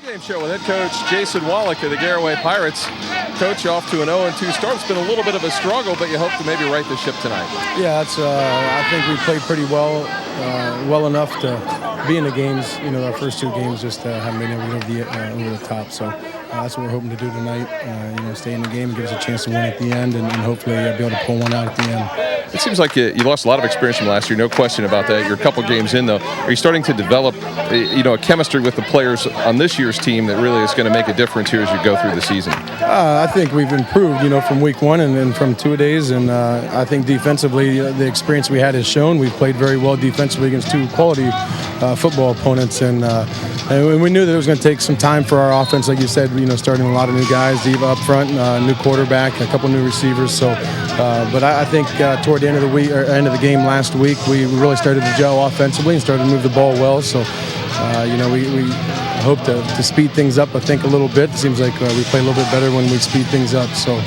Pregame show with head coach Jason Wallach of the Garaway Pirates. Coach, off to an 0-2 start. It's been a little bit of a struggle, but you hope to maybe right the ship tonight. Yeah, I think we played pretty well, well enough to be in the games. You know, our first two games just haven't been able to get over the top. So that's what we're hoping to do tonight. Stay in the game and give us a chance to win at the end, and hopefully be able to pull one out at the end. It seems like you lost a lot of experience from last year, no question about that. You're a couple games in, though. Are you starting to develop, a chemistry with the players on this year's team that really is going to make a difference here as you go through the season? I think we've improved, from week one and then from 2 days. And I think defensively, the experience we had has shown. We've played very well defensively against two quality football opponents. And we knew that it was going to take some time for our offense, like you said, starting a lot of new guys, Diva up front, new quarterback, a couple new receivers. So, but I think toward the end of the week or end of the game last week, we really started to gel offensively and started to move the ball well. So, we hope to speed things up, I think, a little bit. It seems like we play a little bit better when we speed things up. So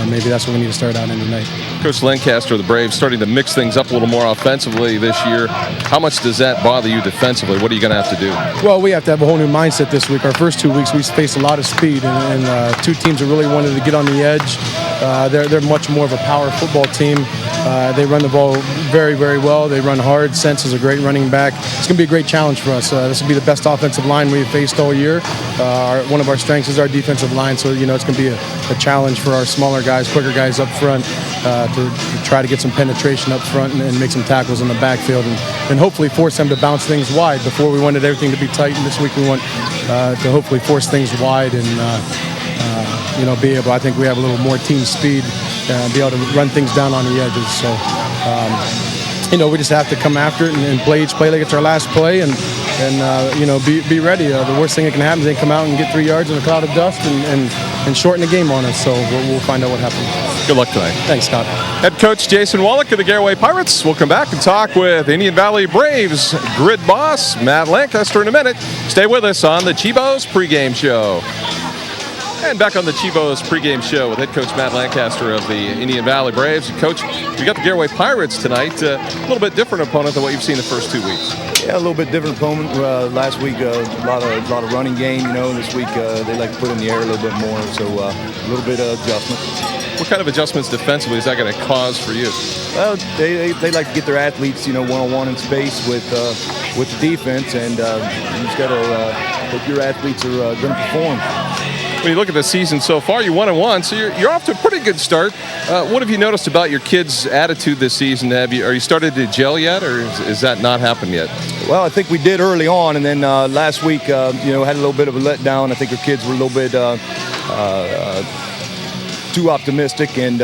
maybe that's what we need to start out in tonight. Coach Lancaster of the Braves starting to mix things up a little more offensively this year. How much does that bother you defensively? What are you going to have to do? Well, we have to have a whole new mindset this week. Our first 2 weeks, we faced a lot of speed, and two teams that really wanted to get on the edge. They're much more of a power football team. They run the ball very, very well. They run hard. Sense is a great running back. It's going to be a great challenge for us. This will be the best offensive line we've faced all year. One of our strengths is our defensive line, so it's going to be a challenge for our smaller guys, quicker guys up front to try to get some penetration up front and make some tackles in the backfield and hopefully force them to bounce things wide. Before we wanted everything to be tight, and this week we want to hopefully force things wide and be able. I think we have a little more team speed, be able to run things down on the edges. So, we just have to come after it and play each play like it's our last play, and be ready. The worst thing that can happen is they come out and get 3 yards in a cloud of dust and shorten the game on us. So we'll find out what happens. Good luck tonight. Thanks, Scott. Head coach Jason Wallach of the Garaway Pirates. We'll come back and talk with Indian Valley Braves grid boss Matt Lancaster in a minute. Stay with us on the Chibos pregame show. And back on the Chibos pregame show with head coach Matt Lancaster of the Indian Valley Braves. Coach, we got the Garaway Pirates tonight. A little bit different opponent than what you've seen the first 2 weeks. Yeah, a little bit different opponent. Last week, a lot of running game. This week they like to put in the air a little bit more. So a little bit of adjustment. What kind of adjustments defensively is that going to cause for you? Well, they like to get their athletes, one-on-one in space with the defense, and you just got to hope your athletes are going to perform. When you look at the season so far, you're 1-1, so you're off to a pretty good start. What have you noticed about your kids' attitude this season? Are you started to gel yet, or is that not happened yet? Well, I think we did early on, and then last week, had a little bit of a letdown. I think our kids were a little bit too optimistic, and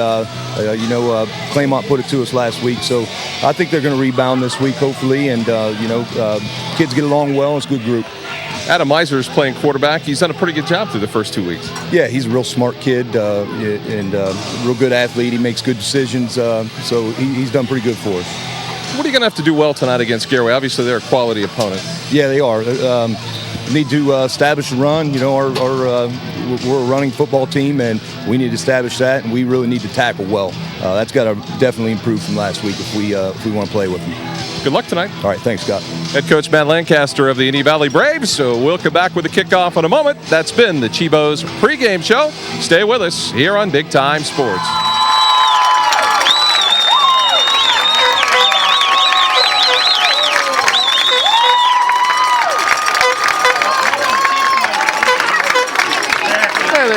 Claymont put it to us last week. So I think they're going to rebound this week, hopefully, and kids get along well. It's a good group. Adam Meiser is playing quarterback. He's done a pretty good job through the first 2 weeks. Yeah, he's a real smart kid and real good athlete. He makes good decisions, so he's done pretty good for us. What are you going to have to do well tonight against Garaway? Obviously, they're a quality opponent. Yeah, they are. Need to establish a run. We're a running football team, and we need to establish that, and we really need to tackle well. That's got to definitely improve from last week if we want to play with them. Good luck tonight. All right, thanks, Scott. Head coach Matt Lancaster of the Indian Valley Braves. So we'll come back with the kickoff in a moment. That's been the Chibos pregame show. Stay with us here on Big Time Sports.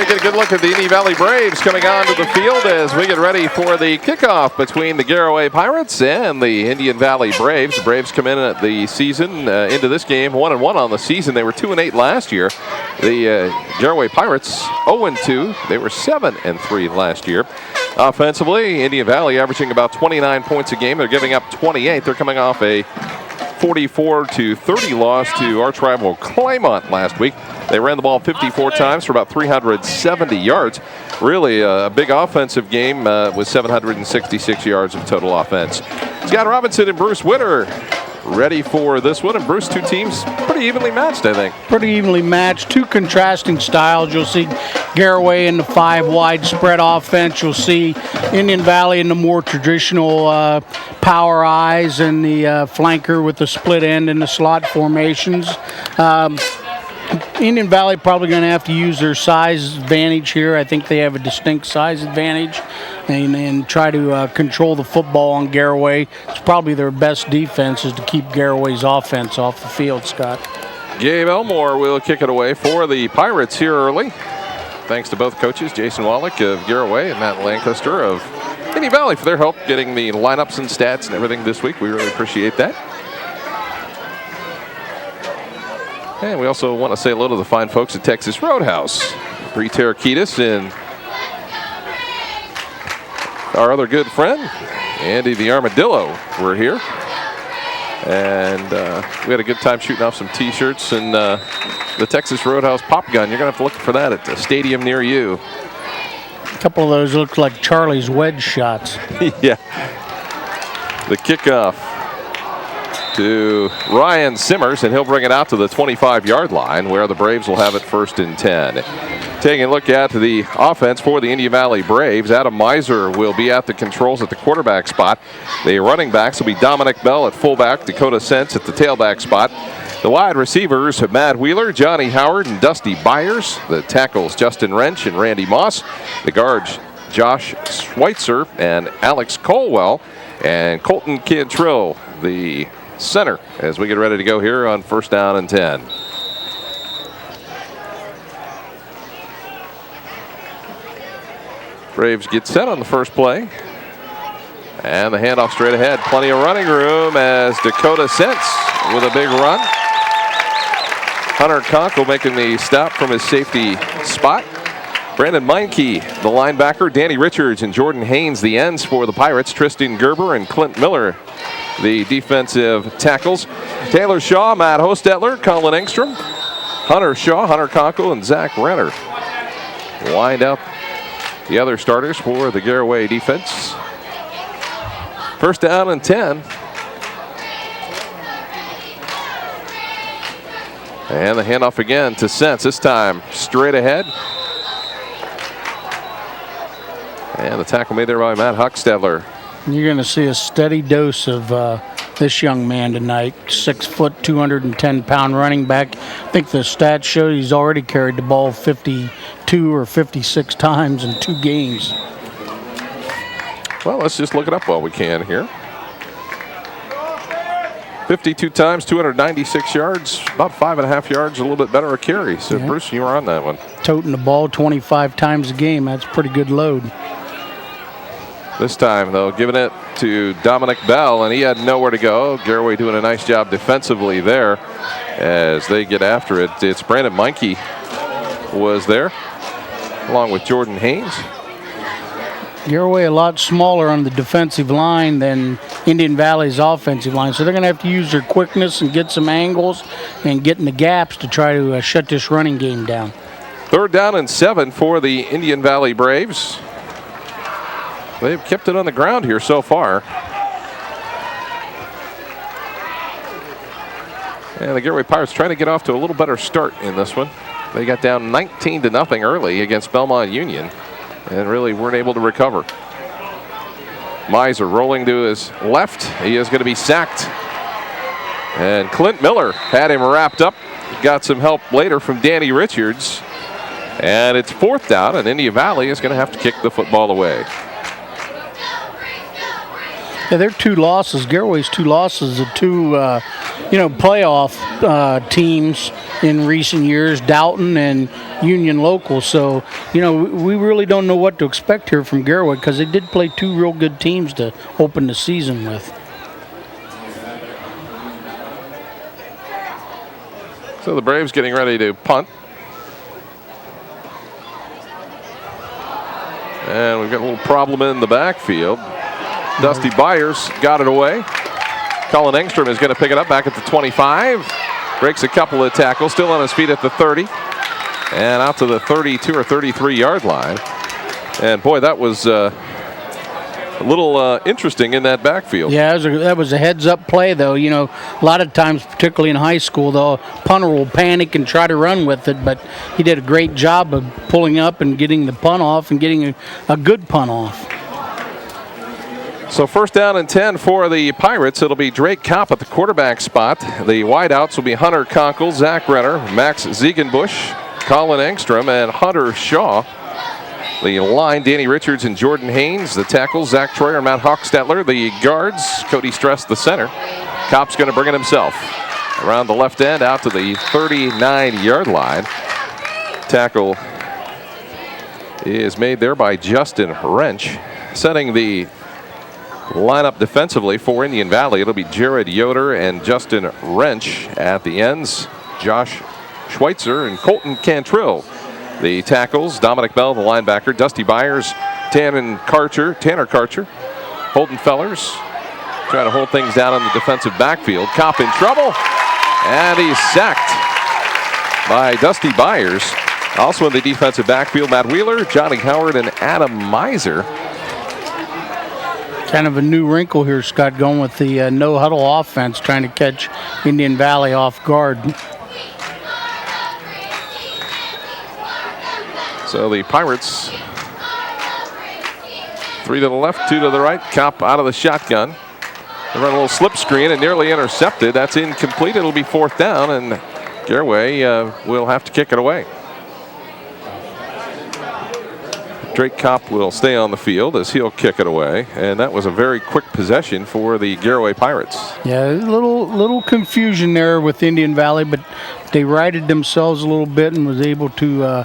Get a good look at the Indian Valley Braves coming onto the field as we get ready for the kickoff between the Garaway Pirates and the Indian Valley Braves. The Braves come in at the season into this game 1-1 on the season. They were 2-8 last year. The Garaway Pirates 0-2. They were 7-3 last year. Offensively, Indian Valley averaging about 29 points a game. They're giving up 28. They're coming off a 44-30 loss to arch rival Claymont last week. They ran the ball 54 times for about 370 yards. Really a big offensive game with 766 yards of total offense. Scott Robinson and Bruce Witter ready for this one. And Bruce, two teams pretty evenly matched, I think. Pretty evenly matched. Two contrasting styles. You'll see Garaway in the 5-wide spread offense. You'll see Indian Valley in the more traditional power eyes and the flanker with the split end and the slot formations. Indian Valley probably going to have to use their size advantage here. I think they have a distinct size advantage and try to control the football on Garaway. It's probably their best defense is to keep Garaway's offense off the field, Scott. Gabe Elmore will kick it away for the Pirates here early. Thanks to both coaches, Jason Wallach of Garaway and Matt Lancaster of Indian Valley, for their help getting the lineups and stats and everything this week. We really appreciate that. And we also want to say hello to the fine folks at Texas Roadhouse. Bree Tarakitis and our other good friend, Andy the Armadillo, were here. And we had a good time shooting off some T-shirts and the Texas Roadhouse pop gun. You're going to have to look for that at the stadium near you. A couple of those look like Charlie's wedge shots. Yeah. The kickoff to Ryan Simmers, and he'll bring it out to the 25-yard line where the Braves will have it 1st and 10. Taking a look at the offense for the Indian Valley Braves, Adam Miser will be at the controls at the quarterback spot. The running backs will be Dominic Bell at fullback, Dakota Sense at the tailback spot. The wide receivers have Matt Wheeler, Johnny Howard, and Dusty Byers. The tackles, Justin Wrench and Randy Moss. The guards, Josh Schweitzer and Alex Colwell. And Colton Cantrill, the center, as we get ready to go here on 1st down and 10. Braves get set on the first play. And the handoff straight ahead. Plenty of running room as Dakota Sense with a big run. Hunter Conkle making the stop from his safety spot. Brandon Meinke, the linebacker. Danny Richards and Jordan Haynes, the ends for the Pirates. Tristan Gerber and Clint Miller, the defensive tackles. Taylor Shaw, Matt Hostetler, Colin Engstrom, Hunter Shaw, Hunter Conkle, and Zach Renner wind up the other starters for the Garaway defense. 1st down and 10. And the handoff again to Sense, this time straight ahead. And the tackle made there by Matt Huckstedler. You're going to see a steady dose of this young man tonight. 6 foot, 210-pound running back. I think the stats show he's already carried the ball 52 or 56 times in 2 games. Well, let's just look it up while we can here. 52 times, 296 yards, about 5.5 yards, a little bit better a carry. So, yeah. Bruce, you were on that one. Toting the ball 25 times a game, that's a pretty good load. This time, though, giving it to Dominic Bell, and he had nowhere to go. Garaway doing a nice job defensively there as they get after it. It's Brandon Meinke was there, along with Jordan Haynes. Garaway a lot smaller on the defensive line than Indian Valley's offensive line, so they're going to have to use their quickness and get some angles and get in the gaps to try to shut this running game down. 3rd down and 7 for the Indian Valley Braves. They've kept it on the ground here so far. And the Garaway Pirates trying to get off to a little better start in this one. They got down 19-0 early against Belmont Union and really weren't able to recover. Miser rolling to his left. He is going to be sacked. And Clint Miller had him wrapped up. Got some help later from Danny Richards. And it's 4th down, and Indian Valley is going to have to kick the football away. Yeah, their 2 losses, Garaway's 2 losses, the 2, playoff teams in recent years, Dalton and Union Local. So, we really don't know what to expect here from Garaway because they did play 2 real good teams to open the season with. So the Braves getting ready to punt. And we've got a little problem in the backfield. Dusty Byers got it away. Colin Engstrom is going to pick it up back at the 25. Breaks a couple of tackles, still on his feet at the 30. And out to the 32 or 33-yard line. And boy, that was a little interesting in that backfield. Yeah, that was a heads-up play, though. A lot of times, particularly in high school, the punter will panic and try to run with it, but he did a great job of pulling up and getting the punt off and getting a good punt off. So first down and 10 for the Pirates. It'll be Drake Kopp at the quarterback spot. The wideouts will be Hunter Conkle, Zach Renner, Max Ziegenbusch, Colin Engstrom, and Hunter Shaw. The line, Danny Richards and Jordan Haynes. The tackles, Zach Troyer and Matt Hochstetler. The guards, Cody Stress, the center. Kopp's going to bring it himself. Around the left end, out to the 39-yard line. Tackle is made there by Justin Wrench. Setting the lineup defensively for Indian Valley, it'll be Jared Yoder and Justin Wrench at the ends. Josh Schweitzer and Colton Cantrill. The tackles, Dominic Bell, the linebacker, Dusty Byers, Tanner Karcher, Holden Fellers, trying to hold things down in the defensive backfield. Kopp in trouble, and he's sacked by Dusty Byers. Also in the defensive backfield, Matt Wheeler, Johnny Howard, and Adam Miser. Kind of a new wrinkle here, Scott, going with the no-huddle offense, trying to catch Indian Valley off guard. So the Pirates, 3 to the left, 2 to the right. Kopp out of the shotgun. They run a little slip screen and nearly intercepted. That's incomplete. It'll be fourth down, and Garaway will have to kick it away. Drake Kopp will stay on the field as he'll kick it away, and that was a very quick possession for the Garaway Pirates. Yeah, a little confusion there with Indian Valley, but they righted themselves a little bit and was able to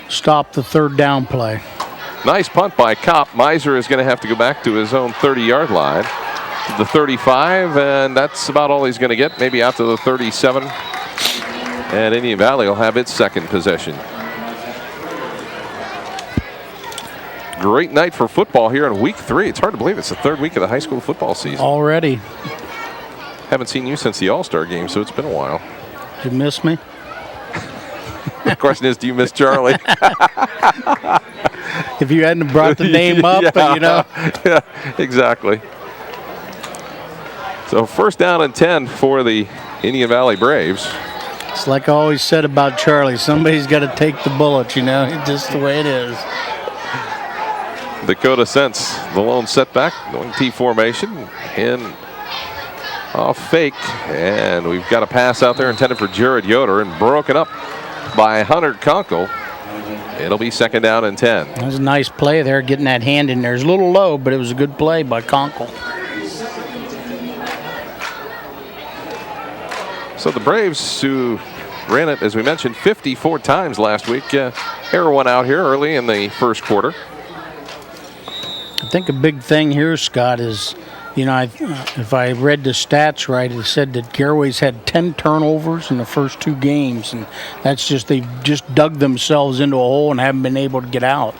stop the third down play. Nice punt by Kopp. Miser is going to have to go back to his own 30-yard line, to the 35, and that's about all he's going to get, maybe out to the 37. And Indian Valley will have its second possession. Great night for football here in week 3. It's hard to believe it's the third week of the high school football season. Already. Haven't seen you since the All-Star game, so it's been a while. You miss me? The question is, do you miss Charlie? If you hadn't brought the name up, yeah, you know. Yeah, exactly. So first down and 10 for the Indian Valley Braves. It's like I always said about Charlie. Somebody's got to take the bullet, you know. It's just the way it is. Dakota Sense, the lone setback, going T formation, in off fake, and we've got a pass out there intended for Jared Yoder and broken up by Hunter Conkle. It'll be second down and 10. That was a nice play there, getting that hand in there. It's a little low, but it was a good play by Conkle. So the Braves, who ran it, as we mentioned, 54 times last week, error one out here early in the first quarter. I think a big thing here, Scott, is, you know, if I read the stats right, it said that Garaway's had 10 turnovers in the first 2 games, and that's just, they've just dug themselves into a hole and haven't been able to get out.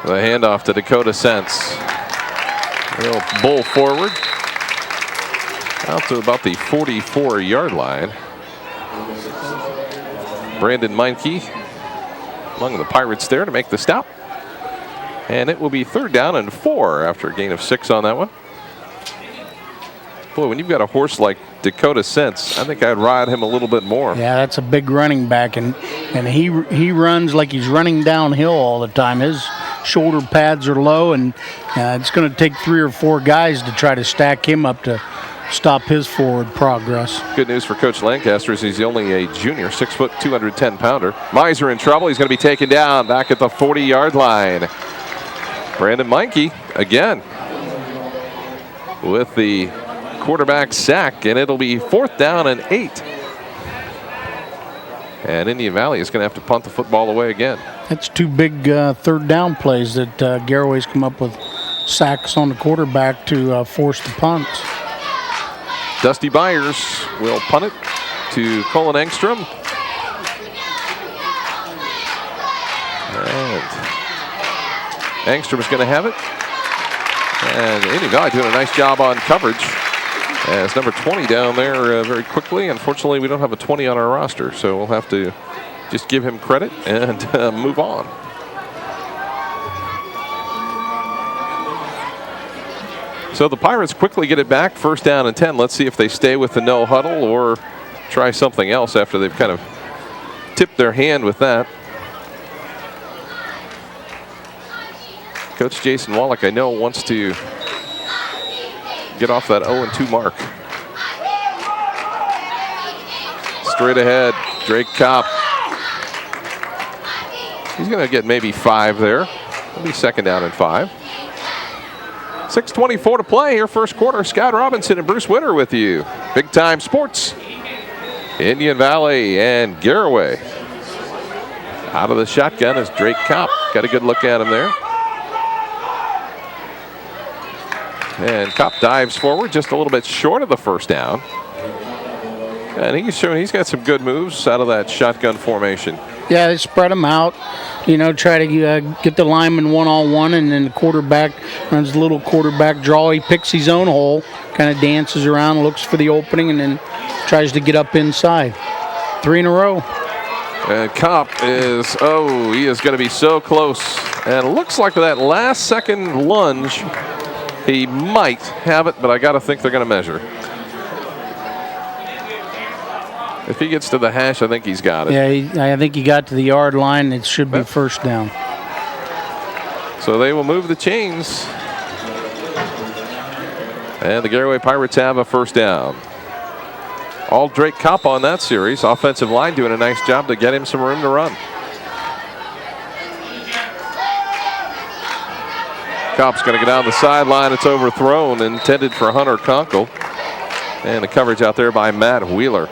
The handoff to Dakota Sense. A little bull forward. Out to about the 44-yard line. Brandon Meinke among the Pirates there to make the stop. And it will be third down and 4 after a gain of 6 on that one. Boy, when you've got a horse like Dakota Sense, I think I'd ride him a little bit more. Yeah, that's a big running back, and he runs like he's running downhill all the time. His shoulder pads are low, and it's going to take 3 or 4 guys to try to stack him up to stop his forward progress. Good news for Coach Lancaster is he's only a junior, 6 foot, 210-pounder. Miser in trouble. He's going to be taken down back at the 40-yard line. Brandon Meinke again with the quarterback sack, and it'll be fourth down and 8. And Indian Valley is going to have to punt the football away again. That's 2 big third down plays that Garaway's come up with, sacks on the quarterback to force the punt. Dusty Byers will punt it to Colin Engstrom. And Engstrom is going to have it. And Indian Valley doing a nice job on coverage. As number 20 down there very quickly. Unfortunately, we don't have a 20 on our roster, so we'll have to just give him credit and move on. So the Pirates quickly get it back, first down and 10. Let's see if they stay with the no huddle or try something else after they've kind of tipped their hand with that. Coach Jason Wallach, I know, wants to get off that 0-2 mark. Straight ahead, Drake Kopp. He's going to get maybe 5 there. It'll be 2nd down and 5. 6:24 to play here, first quarter. Scott Robinson and Bruce Winter with you. Big Time Sports. Indian Valley and Garaway. Out of the shotgun is Drake Kopp. Got a good look at him there. And Kopp dives forward just a little bit short of the first down. And he's showing he's got some good moves out of that shotgun formation. Yeah, they spread them out, try to get the lineman one-on-one, and then the quarterback runs a little quarterback draw. He picks his own hole, kind of dances around, looks for the opening, and then tries to get up inside. 3 in a row. And Kopp is, he is going to be so close. And it looks like that last second lunge, he might have it, but I got to think they're going to measure. If he gets to the hash, I think he's got it. Yeah, I think he got to the yard line. It should be first down. So they will move the chains. And the Garaway Pirates have a first down. All Drake Kopp on that series. Offensive line doing a nice job to get him some room to run. Kopp's going to go down the sideline. It's overthrown, intended for Hunter Conkle. And the coverage out there by Matt Wheeler.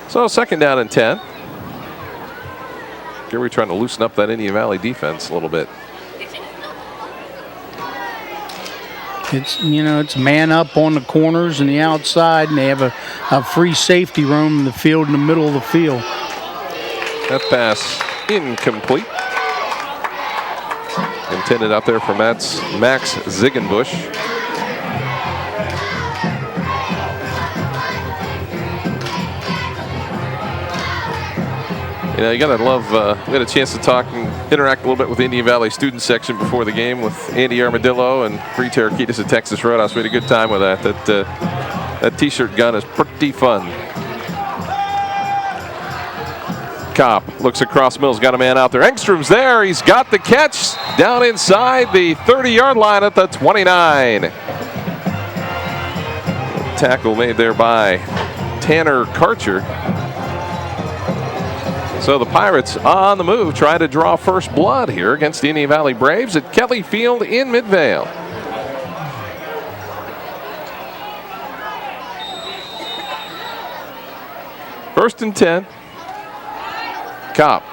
So 2nd down and 10. Here we're trying to loosen up that Indian Valley defense a little bit. It's man up on the corners and the outside, and they have a free safety room in the field in the middle of the field. That pass incomplete. Intended out there for Max Ziegenbusch. You got to love, we had a chance to talk and interact a little bit with the Indian Valley student section before the game with Andy Armadillo and Free Terraquitas at Texas Roadhouse. We had a good time with that. That T-shirt gun is pretty fun. Kopp looks across Mills, got a man out there. Engstrom's there. He's got the catch down inside the 30-yard line at the 29. Tackle made there by Tanner Karcher. So the Pirates on the move, trying to draw first blood here against the Indian Valley Braves at Kelly Field in Midvale. First and 10. Kopp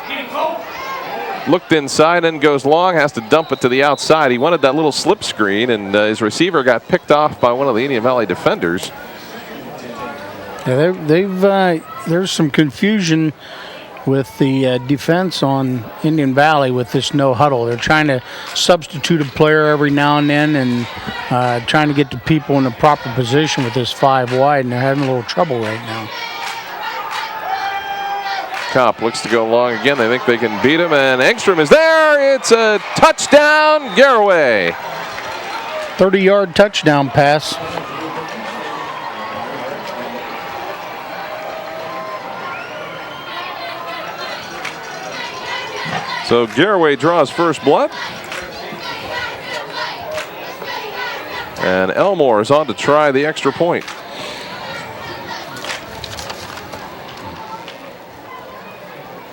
looked inside and goes long, has to dump it to the outside. He wanted that little slip screen, and his receiver got picked off by one of the Indian Valley defenders. Yeah, there's some confusion with the defense on Indian Valley with this no huddle. They're trying to substitute a player every now and then and trying to get the people in the proper position with this 5 wide, and they're having a little trouble right now. Kopp looks to go long again. They think they can beat him, and Engstrom is there. It's a touchdown, Garaway. 30-yard touchdown pass. So Garaway draws first blood. And Elmore is on to try the extra point.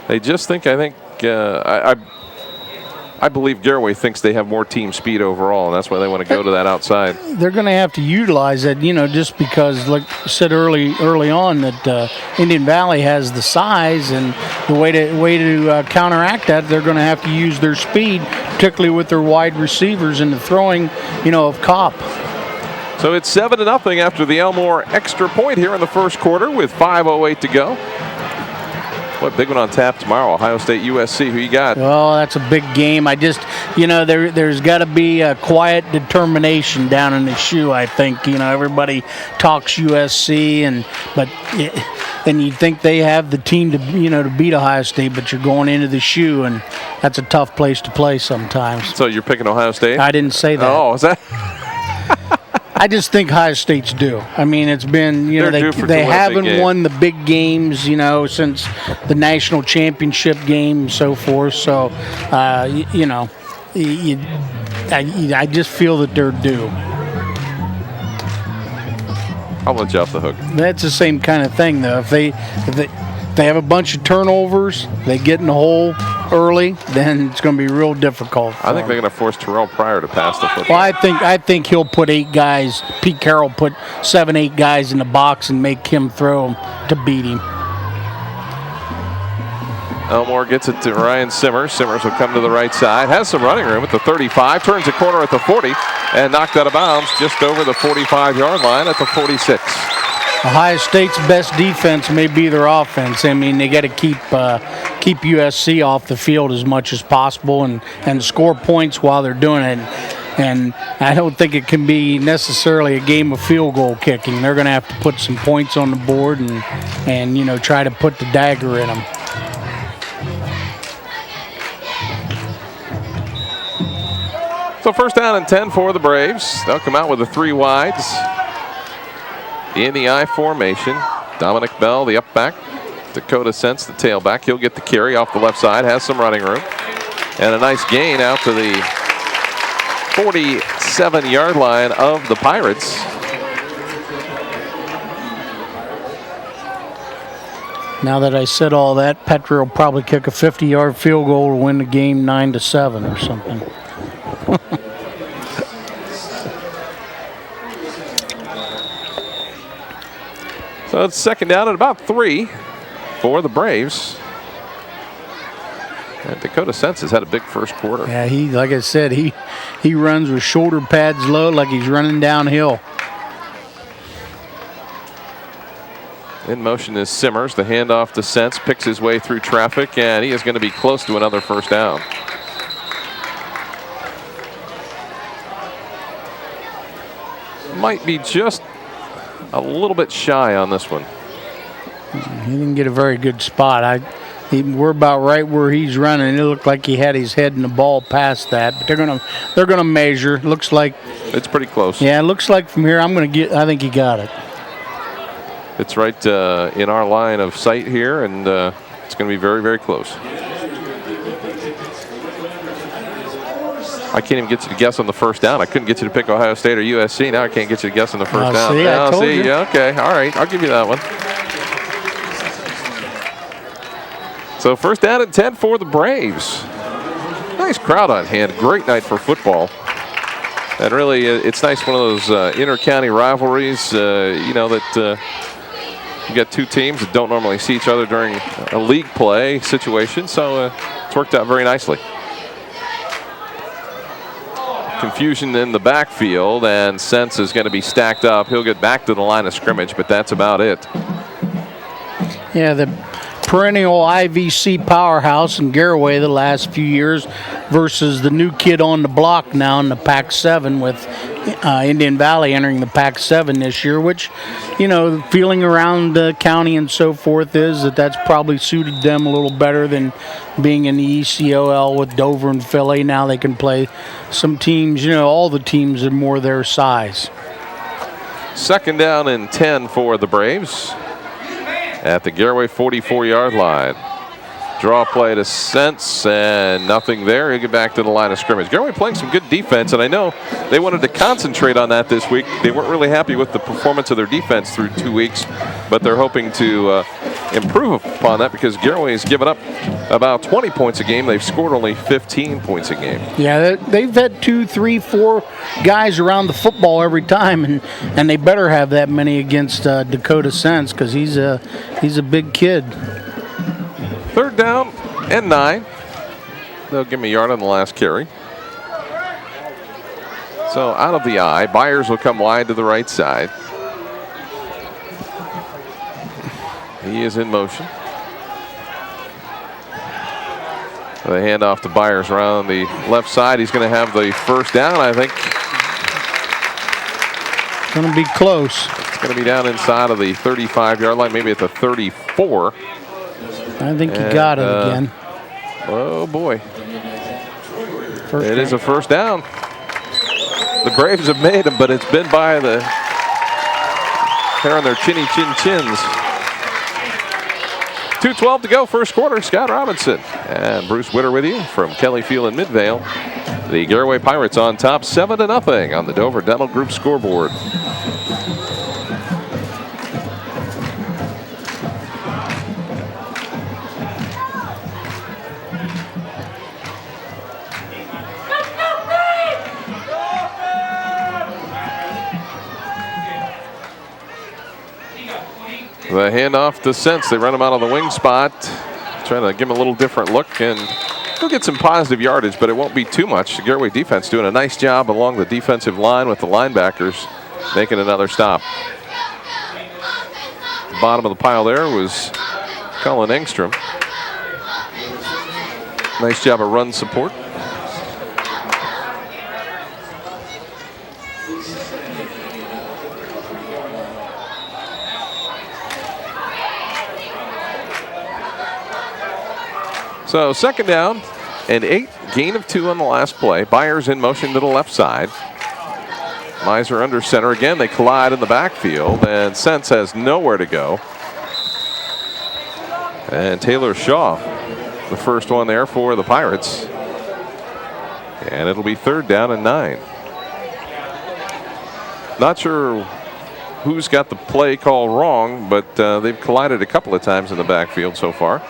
They just think, I believe Garaway thinks they have more team speed overall, and that's why they want to go to that outside. They're going to have to utilize that, just because, like I said early on, that Indian Valley has the size, and the way to counteract that, they're going to have to use their speed, particularly with their wide receivers and the throwing, of Kopp. So it's 7-0 after the Elmore extra point here in the first quarter with 5:08 to go. What big one on tap tomorrow? Ohio State, USC. Who you got? Oh, that's a big game. I just, there's got to be a quiet determination down in the shoe. I think, everybody talks USC, and you think they have the team to, to beat Ohio State, but you're going into the shoe, and that's a tough place to play sometimes. So you're picking Ohio State? I didn't say that. Oh, is that? I just think Ohio State's due. I mean, it's been, They're due for they to win a big haven't game. won the big games, since the national championship game and so forth. So, I just feel that they're due. I'll let you off the hook. That's the same kind of thing, though. If they have a bunch of turnovers, they get in the hole early, then it's going to be real difficult. I think they're going to force Terrell Pryor to pass the football. Well, I think he'll put 8 guys. Pete Carroll put 7, 8 guys in the box and make him throw them to beat him. Elmore gets it to Ryan Simmers. Simmers will come to the right side. Has some running room at the 35. Turns the corner at the 40 and knocked out of bounds just over the 45-yard line at the 46. Ohio State's best defense may be their offense. I mean, they got to keep USC off the field as much as possible and score points while they're doing it. And I don't think it can be necessarily a game of field goal kicking. They're going to have to put some points on the board and try to put the dagger in them. So first down and 10 for the Braves. They'll come out with the 3 wides. In the I formation, Dominic Bell, the up back. Dakota Sense, the tailback. He'll get the carry off the left side, has some running room. And a nice gain out to the 47-yard line of the Pirates. Now that I said all that, Petri will probably kick a 50-yard field goal to win the game 9-7 or something. So it's second down at about 3 for the Braves. And Dakota Sense has had a big first quarter. Yeah, like I said, he runs with shoulder pads low like he's running downhill. In motion is Simmers. The handoff to Sense, picks his way through traffic, and he is going to be close to another first down. Might be just a little bit shy on this one. He didn't get a very good spot. We're about right where he's running. It looked like he had his head in the ball past that, but they're gonna measure. Looks like it's pretty close. Yeah, it looks like from here I think he got it. It's right in our line of sight here, and it's going to be very, very close. I can't even get you to guess on the first down. I couldn't get you to pick Ohio State or USC. Now I can't get you to guess on the first down. See, I told you. Yeah, okay, all right. I'll give you that one. So first down and 10 for the Braves. Nice crowd on hand. Great night for football. And really, it's nice, one of those inter-county rivalries, that you got 2 teams that don't normally see each other during a league play situation. So it's worked out very nicely. Confusion in the backfield, and Sense is going to be stacked up. He'll get back to the line of scrimmage, but that's about it. Yeah, the perennial IVC powerhouse in Garaway the last few years versus the new kid on the block now in the Pac-7 with Indian Valley entering the Pac-7 this year, which, the feeling around the county and so forth is that's probably suited them a little better than being in the ECOL with Dover and Philly. Now they can play some teams, all the teams are more their size. Second down and 10 for the Braves at the Garaway 44-yard line. Draw play to Sense, and nothing there. He'll get back to the line of scrimmage. Garaway playing some good defense, and I know they wanted to concentrate on that this week. They weren't really happy with the performance of their defense through 2 weeks, but they're hoping to improve upon that because Garaway has given up about 20 points a game. They've scored only 15 points a game. Yeah, they've had 2, 3, 4 guys around the football every time, and they better have that many against Dakota Sense because he's a big kid. Third down and 9. They'll give him a yard on the last carry. So out of the eye, Byers will come wide to the right side. He is in motion. The handoff to Byers around the left side. He's going to have the first down, I think. Going to be close. It's going to be down inside of the 35-yard line, maybe at the 34. I think you got it again. Oh, boy. It is a first down. The Braves have made them, but it's been by the hair on their chinny chins. 2:12 to go, first quarter. Scott Robinson and Bruce Witter with you from Kelly Field in Midvale. The Garaway Pirates on top 7-0 on the Dover Dental Group scoreboard. The handoff to Sense. They run him out of the wing spot, trying to give him a little different look, and he'll get some positive yardage, but it won't be too much. The Garaway defense doing a nice job along the defensive line with the linebackers making another stop. Bottom of the pile there was Colin Engstrom. Nice job of run support. So 2nd down and 8, gain of 2 on the last play. Byers in motion to the left side. Miser under center. Again, they collide in the backfield, and Sense has nowhere to go. And Taylor Shaw, the first one there for the Pirates. And it'll be 3rd down and 9. Not sure who's got the play call wrong, but they've collided a couple of times in the backfield so far.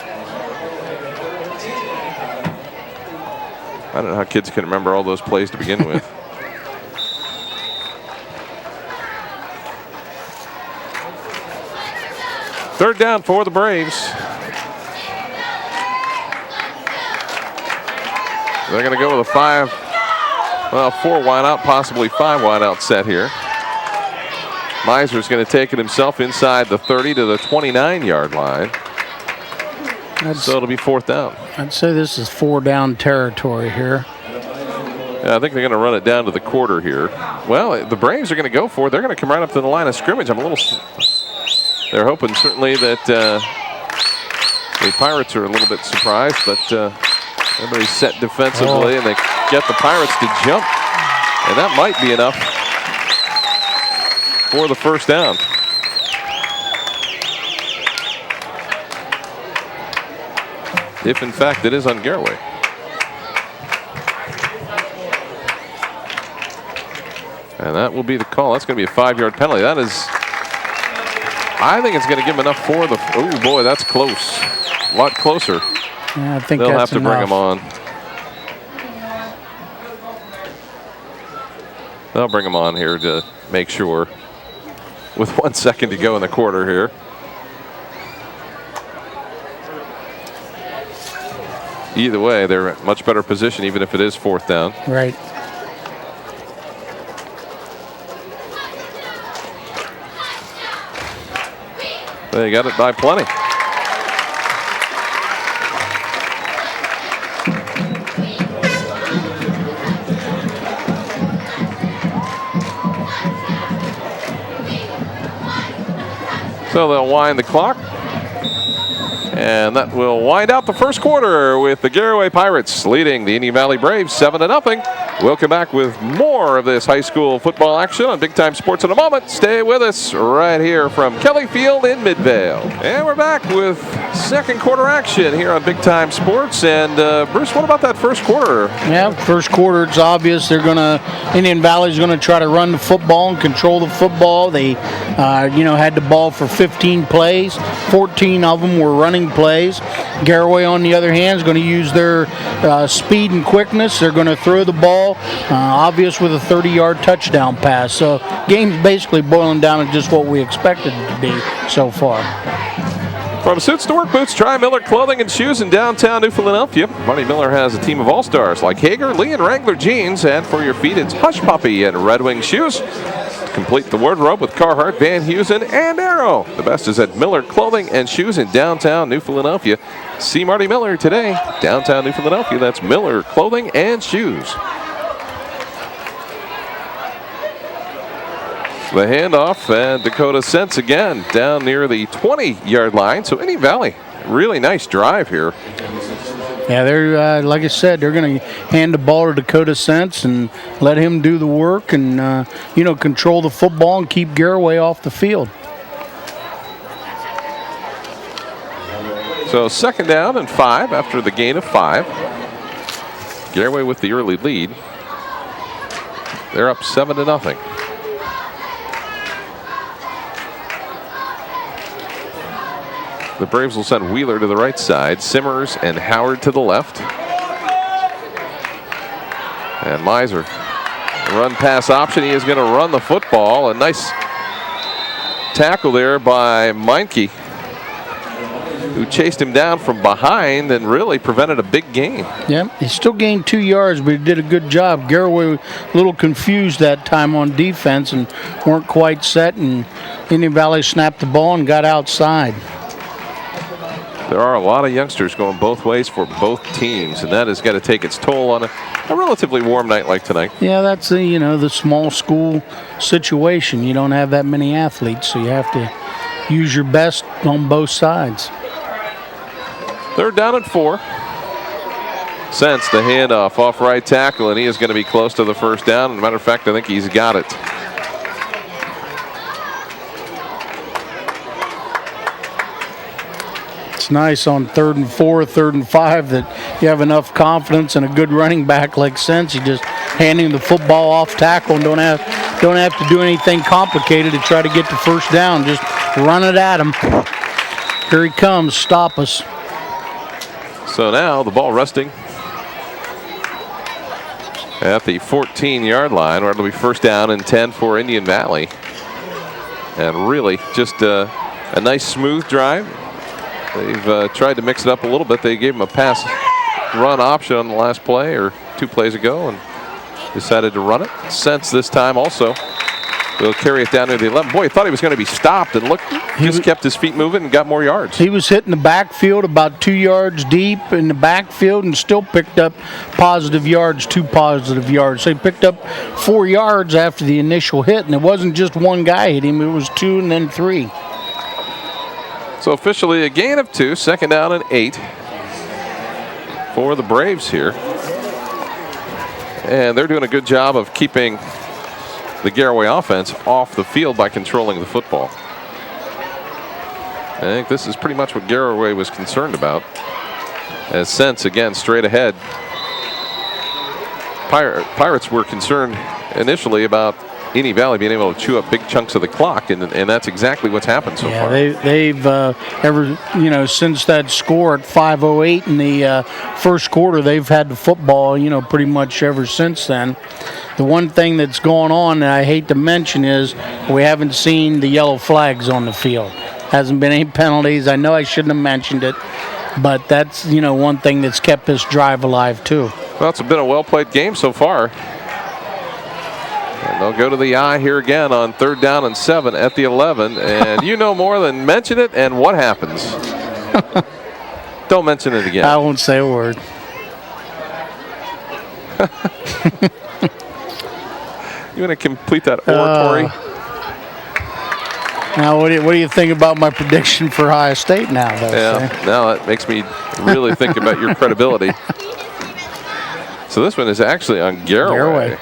I don't know how kids can remember all those plays to begin with. Third down for the Braves. They're going to go with a 4 wideout, possibly 5 wideout set here. Miser's going to take it himself inside the 30 to the 29-yard line. So it'll be 4th down. I'd say this is 4-down territory here. Yeah, I think they're going to run it down to the quarter here. Well, the Braves are going to go for it. They're going to come right up to the line of scrimmage. They're hoping certainly that the Pirates are a little bit surprised, but everybody's set defensively, and they get the Pirates to jump, and that might be enough for the 1st down. If, in fact, it is on Garaway. And that will be the call. That's going to be a 5-yard penalty. That is, I think it's going to give him enough for the, oh boy, that's close. A lot closer. Yeah, I think they'll that's have to bring him on. They'll bring him on here to make sure with 1 second to go in the quarter here. Either way, they're in much better position, even if it is 4th down. Right. They got it by plenty. So they'll wind the clock. And that will wind out the first quarter with the Garaway Pirates leading the Indian Valley Braves 7-0. We'll come back with more of this high school football action on Big Time Sports in a moment. Stay with us right here from Kelly Field in Midvale. And we're back with second quarter action here on Big Time Sports. And Bruce, what about that first quarter? Yeah, first quarter, it's obvious Indian Valley's going to try to run the football and control the football. They, had the ball for 15 plays. 14 of them were running plays. Garaway, on the other hand, is going to use their speed and quickness. They're going to throw the ball, obvious with a 30-yard touchdown pass. So game's basically boiling down to just what we expected it to be so far. From suits to work boots, try Miller Clothing and Shoes in downtown New Philadelphia. Marty Miller has a team of all-stars like Hager, Lee, and Wrangler jeans. And for your feet, it's Hush Puppy and Red Wing shoes. Complete the wardrobe with Carhartt, Van Heusen, and Arrow. The best is at Miller Clothing and Shoes in downtown New Philadelphia. See Marty Miller today, downtown New Philadelphia. That's Miller Clothing and Shoes. The handoff, and Dakota Sense again down near the 20-yard line. So Indian Valley, really nice drive here. Yeah, they're like I said, they're going to hand the ball to Dakota Sense and let him do the work and control the football and keep Garaway off the field. So 2nd down and 5 after the gain of 5. Garaway with the early lead. They're up 7-0. The Braves will send Wheeler to the right side, Simmers and Howard to the left. And Miser, run pass option. He is going to run the football. A nice tackle there by Meinke, who chased him down from behind and really prevented a big gain. Yeah, he still gained 2 yards, but he did a good job. Garaway a little confused that time on defense and weren't quite set, and Indian Valley snapped the ball and got outside. There are a lot of youngsters going both ways for both teams, and that has got to take its toll on a relatively warm night like tonight. Yeah, that's the small school situation. You don't have that many athletes, so you have to use your best on both sides. 3rd down and 4. Sense the handoff off right tackle, and he is going to be close to the 1st down. As a matter of fact, I think he's got it. It's nice on 3rd and 4, 3rd and 5 that you have enough confidence and a good running back like Sense. You just handing the football off tackle and don't have to do anything complicated to try to get the 1st down. Just run it at him. Here he comes. Stop us. So now the ball resting at the 14-yard line, where it'll be 1st down and 10 for Indian Valley. And really just a nice smooth drive. They've tried to mix it up a little bit. They gave him a pass run option on the last play or 2 plays ago and decided to run it. Sense this time also will carry it down to the 11. Boy, he thought he was going to be stopped, and look, he just kept his feet moving and got more yards. He was hitting the backfield about 2 yards deep in the backfield and still picked up positive yards, 2 positive yards. So he picked up 4 yards after the initial hit, and it wasn't just one guy hit him, it was 2 and then 3. So officially a gain of 2, 2nd down and 8 for the Braves here. And they're doing a good job of keeping the Garaway offense off the field by controlling the football. I think this is pretty much what Garaway was concerned about. As Sense again straight ahead. Pirates were concerned initially about Indian Valley being able to chew up big chunks of the clock, and that's exactly what's happened so far. They've since that score at 5:08 in the 1st quarter, they've had the football, pretty much ever since then. The one thing that's going on, and I hate to mention, is we haven't seen the yellow flags on the field. Hasn't been any penalties. I know I shouldn't have mentioned it, but that's one thing that's kept this drive alive too. Well, it's been a well-played game so far. And they'll go to the eye here again on 3rd down and 7 at the 11. And you know more than mention it, and what happens? Don't mention it again. I won't say a word. You want to complete that oratory? Now, what do you think about my prediction for Ohio State now, though? Yeah, now that makes me really think about your credibility. So this one is actually on Garaway.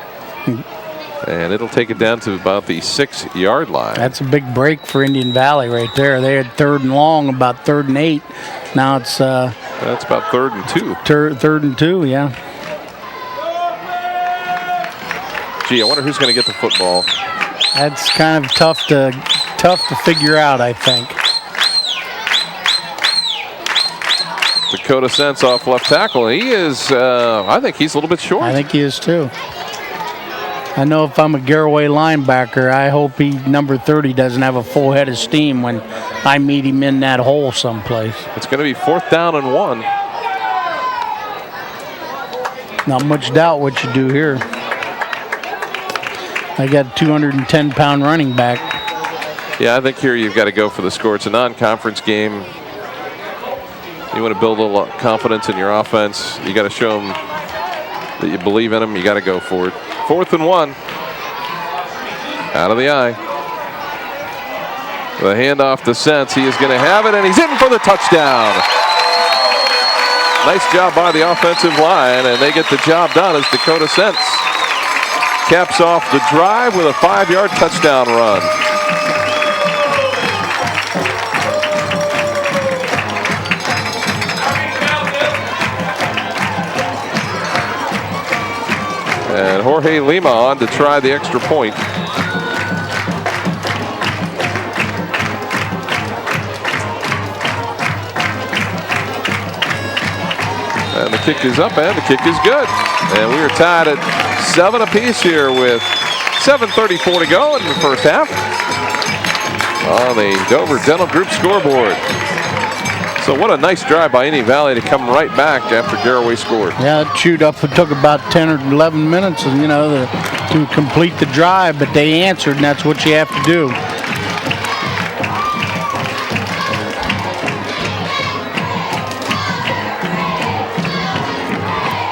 And it'll take it down to about the 6-yard line. That's a big break for Indian Valley right there. They had 3rd and long, about 3rd and 8. Now it's that's about 3rd and 2. 3rd and 2, yeah. Gee, I wonder who's going to get the football. That's kind of tough to figure out, I think. Dakota Sense off left tackle. He is, I think he's a little bit short. I think he is too. I know if I'm a Garaway linebacker, I hope number 30 doesn't have a full head of steam when I meet him in that hole someplace. It's going to be 4th down and 1. Not much doubt what you do here. I got a 210-pound running back. Yeah, I think here you've got to go for the score. It's a non-conference game. You want to build a little confidence in your offense. You got to show them that you believe in them. You got to go for it. 4th and 1. Out of the eye. The handoff to Sense. He is going to have it, and he's in for the touchdown. Nice job by the offensive line, and they get the job done as Dakota Sense caps off the drive with a 5-yard touchdown run. And Jorge Lima on to try the extra point. And the kick is up, and the kick is good. And we are tied at 7 apiece here with 7:34 to go in the first half on the Dover Dental Group scoreboard. So what a nice drive by Indian Valley to come right back after Garaway scored. Yeah, it chewed up. It took about 10 or 11 minutes, and to complete the drive, but they answered, and that's what you have to do.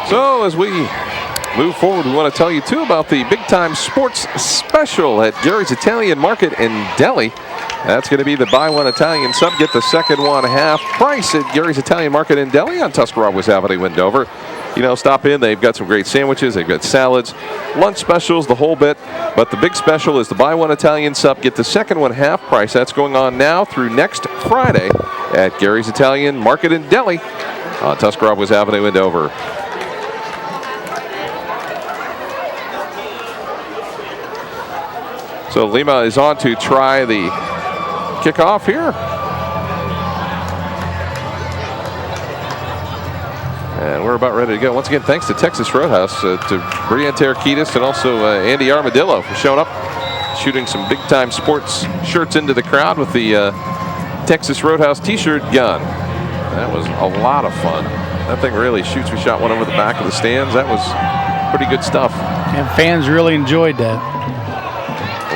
So as we move forward, we want to tell you too about the Big Time Sports Special at Gary's Italian Market in Delhi. That's going to be the buy one Italian sub, get the second one half price at Gary's Italian Market in Delhi on Tuscarawas Avenue in Dover. Stop in. They've got some great sandwiches. They've got salads, lunch specials, the whole bit. But the big special is the buy one Italian sub, get the second one half price. That's going on now through next Friday at Gary's Italian Market in Delhi on Tuscarawas Avenue in Dover. So Lima is on to try the kickoff here. And we're about ready to go. Once again, thanks to Texas Roadhouse, to Brian Terrakitis and also Andy Armadillo for showing up, shooting some big-time sports shirts into the crowd with the Texas Roadhouse t-shirt gun. That was a lot of fun. That thing really shoots. We shot one over the back of the stands. That was pretty good stuff. And fans really enjoyed that.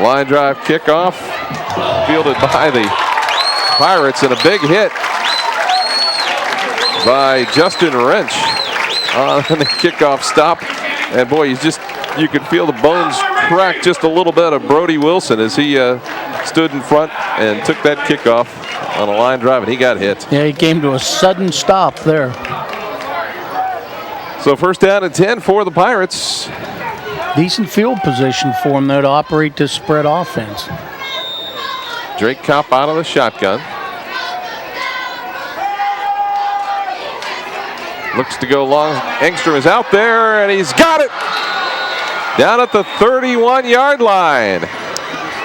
Line drive kickoff, fielded by the Pirates, and a big hit by Justin Wrench on the kickoff stop. And boy, you could feel the bones crack just a little bit of Brody Wilson as he stood in front and took that kickoff on a line drive, and he got hit. Yeah, he came to a sudden stop there. So first down and 10 for the Pirates. Decent field position for him, though, to operate this spread offense. Drake Kopp out of the shotgun. Looks to go long. Engstrom is out there, and he's got it. Down at the 31-yard line.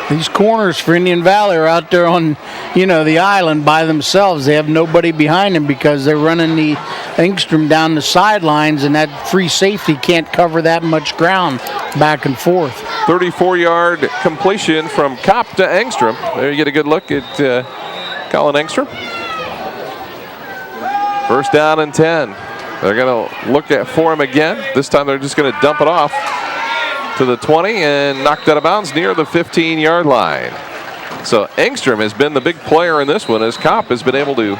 These corners for Indian Valley are out there on, the island by themselves. They have nobody behind them because they're running the Engstrom down the sidelines, and that free safety can't cover that much ground back and forth. 34-yard completion from Kopp to Engstrom. There you get a good look at Colin Engstrom. First down and 10. They're going to look for him again. This time they're just going to dump it off to the 20 and knocked out of bounds near the 15-yard line. So Engstrom has been the big player in this one as Kopp has been able to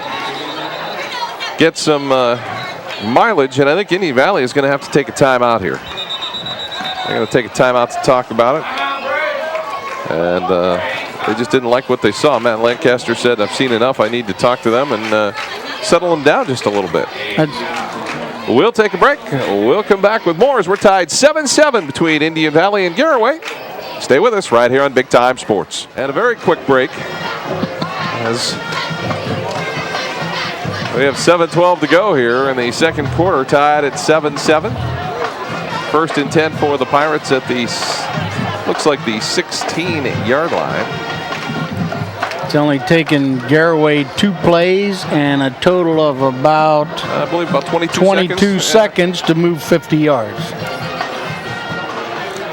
get some mileage, and I think Indian Valley is going to have to take a timeout here. They're going to take a timeout to talk about it. And they just didn't like what they saw. Matt Lancaster said, I've seen enough. I need to talk to them and settle them down just a little bit. We'll take a break. We'll come back with more as we're tied 7-7 between Indian Valley and Garaway. Stay with us right here on Big Time Sports. And a very quick break as we have 7:12 to go here in the second quarter, tied at 7-7. First and 10 for the Pirates at the, looks like the 16-yard line. It's only taken Garaway 2 plays and a total of about, I believe about 22 seconds to move 50 yards.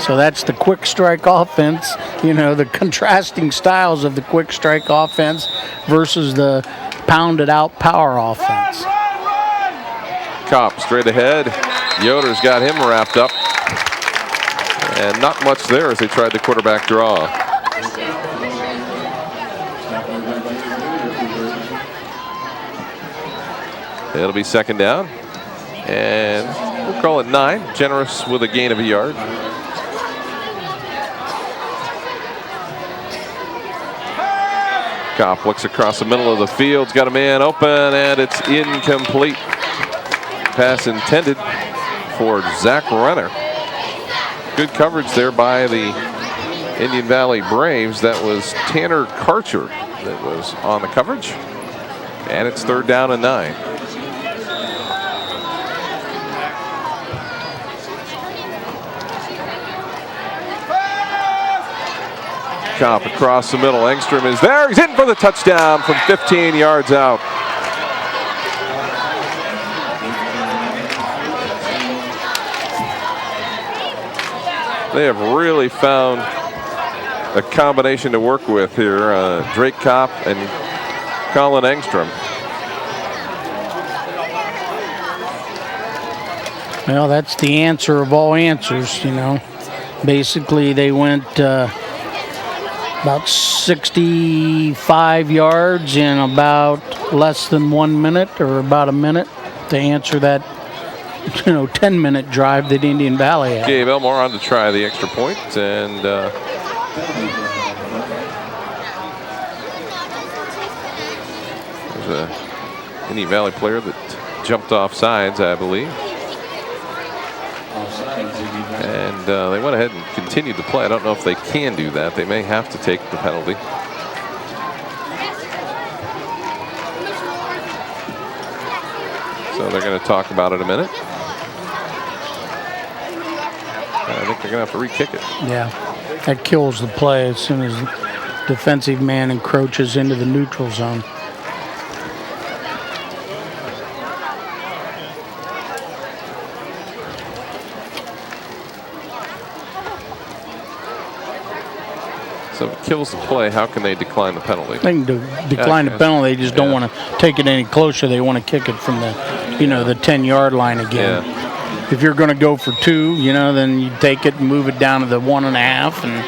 So that's the quick strike offense, the contrasting styles of the quick strike offense versus the pounded out power offense. Kopp straight ahead. Yoder's got him wrapped up. And not much there as they tried the quarterback draw. It'll be second down, and we'll call it 9. Generous with a gain of a yard. Kopp looks across the middle of the field. He's got a man open, and it's incomplete. pass intended for Zach Renner. Good coverage there by the Indian Valley Braves. That was Tanner Karcher that was on the coverage. And it's 3rd down and 9. Chop across the middle. Engstrom is there. He's in for the touchdown from 15 yards out. They have really found a combination to work with here. Drake Kopp and Colin Engstrom. Well, that's the answer of all answers, you know. Basically, they went about 65 yards in about less than 1 minute, or about a minute, to answer that 10-minute drive that Indian Valley had. Gabe Elmore on to try the extra point, and there's a Indian Valley player that jumped off sides, I believe. And they went ahead and continued the play. I don't know if they can do that. They may have to take the penalty. So they're going to talk about it in a minute. I think they're going to have to re-kick it. Yeah, that kills the play as soon as the defensive man encroaches into the neutral zone. So if it kills the play, how can they decline the penalty? They can decline the penalty. They just don't want to take it any closer. They want to kick it from the, the 10-yard line again. Yeah. If you're going to go for 2, then you take it and move it down to the 1.5. And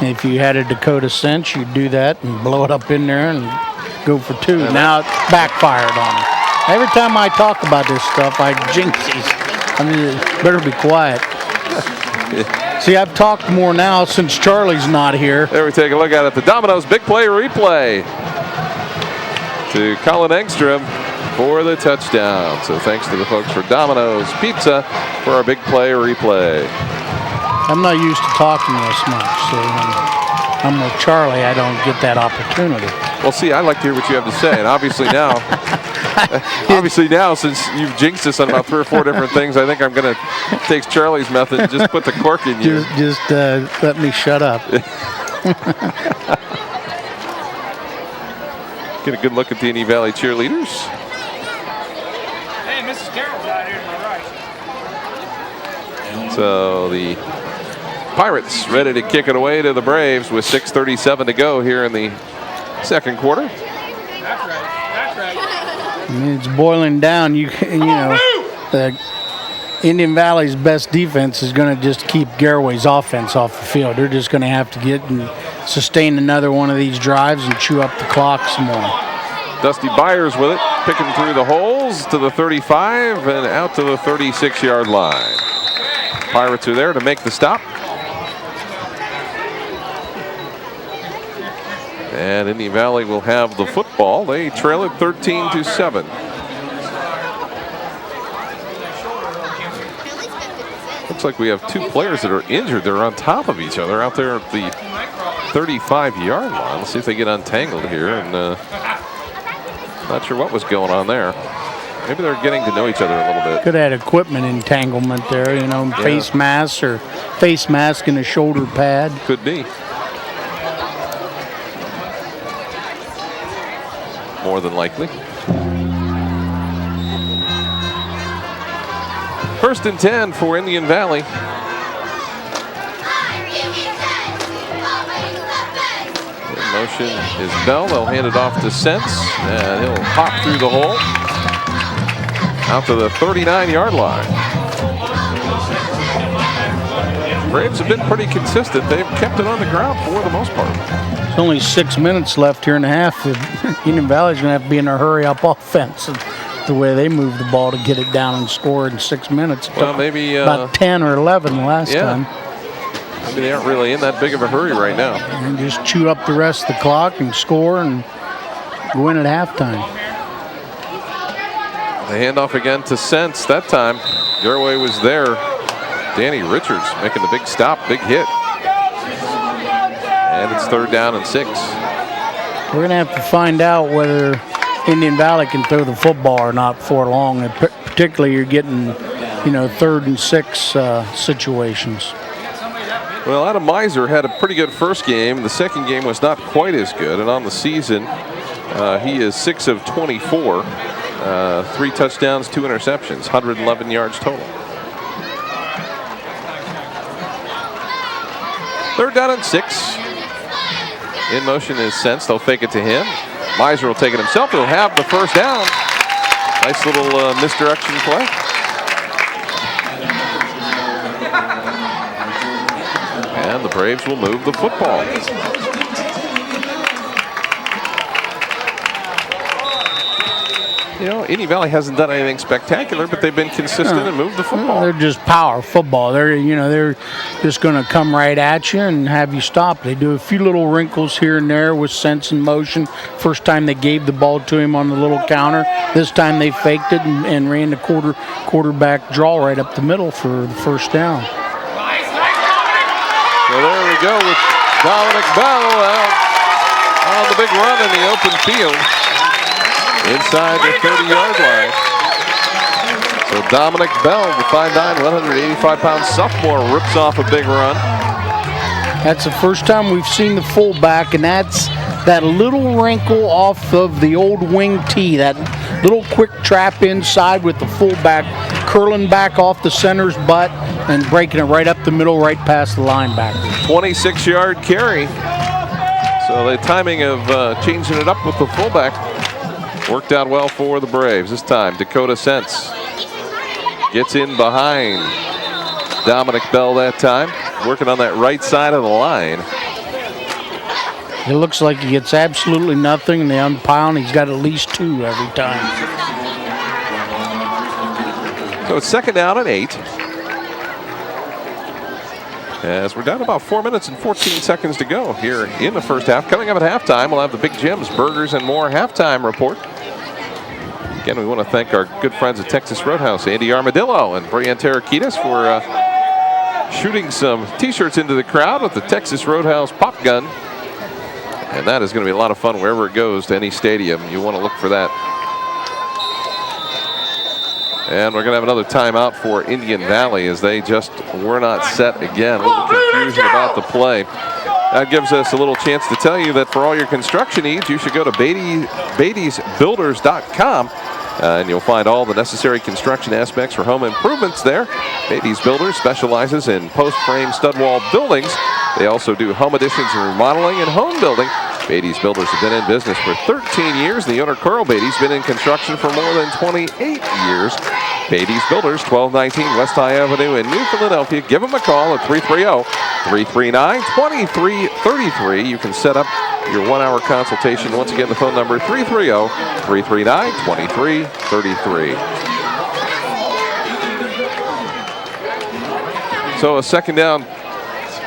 if you had a Dakota cinch, you'd do that and blow it up in there and go for 2. And now it backfired on them. Every time I talk about this stuff, I jinx these. I mean, better be quiet. See, I've talked more now since Charlie's not here. There we take a look at it. The Domino's big play replay to Colin Engstrom for the touchdown. So thanks to the folks for Domino's Pizza for our big play replay. I'm not used to talking this much, so when I'm with Charlie, I don't get that opportunity. Well, see, I like to hear what you have to say, and obviously now, since you've jinxed us on about 3 or 4 different things, I think I'm going to take Charlie's method and just put the cork in you. Just let me shut up. Get a good look at the Indian Valley cheerleaders. Hey, Mrs. Carroll's out here to my right. So the Pirates ready to kick it away to the Braves with 6:37 to go here in the second quarter. That's right. That's right. I mean, it's boiling down. The Indian Valley's best defense is going to just keep Garaway's offense off the field. They're just going to have to get and sustain another one of these drives and chew up the clock some more. Dusty Byers with it, picking through the holes to the 35 and out to the 36-yard line. Pirates are there to make the stop. And Indian Valley will have the football. They trail it 13-7. Looks like we have 2 players that are injured. They're on top of each other out there at the 35-yard line. Let's see if they get untangled here. And not sure what was going on there. Maybe they're getting to know each other a little bit. Could have had equipment entanglement there, face mask or face mask and a shoulder pad. Could be. More than likely. 1st and 10 for Indian Valley. In motion is Bell. They'll hand it off to Sense, and he'll pop through the hole out to the 39-yard line. Braves have been pretty consistent. They've kept it on the ground for the most part. There's only 6 minutes left here in the half. Indian Valley's going to have to be in a hurry-up offense. The way they move the ball to get it down and score in 6 minutes. Well, maybe about 10 or 11 last time. Maybe they aren't really in that big of a hurry right now. And just chew up the rest of the clock and score and win at halftime. The handoff again to Sense. That time, Garaway was there. Danny Richards making the big stop, big hit. And it's 3rd down and 6. We're going to have to find out whether Indian Valley can throw the football or not before long. And particularly, you're getting, 3rd and 6 situations. Well, Adam Miser had a pretty good first game. The second game was not quite as good. And on the season, he is 6 of 24. 3 touchdowns, 2 interceptions, 111 yards total. 3rd down and 6. In motion is Sense. They'll fake it to him. Miser will take it himself. He'll have the 1st down. Nice little misdirection play. And the Braves will move the football. Indian Valley hasn't done anything spectacular, but they've been consistent and moved the football. They're just power football. They're just going to come right at you and have you stop. They do a few little wrinkles here and there with Sense and motion. First time they gave the ball to him on the little counter. This time they faked it and ran the quarterback draw right up the middle for the 1st down. So there we go with Dominic Bell out on the big run in the open field. Inside the 30-yard line. So Dominic Bell, the 5'9", 185-pound sophomore, rips off a big run. That's the first time we've seen the fullback, and that's that little wrinkle off of the old wing tee, that little quick trap inside with the fullback curling back off the center's butt and breaking it right up the middle, right past the linebacker. 26-yard carry. So the timing of changing it up with the fullback worked out well for the Braves. This time, Dakota Sense gets in behind Dominic Bell that time, working on that right side of the line. It looks like he gets absolutely nothing, and they unpile, and he's got at least 2 every time. So it's 2nd down and 8. As we're down about 4 minutes and 14 seconds to go here in the first half. Coming up at halftime, we'll have the Big Jim's Burgers and More halftime report. Again, we want to thank our good friends at Texas Roadhouse, Andy Armadillo and Brian Tarakitas, for shooting some T-shirts into the crowd with the Texas Roadhouse pop gun. And that is going to be a lot of fun wherever it goes to any stadium. You want to look for that. And we're going to have another timeout for Indian Valley as they just were not set again. A little confusion about the play. That gives us a little chance to tell you that for all your construction needs, you should go to Beatty'sBuilders.com. And you'll find all the necessary construction aspects for home improvements there. Beatty's Builders specializes in post-frame stud wall buildings. They also do home additions and remodeling and home building. Beatty's Builders have been in business for 13 years. The owner, Carl Beatty's, been in construction for more than 28 years. Beatty's Builders, 1219 West High Avenue in New Philadelphia. Give them a call at 330-339-2333. You can set up your 1-hour consultation. Once again, the phone number 330-339-2333. So a 2nd down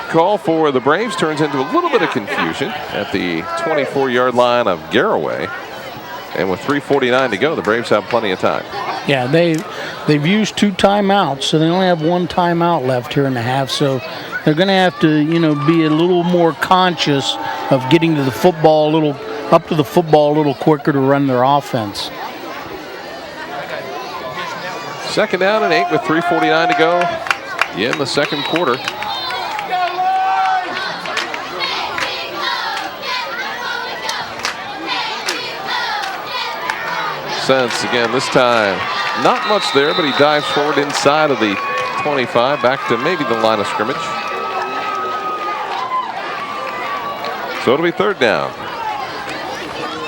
call for the Braves turns into a little bit of confusion at the 24-yard line of Garaway. And with 3:49 to go, the Braves have plenty of time. Yeah, they've used 2 timeouts, so they only have 1 timeout left here in the half. So they're going to have to, be a little more conscious of getting to the football up to the football a little quicker to run their offense. 2nd down and 8 with 3:49 to go in the 2nd quarter. Sense again this time. Not much there, but he dives forward inside of the 25, back to maybe the line of scrimmage. So it'll be 3rd down.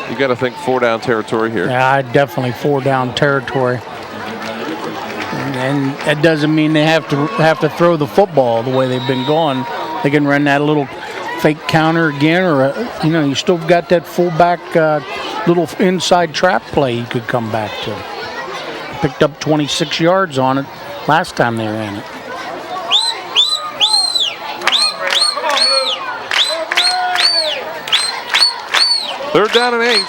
You got to think 4-down territory here. Yeah, definitely 4-down territory. And that doesn't mean they have to throw the football the way they've been going. They can run that little fake counter again, or you still got that fullback little inside trap play you could come back to. Picked up 26 yards on it last time they ran it. Third down and 8.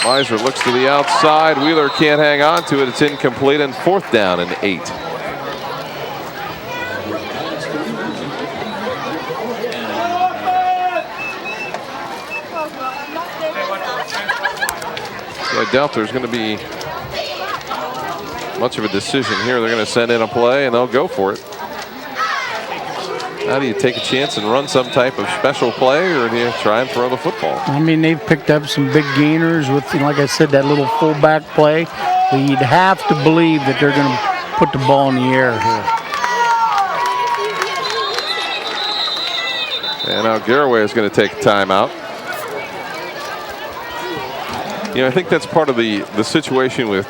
Miser looks to the outside. Wheeler can't hang on to it. It's incomplete, and 4th down and 8. So I doubt there's going to be much of a decision here. They're going to send in a play, and they'll go for it. How do you take a chance and run some type of special play, or do you try and throw the football? I mean, they've picked up some big gainers with, like I said, that little fullback play. But you'd have to believe that they're going to put the ball in the air here. And now Garaway is going to take a timeout. You know, I think that's part of the situation with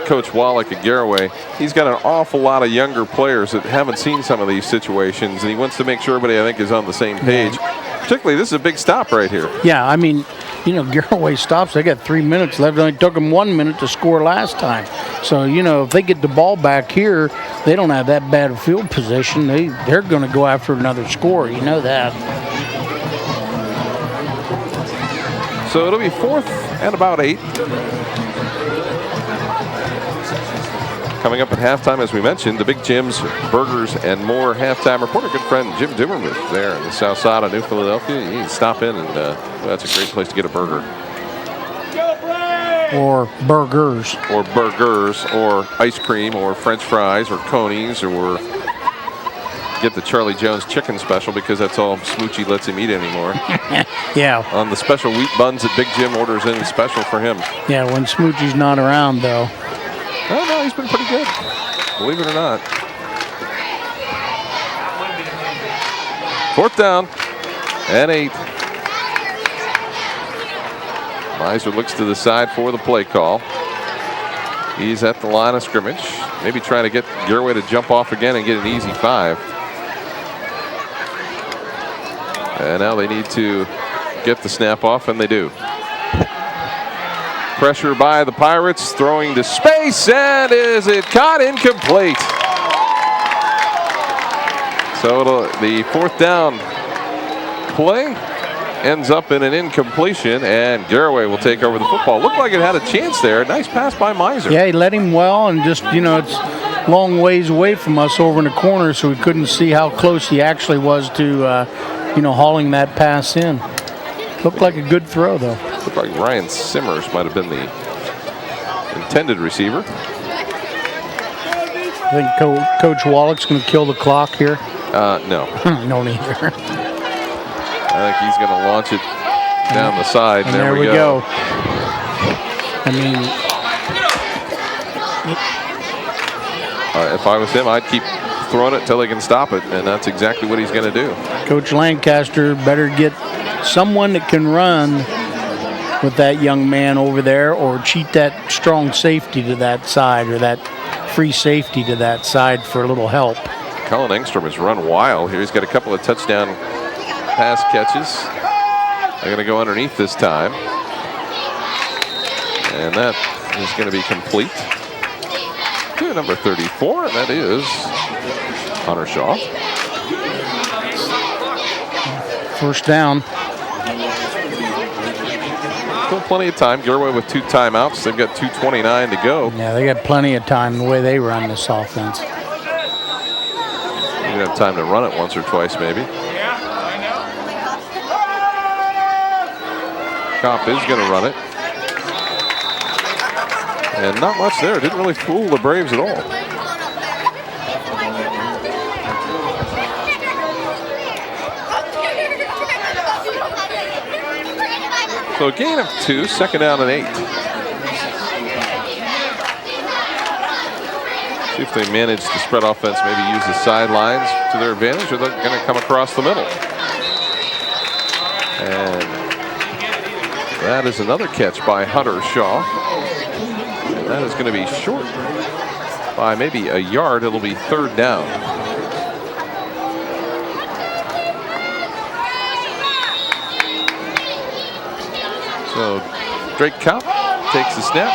Coach Wallach at Garaway. He's got an awful lot of younger players that haven't seen some of these situations, and he wants to make sure everybody, I think, is on the same page. Particularly, this is a big stop right here. Yeah, I mean, you know, Garaway stops. They got 3 minutes left. It only took them 1 minute to score last time. So, you know, if they get the ball back here, they don't have that bad a field position. They're going to go after another score. You know that. So it'll be 4th and about 8. Coming up at halftime, as we mentioned, the Big Jim's Burgers and More halftime reporter, good friend Jim Dimmermuth there in the south side of New Philadelphia. You can stop in, and that's a great place to get a burger. Or burgers. Or burgers, or ice cream, or French fries, or conies, or get the Charlie Jones chicken special, because that's all Smoochie lets him eat anymore. Yeah. On the special wheat buns that Big Jim orders in special for him. Yeah, when Smoochie's not around, though. Oh, no, he's been pretty good, believe it or not. 4th down and 8. Miser looks to the side for the play call. He's at the line of scrimmage. Maybe trying to get Garaway to jump off again and get an easy 5. And now they need to get the snap off, and they do. Pressure by the Pirates, throwing to space, and is it caught? Incomplete. So the 4th down play ends up in an incompletion, and Garaway will take over the football. Looked like it had a chance there. Nice pass by Miser. Yeah, he led him well, and just, you know, it's long ways away from us over in the corner, so we couldn't see how close he actually was to, you know, hauling that pass in. Looked like a good throw, though. Looked like Ryan Simmers might have been the intended receiver. I think Coach Wallach's going to kill the clock here. No. No, neither. I think he's going to launch it down the side. And there we go. I mean, if I was him, I'd keep throwing it until they can stop it, and that's exactly what he's going to do. Coach Lancaster better get someone that can run with that young man over there, or cheat that strong safety to that side, or that free safety to that side for a little help. Colin Engstrom has run wild here. He's got a couple of touchdown pass catches. They're going to go underneath this time. And that is going to be complete to number 34, and that is Hunter Shaw. 1st down. Still plenty of time. Garaway with 2 timeouts. They've got 2:29 to go. Yeah, they got plenty of time the way they run this offense. You have time to run it once or twice, maybe. Kopp is going to run it. And not much there. Didn't really fool the Braves at all. So a gain of 2, 2nd down and 8. See if they manage the spread offense, maybe use the sidelines to their advantage, or they're going to come across the middle. And that is another catch by Hunter Shaw. And that is going to be short by maybe a yard. It'll be 3rd down. So Drake Kopp takes the snap,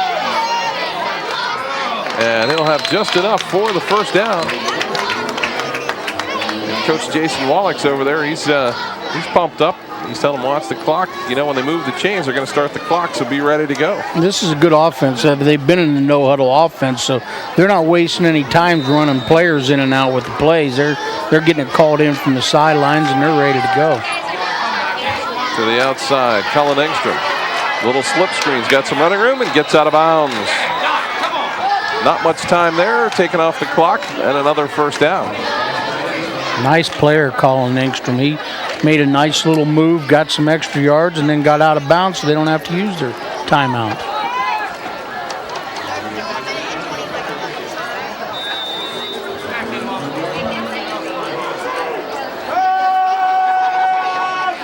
and he'll have just enough for the 1st down. And Coach Jason Wallach's over there. He's pumped up. He's telling them watch the clock. You know, when they move the chains, they're going to start the clock, so be ready to go. This is a good offense. They've been in the no-huddle offense, so they're not wasting any time running players in and out with the plays. They're getting it called in from the sidelines, and they're ready to go. To the outside, Cullen Engstrom. Little slip screen's got some running room and gets out of bounds. Not much time there, taking off the clock, and another first down. Nice player, Colin Engstrom. He made a nice little move, got some extra yards, and then got out of bounds so they don't have to use their timeout.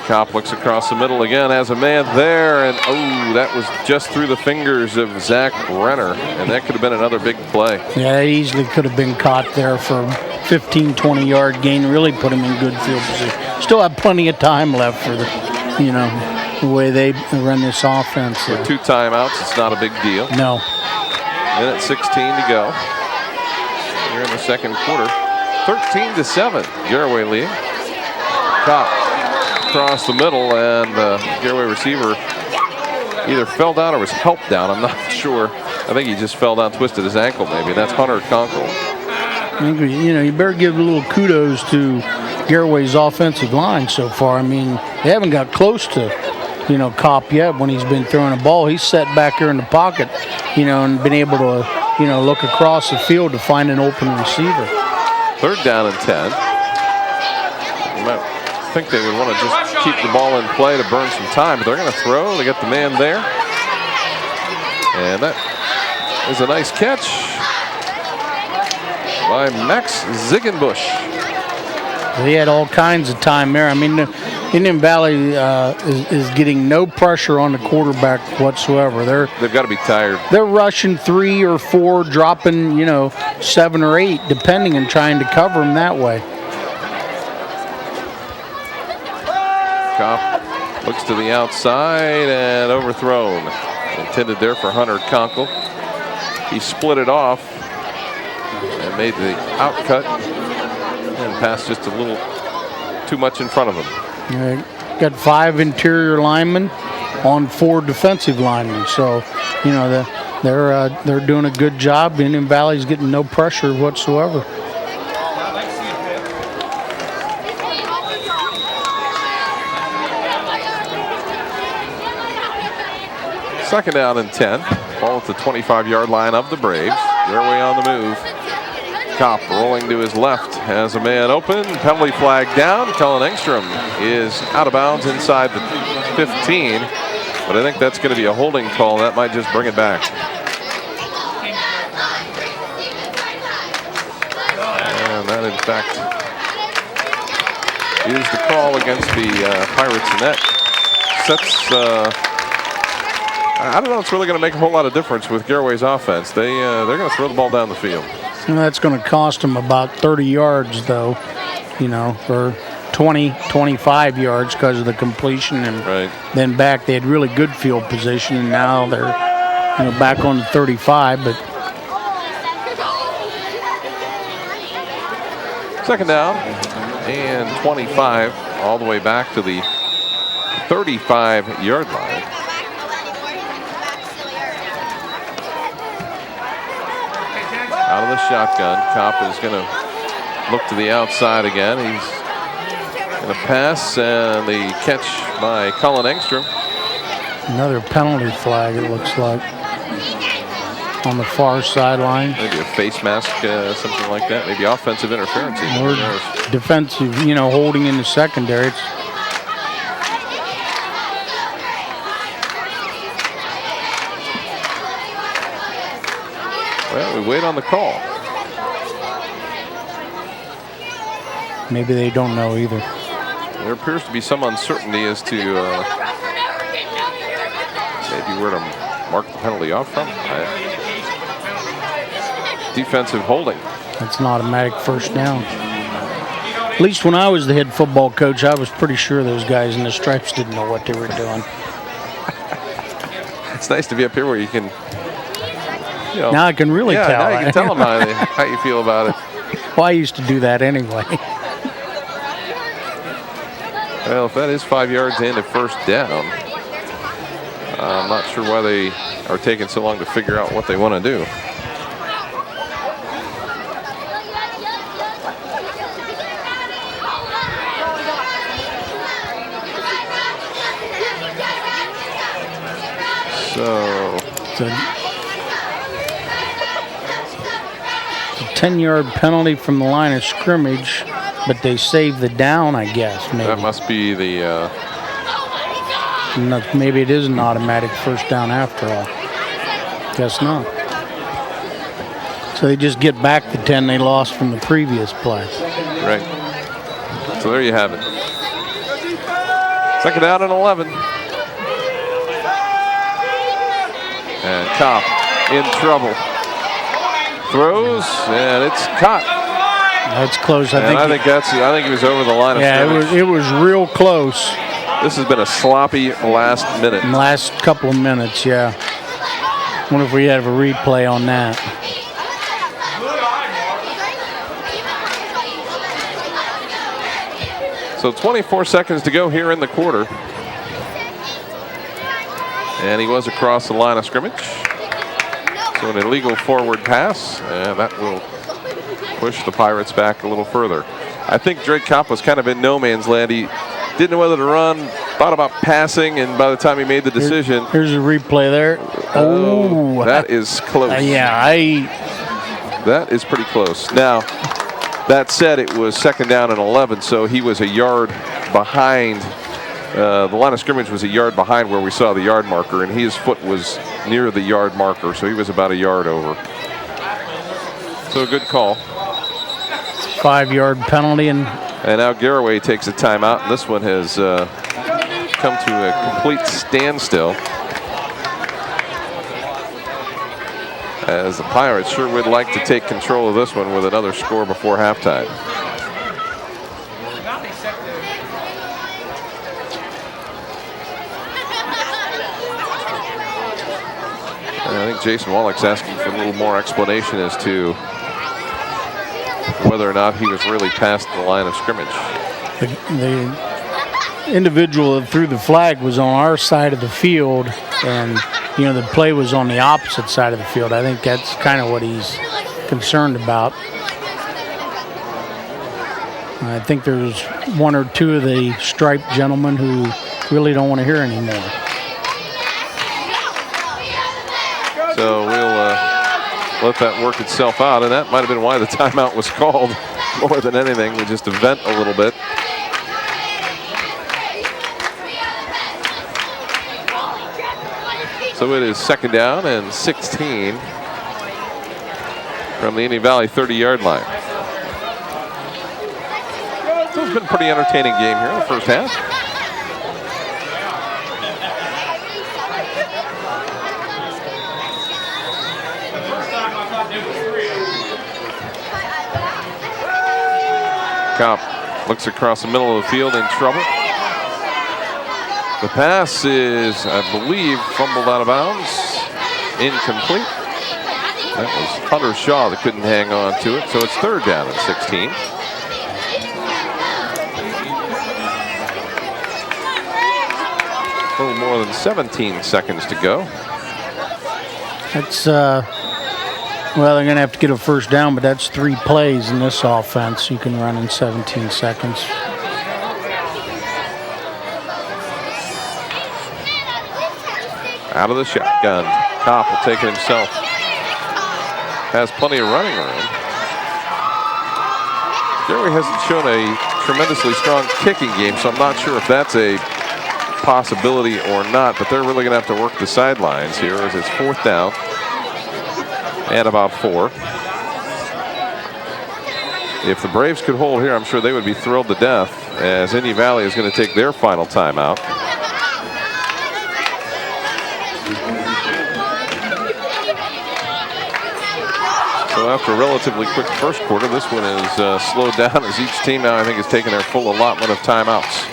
Kopp looks across the middle again, has a man there, and oh, that was just through the fingers of Zach Renner, and that could have been another big play. Yeah, that easily could have been caught there for 15, 20-yard gain, really put him in good field position. Still have plenty of time left for the way they run this offense. With 2 timeouts, it's not a big deal. No. Minute 16 to go here in the second quarter. 13-7, Garaway leading. Kopp across the middle, and the Garaway receiver either fell down or was helped down. I'm not sure. I think he just fell down, twisted his ankle maybe. That's Hunter Conkle. You better give a little kudos to Garaway's offensive line so far. I mean, they haven't got close to, Kopp yet when he's been throwing a ball. He's sat back here in the pocket, and been able to, look across the field to find an open receiver. 3rd down and 10. You might think they would want to just keep the ball in play to burn some time, but they're going to throw. They get the man there. And that is a nice catch by Max Ziegenbusch. They had all kinds of time there. I mean, Indian Valley is getting no pressure on the quarterback whatsoever. They've got to be tired. They're rushing 3 or 4, dropping 7 or 8, depending, and trying to cover him that way. Kopp looks to the outside and overthrown. Intended there for Hunter Conkle. He split it off and made the out cut and passed just a little too much in front of him. Got 5 interior linemen on 4 defensive linemen, so they're doing a good job. Indian Valley's getting no pressure whatsoever. Second down and 10. Ball at the 25-yard line of the Braves. Garaway on the move. Kopp rolling to his left, has a man open. Penalty flag down. Cullen Engstrom is out of bounds inside the 15. But I think that's going to be a holding call. That might just bring it back. And that, in fact, is the call against the Pirates. And that sets... I don't know if it's really going to make a whole lot of difference with Garaway's offense. They're going to throw the ball down the field. And that's going to cost them about 30 yards, though, for 20, 25 yards because of the completion. And then back, they had really good field position, and now they're back on the 35. But second down and 25, all the way back to the 35-yard line. Out of the shotgun, Kopp is going to look to the outside again. He's going to pass, and the catch by Cullen Engstrom. Another penalty flag, it looks like, on the far sideline. Maybe a face mask, something like that. Maybe offensive interference. Or defensive, holding in the secondary. Well, we wait on the call. Maybe they don't know either. There appears to be some uncertainty as to maybe where to mark the penalty off from. Defensive holding. That's an automatic first down. At least when I was the head football coach, I was pretty sure those guys in the stripes didn't know what they were doing. It's nice to be up here where you can... now I can really tell. Now you can tell them how you feel about it. Well, I used to do that anyway. Well, if that is 5 yards and a first down, I'm not sure why they are taking so long to figure out what they want to do. So It's a 10-yard penalty from the line of scrimmage, but they saved the down, I guess. Maybe that must be the. Maybe it is an automatic first down after all. Guess not. So they just get back the 10 they lost from the previous play. Right. So there you have it. Second down and 11. And Kopp in trouble. Throws, and it's caught. That's close. I think he was over the line of scrimmage. Yeah, it was real close. This has been a sloppy last minute. Last couple of minutes, yeah. Wonder if we have a replay on that. So 24 seconds to go here in the quarter. And he was across the line of scrimmage. So an illegal forward pass, and that will push the Pirates back a little further. I think Drake Kopp was kind of in no man's land. He didn't know whether to run, thought about passing, and by the time he made the decision. Here's a replay there. Oh, that is close. That is pretty close. Now, that said, it was second down and 11, so he was a yard behind. The line of scrimmage was a yard behind where we saw the yard marker, and his foot was near the yard marker, so he was about a yard over. So a good call. 5-yard penalty. And now Garaway takes a timeout, and this one has come to a complete standstill. As the Pirates sure would like to take control of this one with another score before halftime. And I think Jason Wallach's asking for a little more explanation as to whether or not he was really past the line of scrimmage. The individual that threw the flag was on our side of the field, and the play was on the opposite side of the field. I think that's kind of what he's concerned about. I think there's one or two of the striped gentlemen who really don't want to hear anymore. So we'll let that work itself out, and that might have been why the timeout was called more than anything, just to vent a little bit. So it is second down and 16 from the Indian Valley 30-yard line. So it's been a pretty entertaining game here in the first half. Kopp looks across the middle of the field in trouble. The pass is, I believe, fumbled out of bounds. Incomplete. That was Hunter Shaw that couldn't hang on to it. So it's third down and 16. A little more than 17 seconds to go. That's, well, they're going to have to get a first down, but that's 3 plays in this offense you can run in 17 seconds. Out of the shotgun. Kopp will take it himself. Has plenty of running room. Garaway hasn't shown a tremendously strong kicking game, so I'm not sure if that's a possibility or not, but they're really going to have to work the sidelines here as it's fourth down and about 4. If the Braves could hold here, I'm sure they would be thrilled to death, as Indian Valley is going to take their final timeout. So after a relatively quick first quarter, this one is slowed down as each team now, I think, has taken their full allotment of timeouts.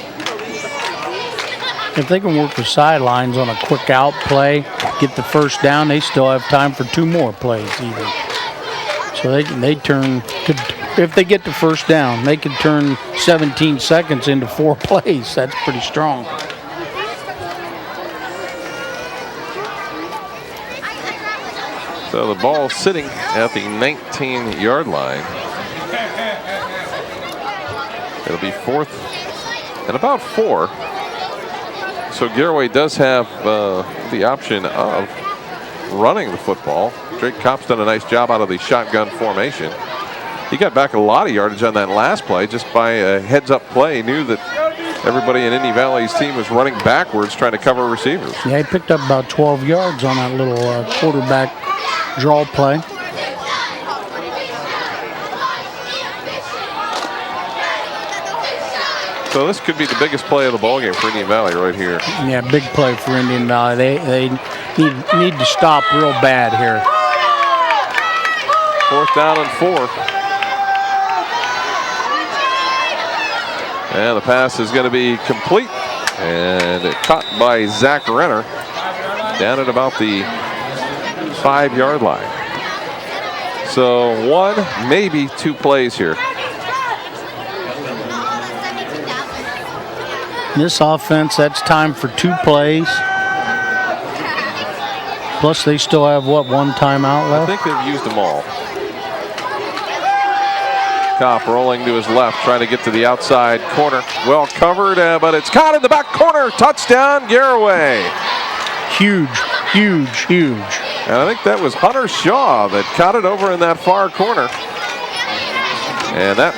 If they can work the sidelines on a quick out play, get the first down, they still have time for 2 more plays even. So they could if they get the first down, they could turn 17 seconds into 4 plays. That's pretty strong. So the ball sitting at the 19-yard line. It'll be 4th and about 4. So Garaway does have the option of running the football. Drake Kopp's done a nice job out of the shotgun formation. He got back a lot of yardage on that last play just by a heads-up play. He knew that everybody in Indy Valley's team was running backwards trying to cover receivers. Yeah, he picked up about 12 yards on that little quarterback draw play. So this could be the biggest play of the ballgame for Indian Valley right here. Yeah, big play for Indian Valley. They need to stop real bad here. 4th down and 4. And the pass is going to be complete. And it caught by Zach Renner down at about the 5-yard line. So 1, maybe 2 plays here. This offense, that's time for 2 plays. Plus, they still have, what, 1 timeout left? I think they've used them all. Kopp rolling to his left, trying to get to the outside corner. Well covered, but it's caught in the back corner. Touchdown, Garaway. Huge, huge, huge. And I think that was Hunter Shaw that caught it over in that far corner. And that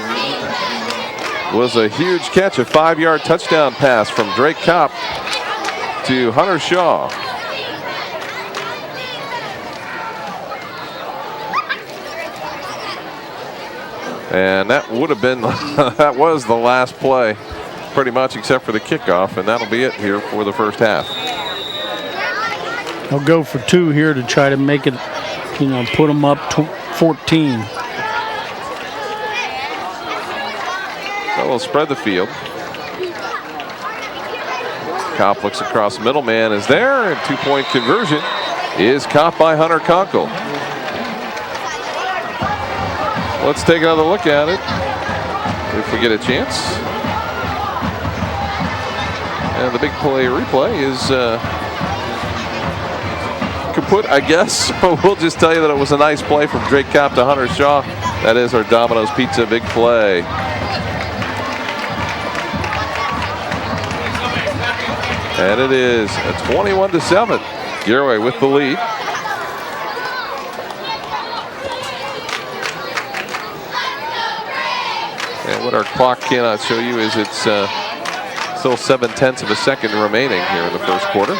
was a huge catch, a 5-yard touchdown pass from Drake Kopp to Hunter Shaw. And that would have been, that was the last play, pretty much, except for the kickoff, and that'll be it here for the first half. They'll go for 2 here to try to make it, put them up 14. So we'll spread the field. Kopp looks across the middle, man is there, and 2-point conversion is caught by Hunter Conkle. Let's take another look at it if we get a chance. And the big play replay is kaput, I guess. We'll just tell you that it was a nice play from Drake Kopp to Hunter Shaw. That is our Domino's Pizza big play. And it is a 21-7. Garaway with the lead. And what our clock cannot show you is it's still 0.7 of a second remaining here in the first quarter.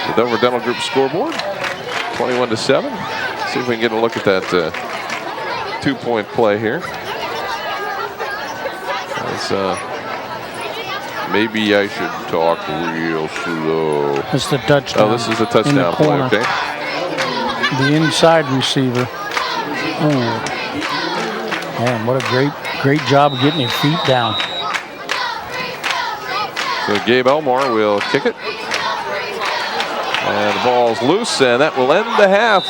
The Dover Dental Group scoreboard, 21-7. See if we can get a look at that 2-point play here. Maybe I should talk real slow. That's the touchdown. Oh, this is the touchdown play, okay. The inside receiver. Oh. Man, what a great job of getting his feet down. So Gabe Elmore will kick it. And the ball's loose, and that will end the half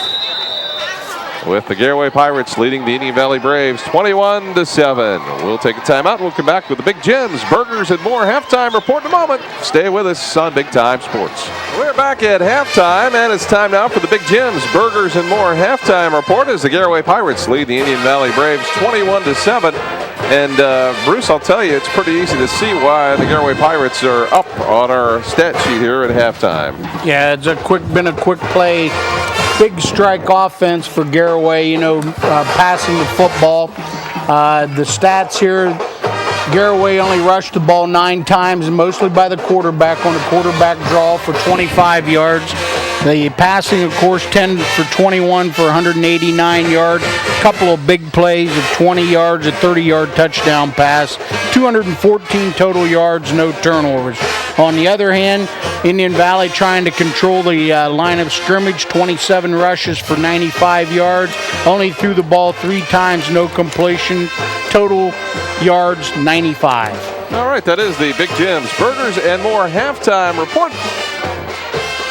with the Garaway Pirates leading the Indian Valley Braves 21-7. We'll take a timeout. We'll come back with the Big Jim's Burgers and More halftime report in a moment. Stay with us on Big Time Sports. We're back at halftime, and it's time now for the Big Jim's Burgers and More halftime report as the Garaway Pirates lead the Indian Valley Braves 21-7. And Bruce, I'll tell you, it's pretty easy to see why the Garaway Pirates are up on our stat sheet here at halftime. Yeah, it's been a quick play. Big strike offense for Garaway, passing the football. The stats here, Garaway only rushed the ball 9 times, mostly by the quarterback on a quarterback draw for 25 yards. The passing, of course, 10 for 21 for 189 yards. A couple of big plays of 20 yards, a 30-yard touchdown pass, 214 total yards, no turnovers. On the other hand, Indian Valley trying to control the line of scrimmage, 27 rushes for 95 yards. Only threw the ball 3 times, no completion. Total yards, 95. All right, that is the Big Jim's Burgers and More halftime report.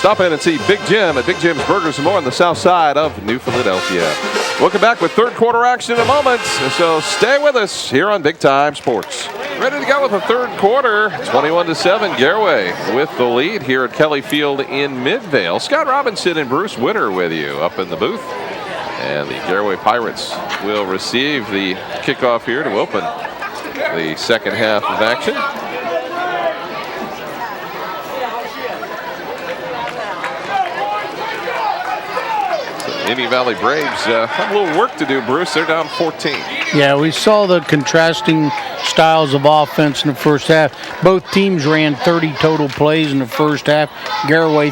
Stop in and see Big Jim at Big Jim's Burgers and More on the south side of New Philadelphia. We'll come back with third quarter action in a moment, so stay with us here on Big Time Sports. Ready to go with the third quarter, 21-7, Garaway with the lead here at Kelly Field in Midvale. Scott Robinson and Bruce Winter with you up in the booth. And the Garaway Pirates will receive the kickoff here to open the second half of action. Indian Valley Braves have a little work to do, Bruce. They're down 14. Yeah, we saw the contrasting styles of offense in the first half. Both teams ran 30 total plays in the first half. Garaway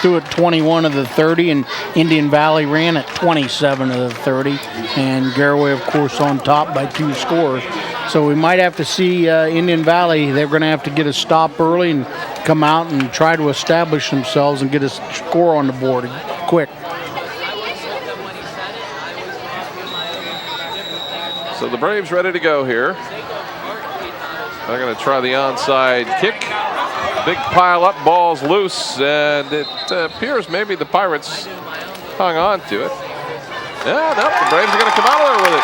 threw at 21 of the 30, and Indian Valley ran at 27 of the 30. And Garaway, of course, on top by 2 scores. So we might have to see Indian Valley. They're going to have to get a stop early and come out and try to establish themselves and get a score on the board quick. So the Braves ready to go here. They're going to try the onside kick. Big pile up, ball's loose, and it appears maybe the Pirates hung on to it. Yeah, no, the Braves are going to come out of there with it.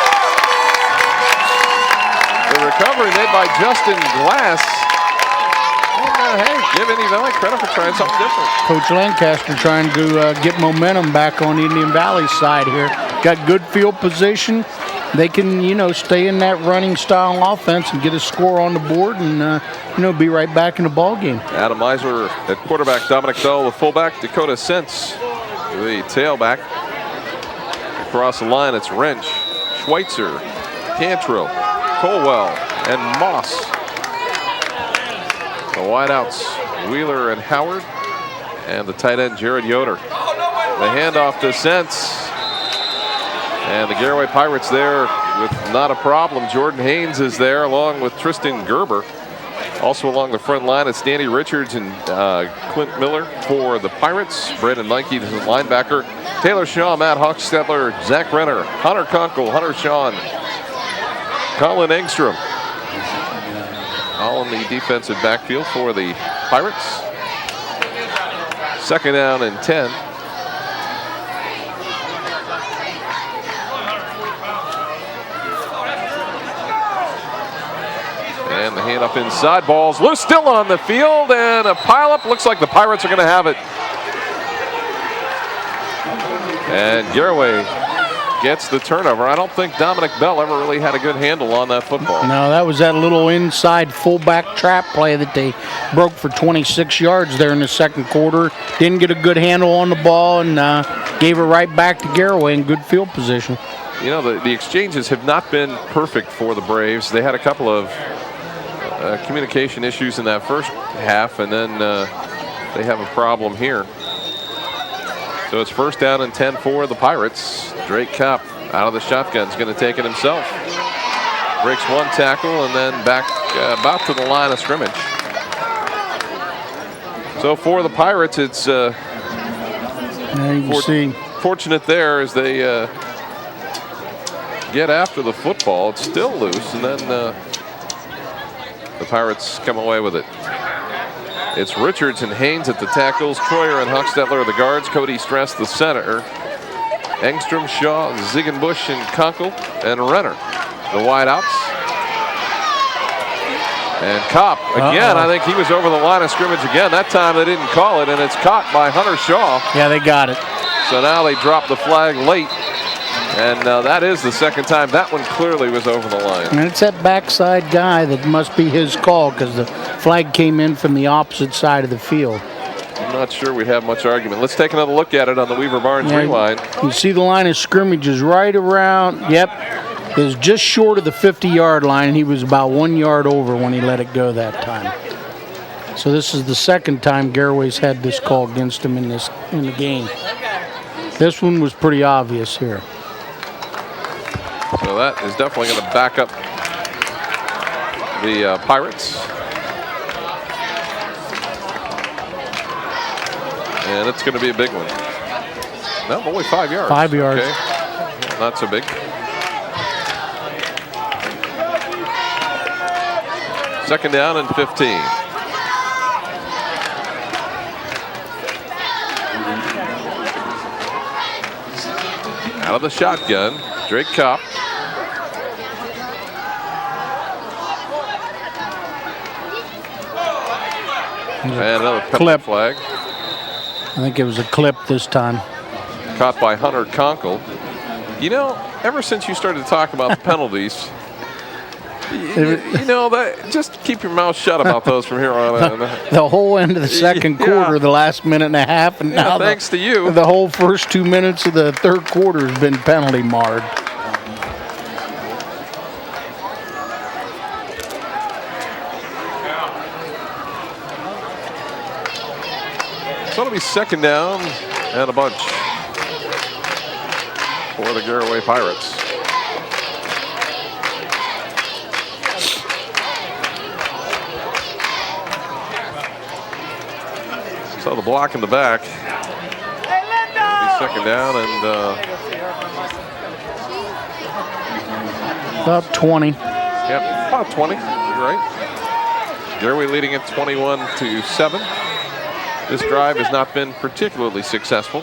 The recovery made by Justin Glass. And, hey, give Indian Valley credit for trying something different. Coach Lancaster trying to get momentum back on Indian Valley's side here. Got good field position. They can, stay in that running style offense and get a score on the board and, be right back in the ball game. Adam Meisler at quarterback, Dominic Bell, the fullback, Dakota Sentz, the tailback. Across the line, it's Wrench, Schweitzer, Cantrell, Colwell, and Moss. The wideouts, Wheeler and Howard, and the tight end, Jared Yoder. The handoff to Sentz. And the Garaway Pirates there with not a problem. Jordan Haynes is there along with Tristan Gerber. Also along the front line, it's Danny Richards and Clint Miller for the Pirates. Brandon Meinke, the linebacker. Taylor Shaw, Matt Hochstetler, Zach Renner, Hunter Kunkel, Hunter Shawn, Colin Engstrom. All in the defensive backfield for the Pirates. Second down and 10. And the hand up inside, ball's loose, still on the field, and a pileup. Looks like the Pirates are going to have it. And Garaway gets the turnover. I don't think Dominic Bell ever really had a good handle on that football. No, that was that little inside fullback trap play that they broke for 26 yards there in the second quarter. Didn't get a good handle on the ball and gave it right back to Garaway in good field position. The exchanges have not been perfect for the Braves. They had a couple of communication issues in that first half, and then they have a problem here. So it's first down and 10 for the Pirates. Drake Kopp out of the shotgun is going to take it himself. Breaks one tackle and then back about to the line of scrimmage. So for the Pirates, it's fortunate there as they get after the football. It's still loose, and then the Pirates come away with it. It's Richards and Haynes at the tackles. Troyer and Hochstetler are the guards. Cody Stress the center. Engstrom, Shaw, Ziegenbusch, and Kunkel, and Renner the wideouts. And Kopp again. I think he was over the line of scrimmage again. That time they didn't call it, and it's caught by Hunter Shaw. Yeah, they got it. So now they drop the flag late. And that is the second time. That one clearly was over the line. And it's that backside guy that must be his call because the flag came in from the opposite side of the field. I'm not sure we have much argument. Let's take another look at it on the Weaver Barnes rewind. You see the line of scrimmage is right around, it was just short of the 50-yard line. He was about 1 yard over when he let it go that time. So this is the second time Garaway's had this call against him in the game. This one was pretty obvious here. So that is definitely going to back up the Pirates. And it's going to be a big one. No, only 5 yards. 5 yards. Okay. Not so big. Second down and 15. Out of the shotgun, Drake Kopp. And another penalty flag. I think it was a clip this time. Caught by Hunter Conkle. You know, ever since you started to talk about the penalties, you know, that just keep your mouth shut about those from here on out. The whole end of the second quarter, the last minute and a half, and now thanks to you, the whole first 2 minutes of the third quarter has been penalty marred. So it'll be second down and a bunch for the Garaway Pirates. So the block in the back. It'll be second down and about 20. Yep, about 20. You're right. Garaway leading at 21-7. This drive has not been particularly successful.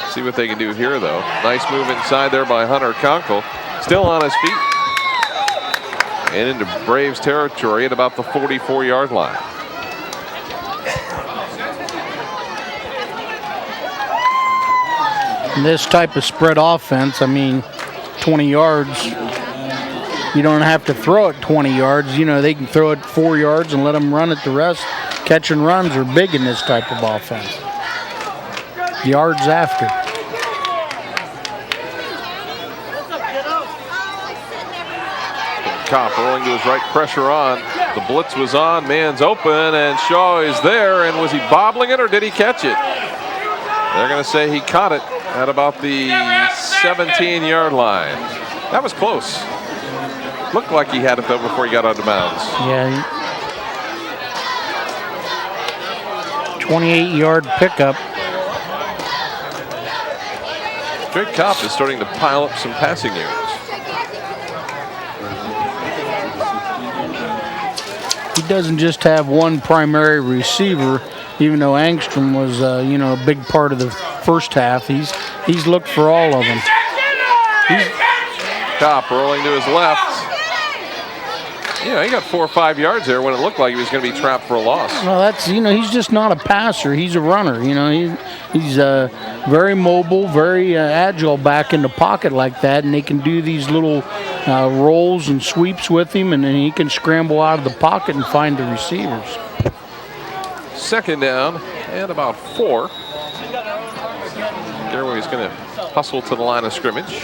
See what they can do here, though. Nice move inside there by Hunter Conkle. Still on his feet. And into Braves territory at about the 44-yard line. This type of spread offense, I mean, 20 yards, you don't have to throw it 20 yards. You know, they can throw it 4 yards and let them run it the rest. Catch and runs are big in this type of offense. Yards after. Kopp rolling to his right, pressure on. The blitz was on, man's open, and Shaw is there. And was he bobbling it or did he catch it? They're going to say he caught it at about the 17-yard line. That was close. Looked like he had it, though, before he got out of bounds. Yeah. 28-yard pickup. Drake Kopp is starting to pile up some passing yards. He doesn't just have one primary receiver, even though Angstrom was, you know, a big part of the first half. He's looked for all of them. Kopp rolling to his left. Yeah, he got 4 or 5 yards there when it looked like he was going to be trapped for a loss. Well, that's, you know, he's just not a passer. He's a runner. You know, he's very mobile, very agile back in the pocket like that, and they can do these little rolls and sweeps with him, and then he can scramble out of the pocket and find the receivers. Second down and about 4. Garaway's going to hustle to the line of scrimmage.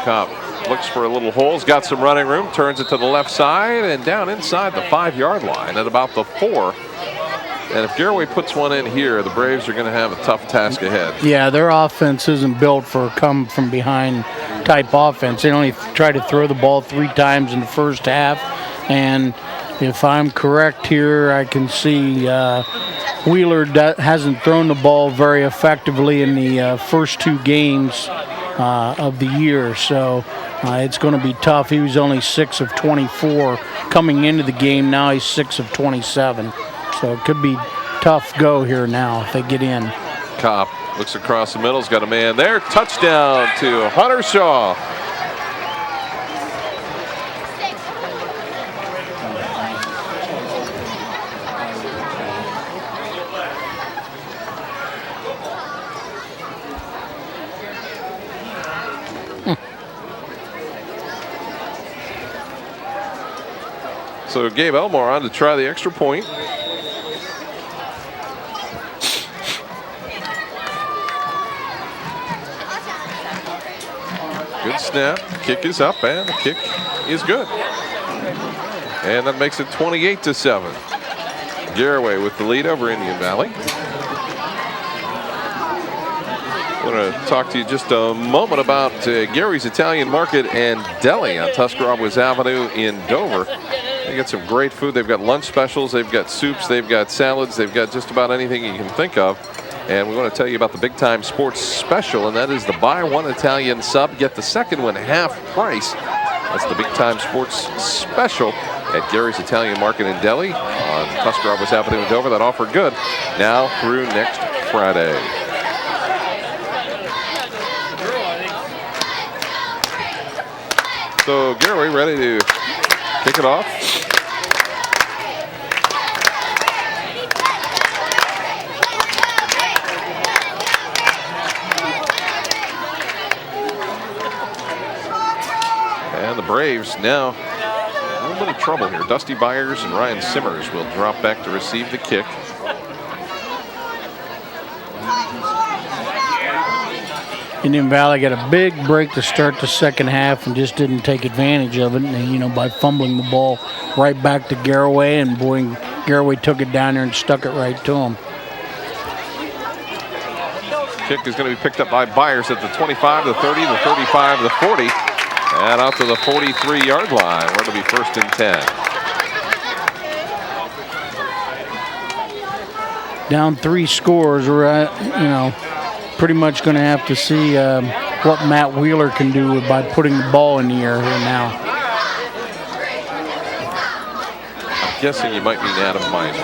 Kopp looks for a little hole. He's got some running room. Turns it to the left side and down inside the 5-yard line at about the 4. And if Garaway puts one in here, the Braves are going to have a tough task ahead. Yeah, their offense isn't built for a come from behind type offense. They only try to throw the ball 3 times in the first half. And if I'm correct here, I can see Wheeler hasn't thrown the ball very effectively in the first 2 games of the year. So it's going to be tough. He was only 6 of 24 coming into the game. Now he's 6 of 27. So it could be tough go here now if they get in. Kopp looks across the middle. He's got a man there. Touchdown to Hunter Shaw. So Gabe Elmore on to try the extra point. Good snap. The kick is up, and the kick is good. And that makes it 28-7. Garaway with the lead over Indian Valley. I'm going to talk to you just a moment about Gary's Italian Market and Deli on Tuscarawas Avenue in Dover. They got some great food. They've got lunch specials. They've got soups. They've got salads. They've got just about anything you can think of. And we want to tell you about the Big Time Sports Special, and that is the buy one Italian sub, get the second one half price. That's the Big Time Sports Special at Gary's Italian Market and Deli on Tuscarawas Avenue in Dover. That offer good now through next Friday. So Garaway ready to kick it off. And the Braves now a little bit of trouble here. Dusty Byers and Ryan Simmers will drop back to receive the kick. Indian Valley got a big break to start the second half and just didn't take advantage of it. And, you know, by fumbling the ball right back to Garaway, and boy, Garaway took it down there and stuck it right to him. Kick is going to be picked up by Byers at the 25, the 30, the 35, the 40, and out to the 43-yard line, where it'll be 1st and 10. Down 3 scores, we're at, you know, pretty much going to have to see what Matt Wheeler can do by putting the ball in the air here now. I'm guessing you might mean Adam Miser.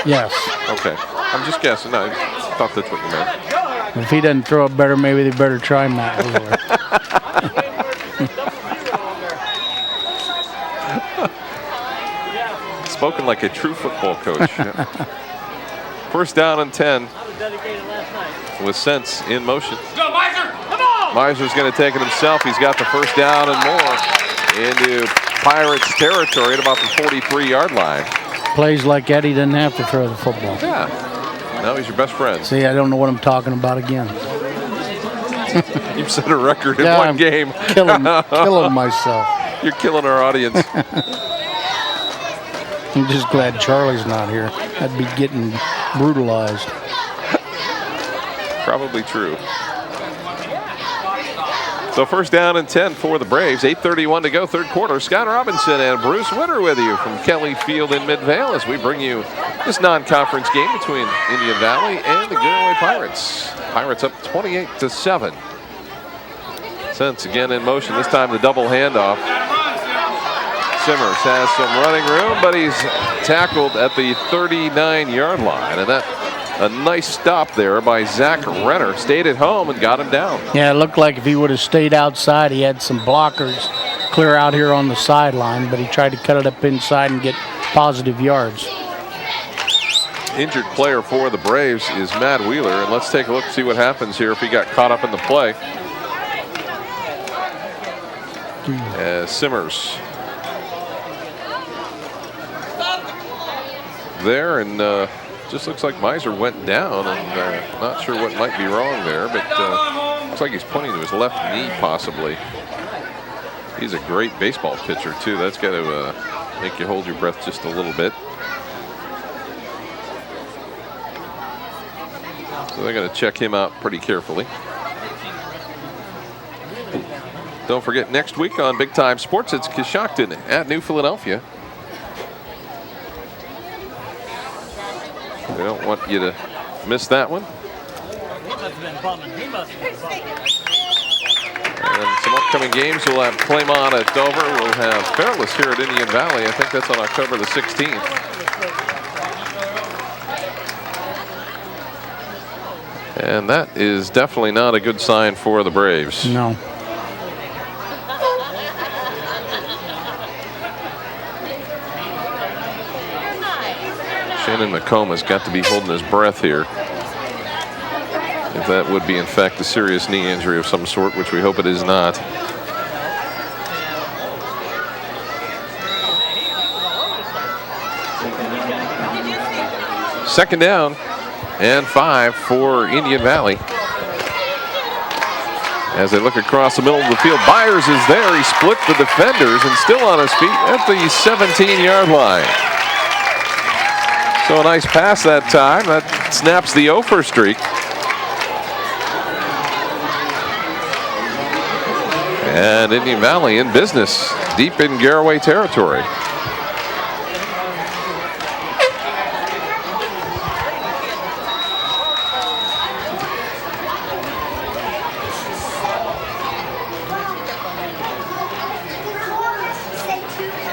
Yes. Okay. I'm just guessing. I thought that's what you meant. If he doesn't throw it better, maybe they better try Matt Wheeler. Spoken like a true football coach. First down and 10 with Sense in motion. Go, Miser! Come on! Miser's going to take it himself. He's got the first down and more into Pirates territory at about the 43-yard line. Plays like Eddie doesn't have to throw the football. Yeah. Now he's your best friend. See, I don't know what I'm talking about again. You've set a record in Yeah, one I'm game. killing myself. You're killing our audience. I'm just glad Charlie's not here. I'd be getting brutalized. Probably true. So first down and 10 for the Braves. 8:31 to go, third quarter. Scott Robinson and Bruce Witter with you from Kelly Field in Midvale as we bring you this non-conference game between Indian Valley and the Garaway Pirates. Pirates up 28-7. Sense again in motion. This time the double handoff. Simmers has some running room, but he's tackled at the 39-yard line, and that a nice stop there by Zach Renner. Stayed at home and got him down. Yeah, it looked like if he would have stayed outside, he had some blockers clear out here on the sideline, but he tried to cut it up inside and get positive yards. Injured player for the Braves is Matt Wheeler, and let's take a look and see what happens here if he got caught up in the play. As Simmers there, and just looks like Miser went down, and not sure what might be wrong there, but looks like he's pointing to his left knee possibly. He's a great baseball pitcher too. That's got to make you hold your breath just a little bit. So they're going to check him out pretty carefully. Don't forget, next week on Big Time Sports, it's Coshocton at New Philadelphia. We don't want you to miss that one. And some upcoming games, we'll have Claymont at Dover. We'll have Fairless here at Indian Valley. I think that's on October the 16th. And that is definitely not a good sign for the Braves. No. Shannon McComb has got to be holding his breath here. If that would be, in fact, a serious knee injury of some sort, which we hope it is not. Second down and 5 for Indian Valley. As they look across the middle of the field, Byers is there. He split the defenders and still on his feet at the 17-yard line. So a nice pass that time. That snaps the over streak. And Indian Valley in business deep in Garaway territory.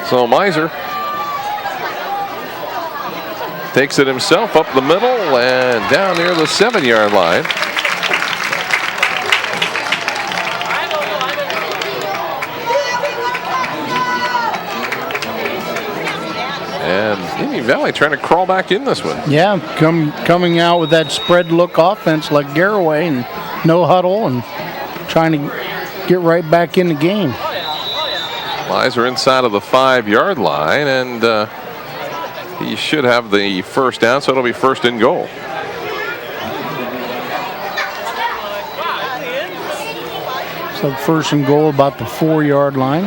So Miser takes it himself up the middle and down near the 7-yard line. Indian Valley trying to crawl back in this one. Yeah, coming out with that spread look offense like Garaway and no huddle and trying to get right back in the game. Lies are inside of the 5-yard line, and he should have the first down, so it'll be first and goal. So first and goal about the 4-yard line.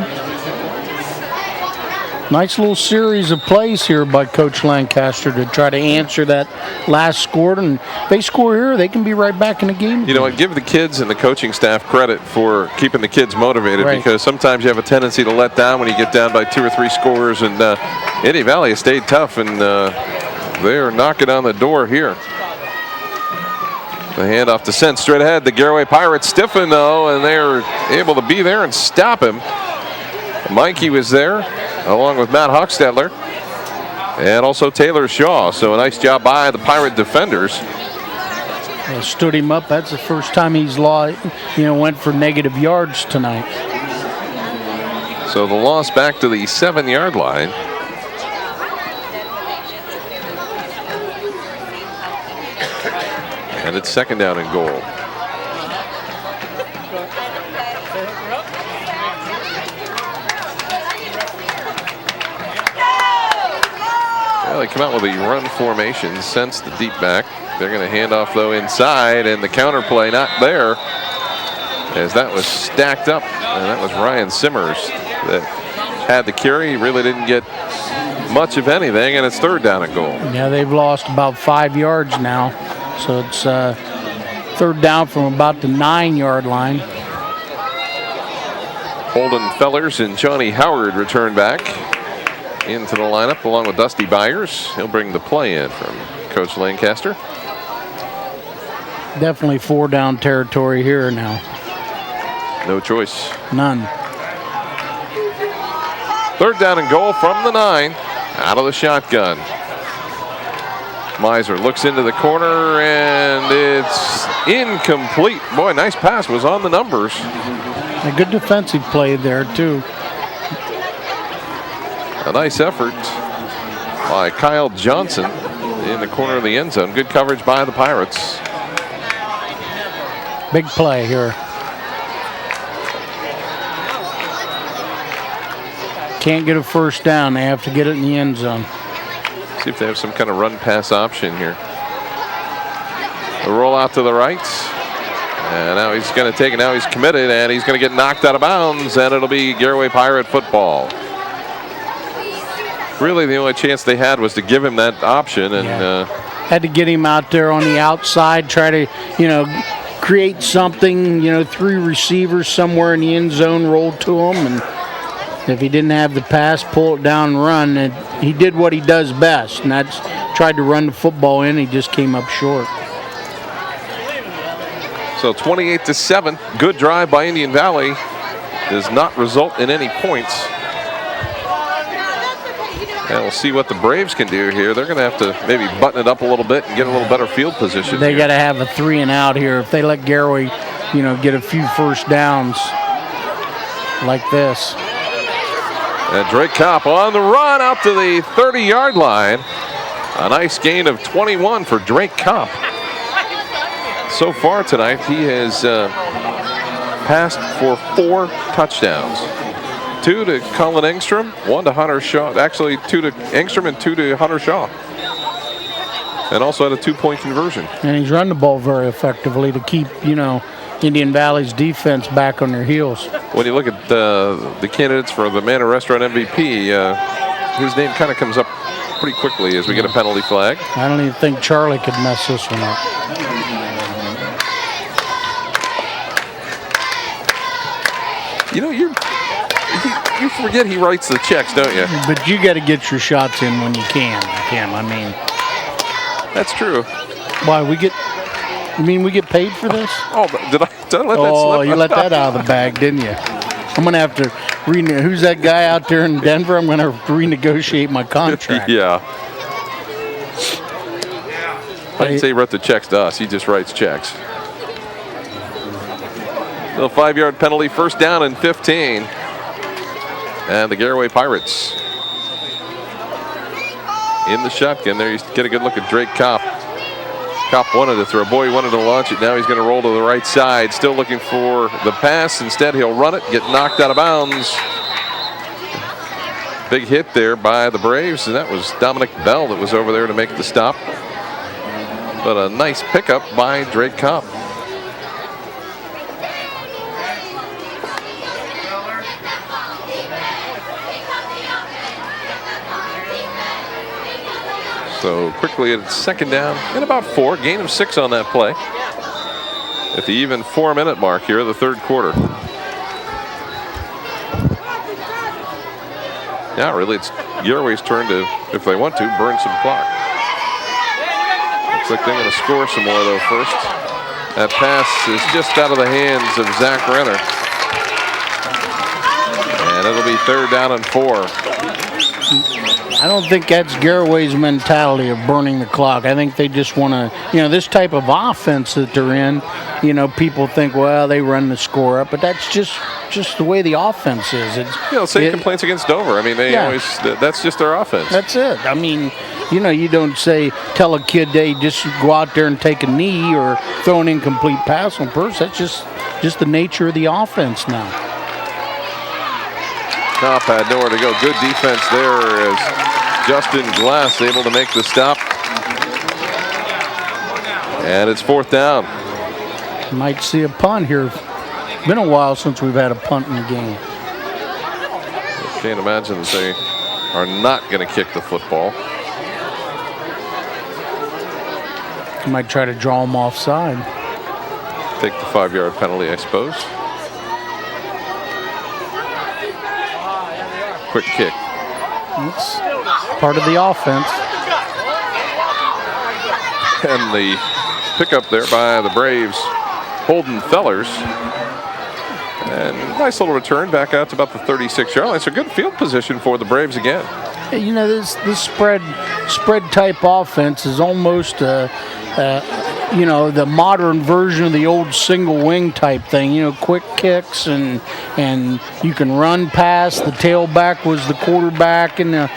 Nice little series of plays here by Coach Lancaster to try to answer that last score. And if they score here, they can be right back in the game. You know what? Give the kids and the coaching staff credit for keeping the kids motivated, right, because sometimes you have a tendency to let down when you get down by 2 or 3 scores. And Indian Valley has stayed tough, and they're knocking on the door here. The handoff to send straight ahead. The Garaway Pirates stiffen, though, and they're able to be there and stop him. Mikey was there, along with Matt Hochstetler, and also Taylor Shaw. So a nice job by the Pirate defenders. They stood him up. That's the first time he's went for negative yards tonight. So the loss back to the 7-yard line. And it's second down and goal. Well, they come out with a run formation, sense the deep back. They're going to hand off, though, inside, and the counter play not there, as that was stacked up. And that was Ryan Simmers that had the carry. He really didn't get much of anything, and it's third down and goal. Yeah, they've lost about 5 yards now. So it's third down from about the 9-yard line. Holden Fellers and Johnny Howard return back into the lineup along with Dusty Byers. He'll bring the play in from Coach Lancaster. Definitely 4-down territory here now. No choice. None. Third down and goal from the 9, out of the shotgun. Miser looks into the corner, and it's incomplete. Boy, nice pass, was on the numbers. A good defensive play there, too. A nice effort by Kyle Johnson in the corner of the end zone. Good coverage by the Pirates. Big play here. Can't get a first down. They have to get it in the end zone. See if they have some kind of run-pass option here. The roll out to the right. And now he's going to take it. Now he's committed, and he's going to get knocked out of bounds, and it'll be Garaway Pirate football. Really, the only chance they had was to give him that option, and had to get him out there on the outside, try to, create something. 3 receivers somewhere in the end zone rolled to him, and if he didn't have the pass, pull it down and run. And he did what he does best, and that's tried to run the football in. He just came up short. So 28-7, good drive by Indian Valley, does not result in any points. And we'll see what the Braves can do here. They're going to have to maybe button it up a little bit and get a little better field position. They got to have a 3 and out here. If they let Garaway, get a few first downs like this. And Drake Kopp on the run out to the 30-yard line. A nice gain of 21 for Drake Kopp. So far tonight, he has passed for 4 touchdowns. 2 to Colin Engstrom, 1 to Hunter Shaw. Actually, 2 to Engstrom and 2 to Hunter Shaw. And also had a 2-point conversion. And he's run the ball very effectively to keep, Indian Valley's defense back on their heels. When you look at the candidates for the Manor Restaurant MVP, his name kind of comes up pretty quickly as we get a penalty flag. I don't even think Charlie could mess this one up. You forget he writes the checks, don't you? But you got to get your shots in when you can, Kim. I mean, that's true. Why we get paid for this? Oh, did I let that slip? Oh, you let that out of the bag, didn't you? I'm gonna have to who's that guy out there in Denver? I'm gonna renegotiate my contract. Yeah. I didn't say he wrote the checks to us. He just writes checks. Little 5-yard penalty, first down and 15. And the Garaway Pirates in the shotgun there. You get a good look at Drake Kopp. Kopp wanted to throw. Boy, he wanted to launch it. Now he's going to roll to the right side. Still looking for the pass. Instead, he'll run it, get knocked out of bounds. Big hit there by the Braves, and that was Dominic Bell that was over there to make the stop. But a nice pickup by Drake Kopp. So quickly it's second down and about 4. Gain of 6 on that play. At the even 4-minute mark here of the third quarter. Now really it's Garaway's turn to, if they want to, burn some clock. Looks like they're going to score some more though first. That pass is just out of the hands of Zach Renner. And it'll be third down and 4. I don't think that's Garaway's mentality of burning the clock. I think they just want to, this type of offense that they're in, people think, well, they run the score up, but that's just the way the offense is. Same complaints against Dover. I mean, they always, that's just their offense. That's it. I mean, you don't tell a kid they just go out there and take a knee or throw an incomplete pass on purpose. That's just the nature of the offense now. Kopp had nowhere to go. Good defense there as Justin Glass able to make the stop. And it's fourth down. Might see a punt here. Been a while since we've had a punt in the game. Can't imagine that they are not going to kick the football. Might try to draw them offside. Take the 5-yard penalty, I suppose. Quick kick. It's part of the offense. And the pickup there by the Braves, Holden Fellers. And nice little return back out to about the 36-yard line. So good field position for the Braves again. This spread type offense is almost the modern version of the old single wing type thing. Quick kicks and you can run past. The tailback was the quarterback in the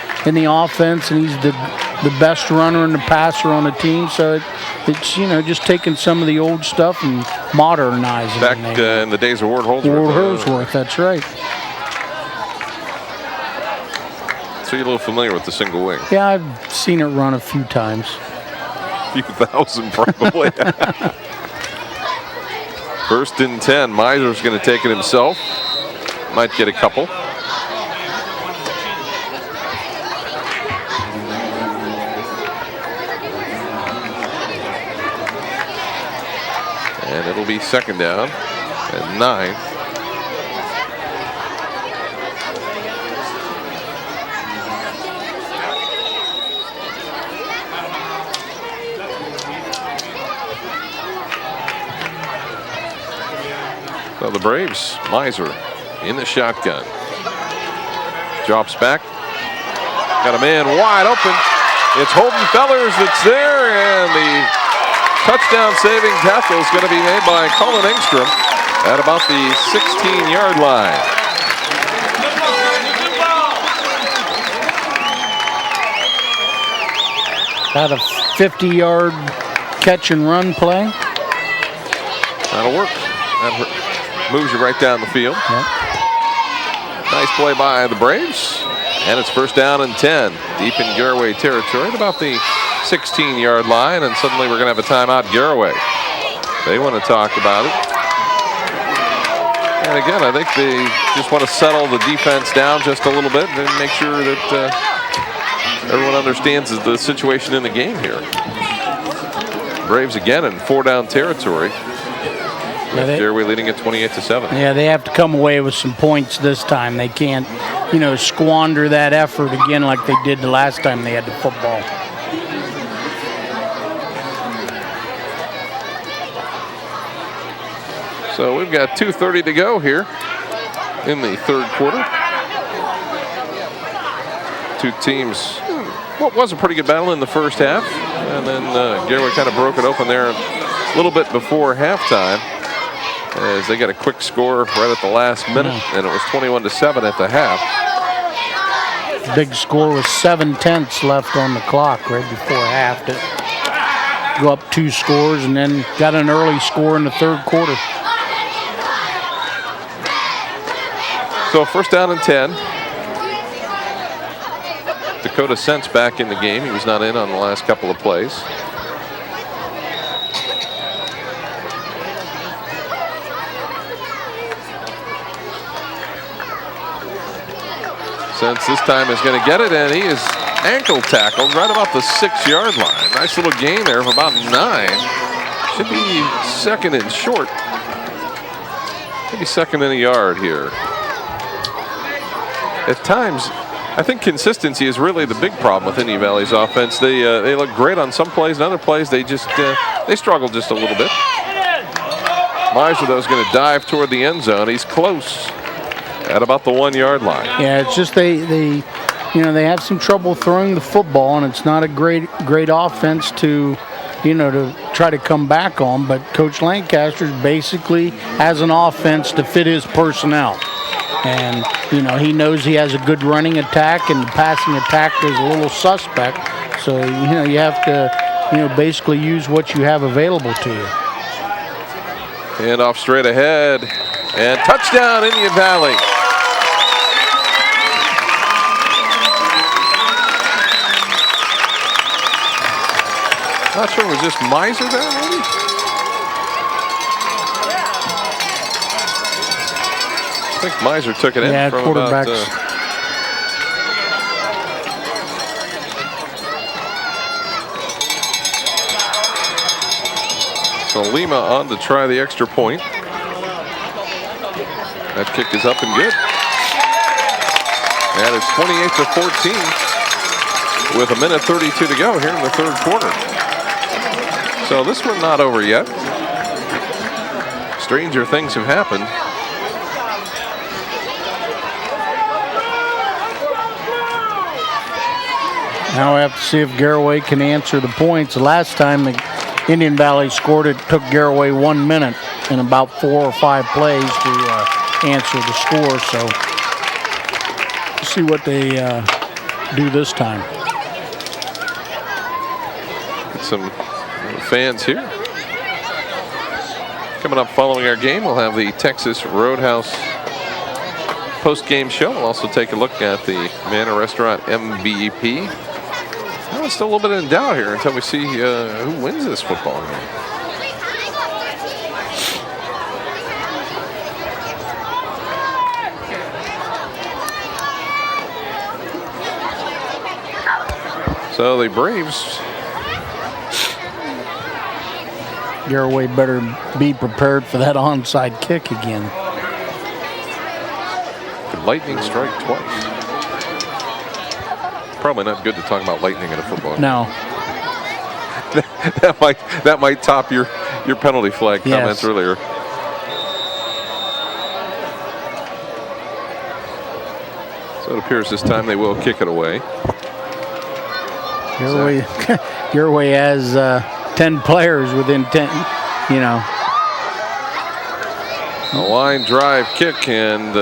offense, and he's the best runner and the passer on the team. So it's just taking some of the old stuff and modernizing it. Back in the days of Ward Holdsworth. Ward Holdsworth, that's right. So you're a little familiar with the single wing. Yeah, I've seen it run a few times. Few thousand probably. First and 10. Miser's going to take it himself. Might get a couple. And it'll be second down and 9. So the Braves, Miser in the shotgun. Drops back. Got a man wide open. It's Holden Fellers that's there, and the touchdown saving tackle is going to be made by Colin Engstrom at about the 16-yard line. About a 50-yard catch and run play. That'll work. That moves you right down the field. Yep. Nice play by the Braves. And it's first down and 10. Deep in Garaway territory at about the 16-yard line. And suddenly we're going to have a timeout Garaway. They want to talk about it. And again, I think they just want to settle the defense down just a little bit and make sure that everyone understands the situation in the game here. Braves again in 4-down territory. Garaway leading at 28-7. Yeah, they have to come away with some points this time. They can't, squander that effort again like they did the last time they had the football. So we've got 2:30 to go here in the third quarter. Two teams, what was a pretty good battle in the first half, and then Garaway kind of broke it open there a little bit before halftime, as they got a quick score right at the last minute, and it was 21-7 at the half. Big score with 7/10 left on the clock right before half to go up 2 scores, and then got an early score in the third quarter. So first down and 10. Dakota Sense back in the game. He was not in on the last couple of plays. Sense this time is going to get it, and he is ankle tackled right about the 6-yard line. Nice little gain there of about 9. Should be second and short. Maybe second and a yard here. At times, I think consistency is really the big problem with Indian Valley's offense. They look great on some plays, and other plays they just they struggle just a little bit. Miser, though, is going to dive toward the end zone. He's close at about the 1-yard line. Yeah, it's just they have some trouble throwing the football, and it's not a great offense to try to come back on. But Coach Lancaster basically has an offense to fit his personnel. And, he knows he has a good running attack, and the passing attack is a little suspect. So, you have to, basically use what you have available to you. Hand off straight ahead. And touchdown, Indian Valley. Not sure, was this Miser there, maybe? I think Miser took it in from about... So Lima on to try the extra point. That kick is up and good. And it's 28-14 with 1:32 to go here in the third quarter. So this one not over yet. Stranger things have happened. Now we have to see if Garaway can answer the points. The last time the Indian Valley scored, it took Garaway 1 minute and about 4 or 5 plays to answer the score. So let's see what they do this time. Get some fans here. Coming up following our game, we'll have the Texas Roadhouse post-game show. We'll also take a look at the Manor Restaurant MVP. Well, it's still a little bit in doubt here until we see who wins this football game. So the Braves. Garaway better be prepared for that onside kick again. Lightning strike twice. Probably not good to talk about lightning in a football game. No. that might top your penalty flag comments earlier. So it appears this time they will kick it away. Garaway has 10 players within 10, A line drive kick, and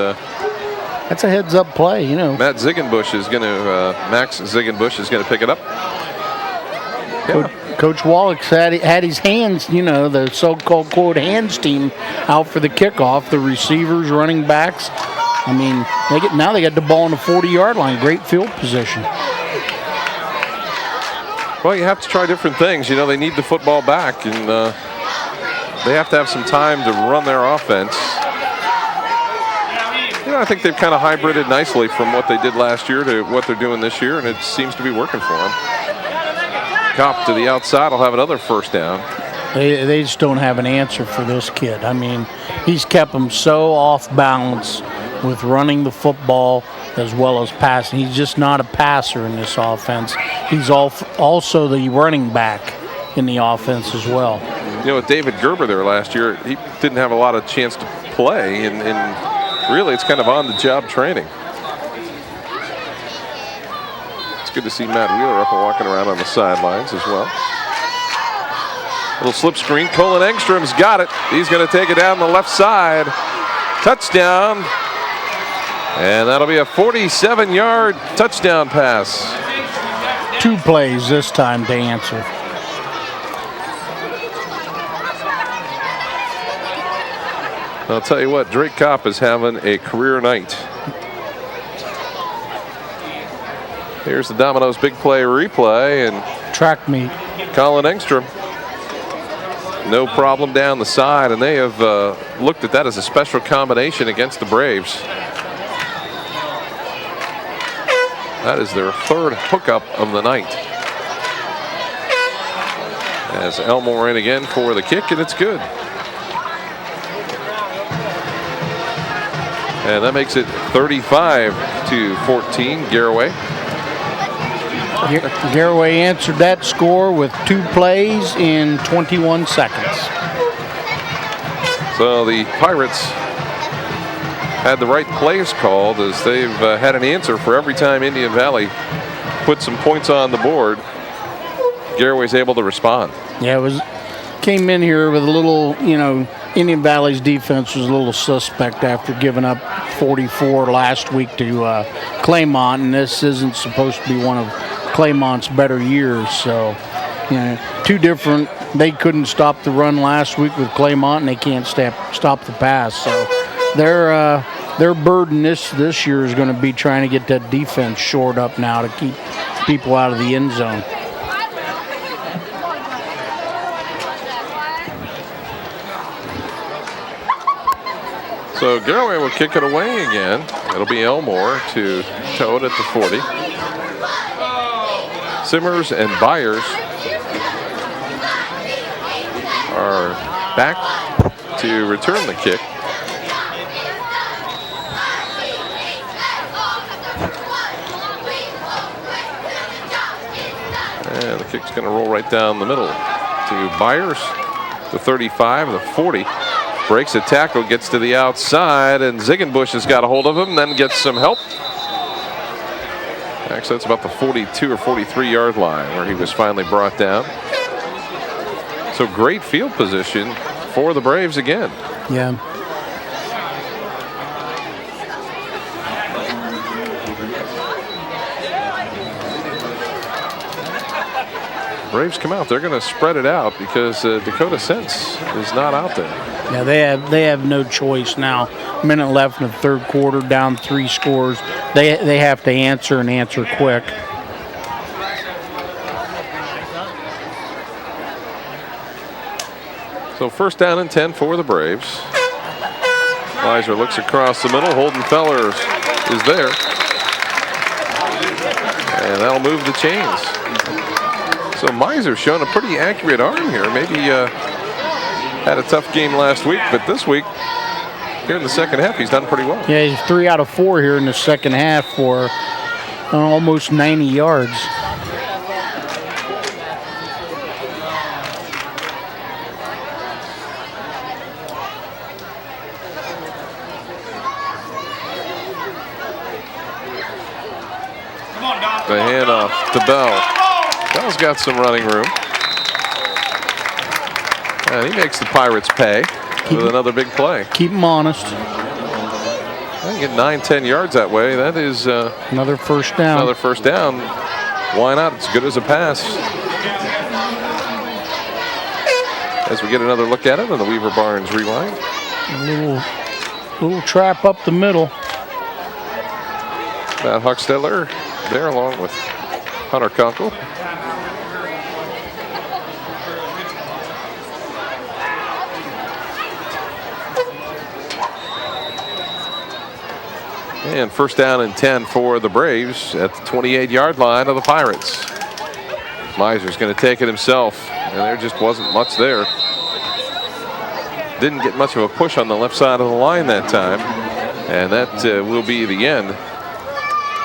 that's a heads-up play, Max Ziegenbusch is going to pick it up. Yeah. Coach Wallach had his hands, the so-called quote hands team out for the kickoff. The receivers, running backs. I mean, they got the ball on the 40-yard line. Great field position. Well, you have to try different things. They need the football back, and they have to have some time to run their offense. I think they've kind of hybrided nicely from what they did last year to what they're doing this year, and it seems to be working for them. Cop to the outside will have another first down. They just don't have an answer for this kid. I mean, he's kept them so off balance with running the football as well as passing. He's just not a passer in this offense. He's also the running back in the offense as well. With David Gerber there last year, he didn't have a lot of chance to play, and really it's kind of on-the-job training. It's good to see Matt Wheeler up and walking around on the sidelines as well. Little slip screen. Colin Engstrom's got it. He's going to take it down the left side. Touchdown. And that'll be a 47-yard touchdown pass. 2 plays this time to answer. I'll tell you what, Drake Kopp is having a career night. Here's the Domino's big play replay, and track meet. Colin Engstrom, no problem down the side, and they have looked at that as a special combination against the Braves. That is their 3rd hookup of the night. As Elmore in again for the kick, and it's good. And that makes it 35-14, Garaway. Garaway answered that score with 2 plays in 21 seconds. So the Pirates had the right plays called, as they've had an answer for every time Indian Valley put some points on the board. Garaway's able to respond. Yeah, came in here with a little, Indian Valley's defense was a little suspect after giving up 44 last week to Claymont, and this isn't supposed to be one of Claymont's better years. So, 2 different. They couldn't stop the run last week with Claymont, and they can't stop the pass. So, their burden this year is going to be trying to get that defense shored up now to keep people out of the end zone. So Garaway will kick it away again. It'll be Elmore to tow it at the 40. Simmers and Byers are back to return the kick. And the kick's going to roll right down the middle to Byers, the 35, the 40. Breaks a tackle, gets to the outside, and Ziegenbusch has got a hold of him, then gets some help. Actually, that's about the 42 or 43-yard line where he was finally brought down. So great field position for the Braves again. Yeah. Braves come out. They're going to spread it out because Dakota Sense is not out there. Yeah, they have no choice now. Minute left in the 3rd quarter, down 3 scores. They have to answer and answer quick. So 1st down and 10 for the Braves. Weiser looks across the middle. Holden Fellers is there. And that'll move the chains. So Miser's shown a pretty accurate arm here. Maybe had a tough game last week, but this week, here in the second half, he's done pretty well. Yeah, he's 3 out of 4 here in the second half for almost 90 yards. The handoff to Bell. Bell's got some running room. And he makes the Pirates pay with another big play. Keep him honest. I get 9-10 yards that way. That is another 1st down. Another 1st down. Why not? It's good as a pass. As we get another look at it on the Weaver Barnes rewind. A little trap up the middle. Matt Hucksteller there along with Hunter Kunkel. And 1st down and 10 for the Braves at the 28-yard line of the Pirates. Miser's going to take it himself, and there just wasn't much there. Didn't get much of a push on the left side of the line that time, and that will be the end,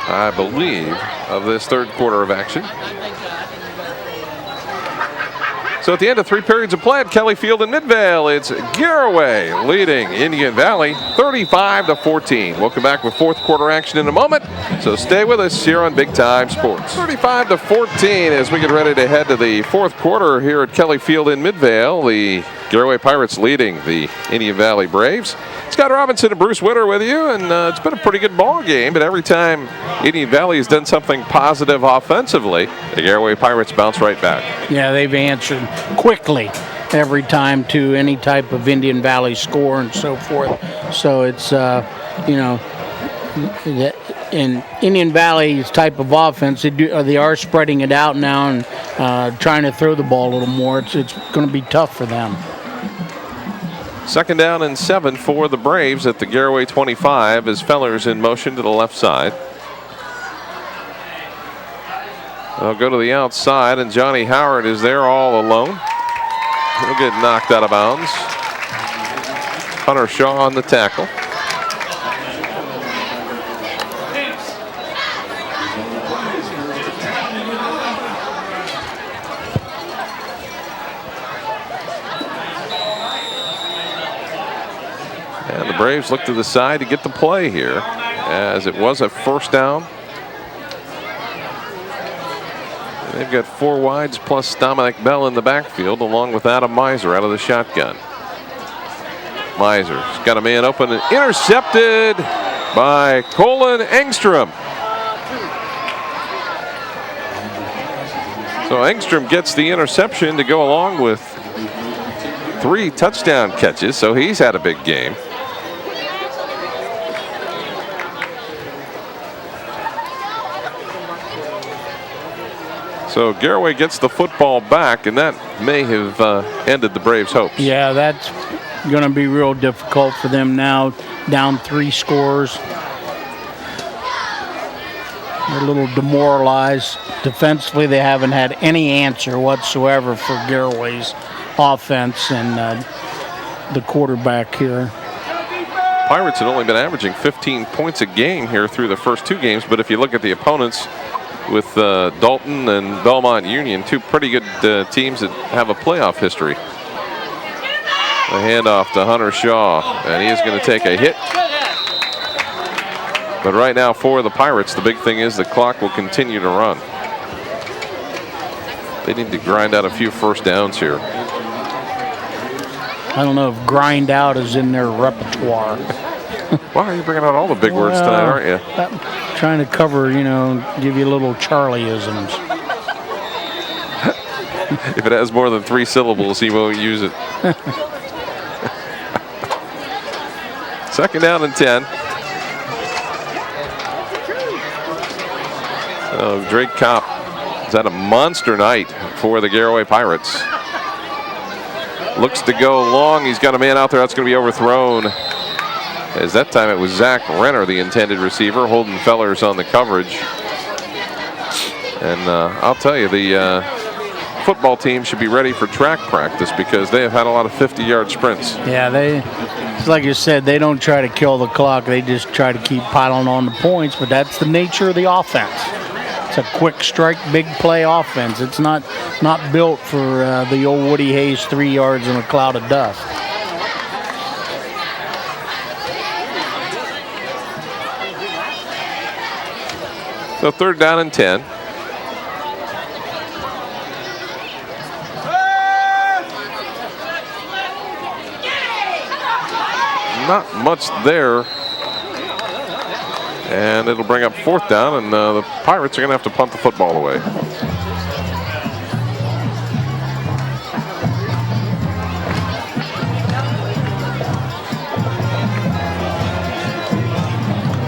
I believe, of this 3rd quarter of action. So at the end of 3 periods of play at Kelly Field in Midvale, it's Garaway leading Indian Valley 35-14. We'll come back with 4th quarter action in a moment, so stay with us here on Big Time Sports. 35-14 as we get ready to head to the 4th quarter here at Kelly Field in Midvale. The Garaway Pirates leading the Indian Valley Braves. Scott Robinson and Bruce Witter with you, and it's been a pretty good ball game, but every time Indian Valley has done something positive offensively, the Garaway Pirates bounce right back. Yeah, they've answered quickly every time to any type of Indian Valley score and so forth. So it's, in Indian Valley's type of offense, they are spreading it out now and trying to throw the ball a little more. It's going to be tough for them. 2nd down and 7 for the Braves at the Garaway 25 as Feller's in motion to the left side. They'll go to the outside, and Johnny Howard is there all alone. He'll get knocked out of bounds. Hunter Shaw on the tackle. And the Braves look to the side to get the play here, as it was a 1st down. They've got 4 wides plus Dominic Bell in the backfield, along with Adam Miser out of the shotgun. Miser's got a man open and intercepted by Colin Engstrom. So Engstrom gets the interception to go along with 3 touchdown catches, so he's had a big game. So Garaway gets the football back, and that may have ended the Braves' hopes. Yeah, that's going to be real difficult for them now, down 3 scores. They're a little demoralized. Defensively, they haven't had any answer whatsoever for Garaway's offense and the quarterback here. Pirates had only been averaging 15 points a game here through the first 2 games, but if you look at the opponents with Dalton and Belmont Union, 2 pretty good teams that have a playoff history. The handoff to Hunter Shaw, and he is going to take a hit. But right now for the Pirates, the big thing is the clock will continue to run. They need to grind out a few 1st downs here. I don't know if grind out is in their repertoire. Wow, you're bringing out all the big words tonight, aren't you? Trying to cover, give you little Charlie-isms. If it has more than 3 syllables, he won't use it. 2nd down and 10. Drake Kopp has had a monster night for the Garaway Pirates. Looks to go long. He's got a man out there that's going to be overthrown. As that time it was Zach Renner, the intended receiver. Holden Feller's on the coverage. And I'll tell you, the football team should be ready for track practice because they have had a lot of 50-yard sprints. Yeah, like you said, they don't try to kill the clock. They just try to keep piling on the points, but that's the nature of the offense. It's a quick strike, big play offense. It's not built for the old Woody Hayes 3 yards in a cloud of dust. So 3rd down and 10. Not much there. And it'll bring up 4th down, and the Pirates are going to have to punt the football away.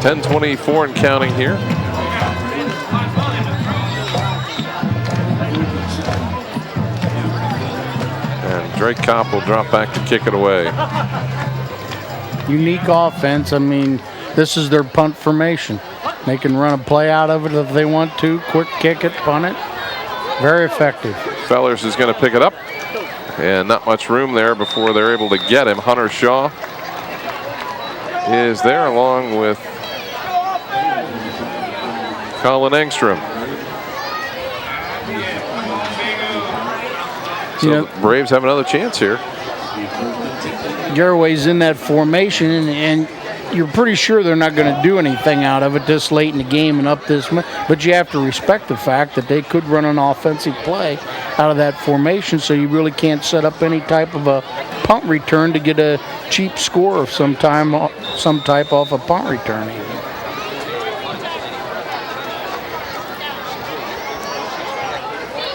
.10:24 and counting here. And Drake Kopp will drop back to kick it away. Unique offense. I mean, this is their punt formation. They can run a play out of it if they want to. Quick kick it, punt it. Very effective. Fellers is going to pick it up. And not much room there before they're able to get him. Hunter Shaw is there along with Colin Engstrom. So the Braves have another chance here. Garaway's in that formation, and you're pretty sure they're not going to do anything out of it this late in the game and up this much. But you have to respect the fact that they could run an offensive play out of that formation, so you really can't set up any type of a punt return to get a cheap score of some type off a punt return even.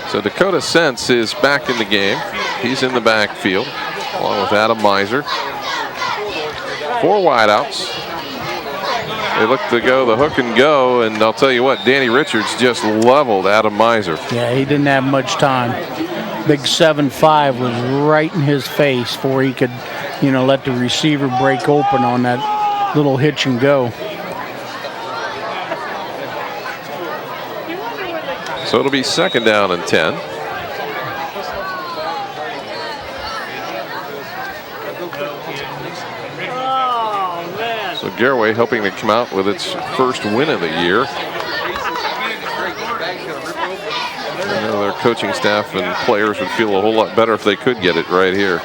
So Dakota Sense is back in the game. He's in the backfield along with Adam Miser. 4 wideouts. They look to go the hook and go, and I'll tell you what, Danny Richards just leveled Adam Miser. Yeah, he didn't have much time. Big 7'5" was right in his face before he could, let the receiver break open on that little hitch and go. So it'll be 2nd down and 10. So Garaway hoping to come out with its first win of the year. I know their coaching staff and players would feel a whole lot better if they could get it right here.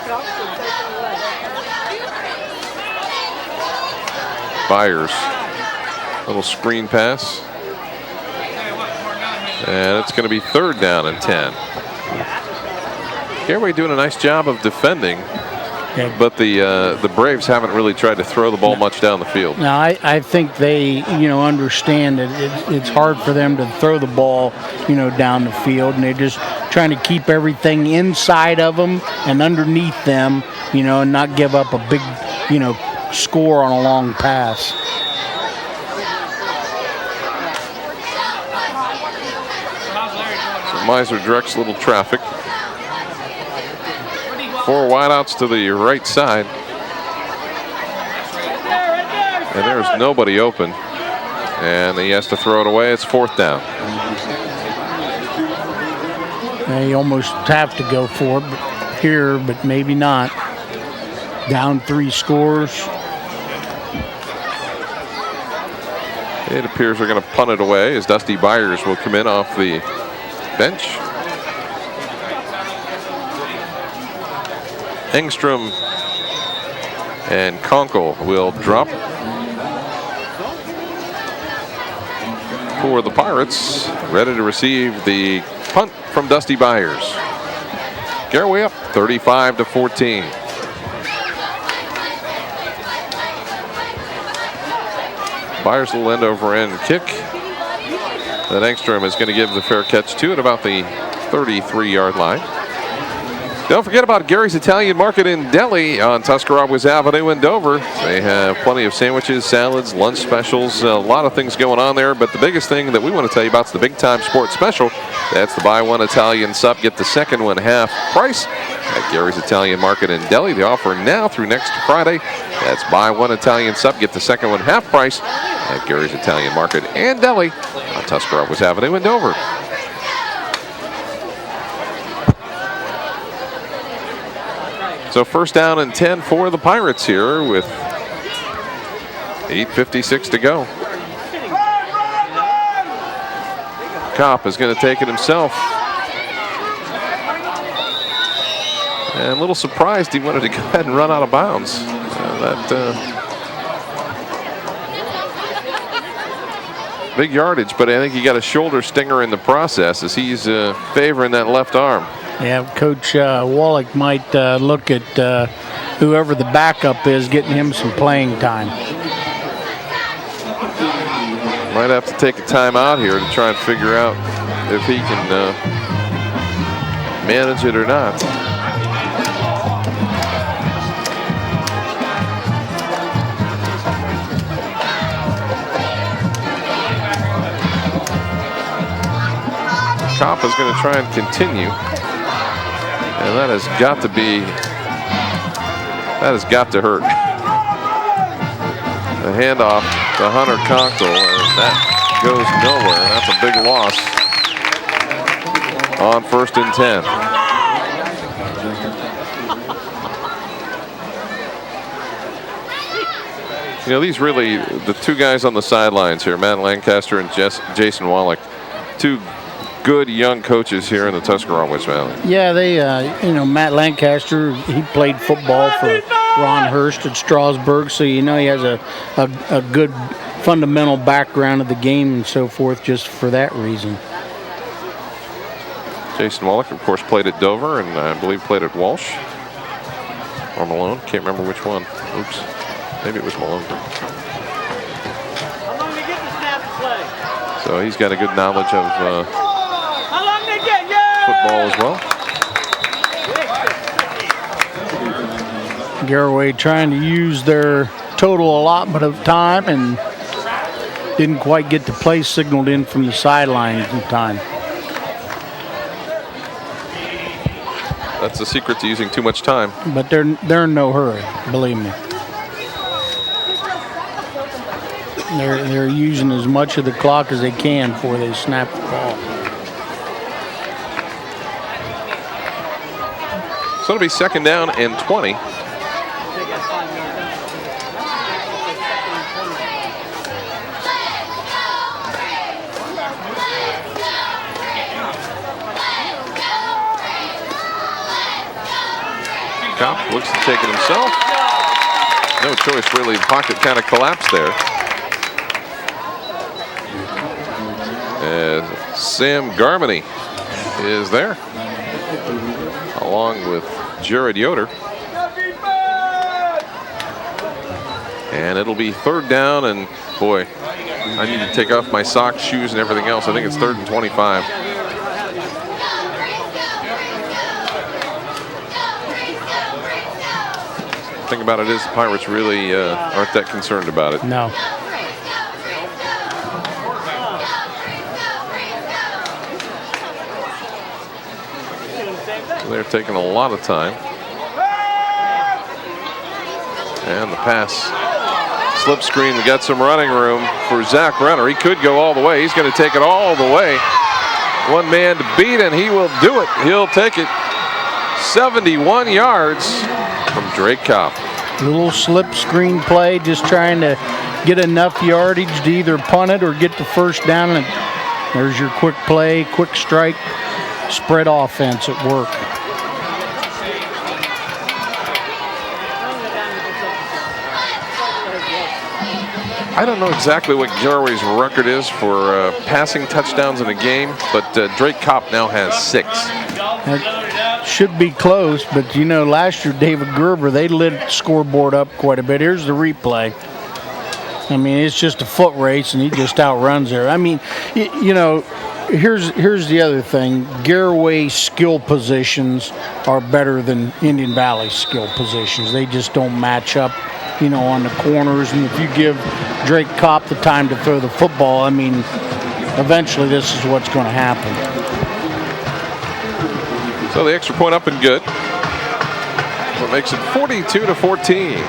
Byers, little screen pass. And it's going to be 3rd down and 10. Garaway doing a nice job of defending, but the Braves haven't really tried to throw the ball much down the field. Now, I think they, understand that it's hard for them to throw the ball, down the field, and they're just trying to keep everything inside of them and underneath them, and not give up a big, score on a long pass. Miser directs a little traffic. 4 wideouts to the right side. And there's nobody open. And he has to throw it away. It's 4th down. You almost have to go for it here, but maybe not. Down 3 scores. It appears they're going to punt it away as Dusty Byers will come in off the bench. Engstrom and Conkle will drop for the Pirates, ready to receive the punt from Dusty Byers. Garaway up 35-14. Byers will end over end kick. That Engstrom is going to give the fair catch to it about the 33-yard line. Don't forget about Gary's Italian Market in Delhi on Tuscarawas Avenue in Dover. They have plenty of sandwiches, salads, lunch specials, a lot of things going on there. But the biggest thing that we want to tell you about is the Big Time Sports Special. That's the buy one Italian sub, get the second one half price at Gary's Italian Market in Delhi. The offer now through next Friday. That's buy one Italian sub, get the second one half price at Gary's Italian Market and Delhi on Tuscarawas Avenue in Dover. So 1st down and 10 for the Pirates here with 8:56 to go. Kopp is going to take it himself. And a little surprised he wanted to go ahead and run out of bounds. Big yardage, but I think he got a shoulder stinger in the process as he's favoring that left arm. Yeah, Coach Wallach might look at whoever the backup is, getting him some playing time. Might have to take a timeout here to try and figure out if he can manage it or not. Kopp is going to try and continue. And that has got to hurt. The handoff to Hunter Conkle, and that goes nowhere. That's a big loss on 1st and 10. These really, the 2 guys on the sidelines here, Matt Lancaster and Jason Wallach, 2 good young coaches here in the Tuscarawas Valley. Yeah, they, Matt Lancaster, he played football for Ron Hurst at Strasburg, so you know he has a good fundamental background of the game and so forth just for that reason. Jason Wallach, of course, played at Dover and I believe played at Walsh. Or Malone. Can't remember which one. Oops. Maybe it was Malone. How long they get the snap and play? So he's got a good knowledge of How long they get? Yeah! football as well. Garaway trying to use their total allotment of time and didn't quite get the play signaled in from the sidelines in time. That's the secret to using too much time. But they're in no hurry, believe me. They're using as much of the clock as they can before they snap the ball. So it'll be 2nd down and 20. Kopp looks to take it himself. No choice, really. The pocket kind of collapsed there. Sam Garmany is there, along with Jared Yoder. And it'll be 3rd down, and boy, I need to take off my socks, shoes, and everything else. I think it's 3rd and 25. The thing about it is the Pirates really aren't that concerned about it. No. So they're taking a lot of time. And the pass slip screen. We got some running room for Zach Renner. He could go all the way. He's going to take it all the way. One man to beat, and he will do it. He'll take it 71 yards from Drake Kopp. Little slip screen play, just trying to get enough yardage to either punt it or get the 1st down. And there's your quick play, quick strike, spread offense at work. I don't know exactly what Garaway's record is for passing touchdowns in a game, but Drake Kopp now has 6. That should be close, but you know, last year David Gerber, they lit the scoreboard up quite a bit. Here's the replay. I mean, it's just a foot race, and he just outruns there. I mean, you know, here's the other thing. Garaway's skill positions are better than Indian Valley's skill positions. They just don't match up, you know, on the corners. And if you give Drake Kopp the time to throw the football, I mean, eventually this is what's going to happen. So the extra point up and good. What makes it 42-14.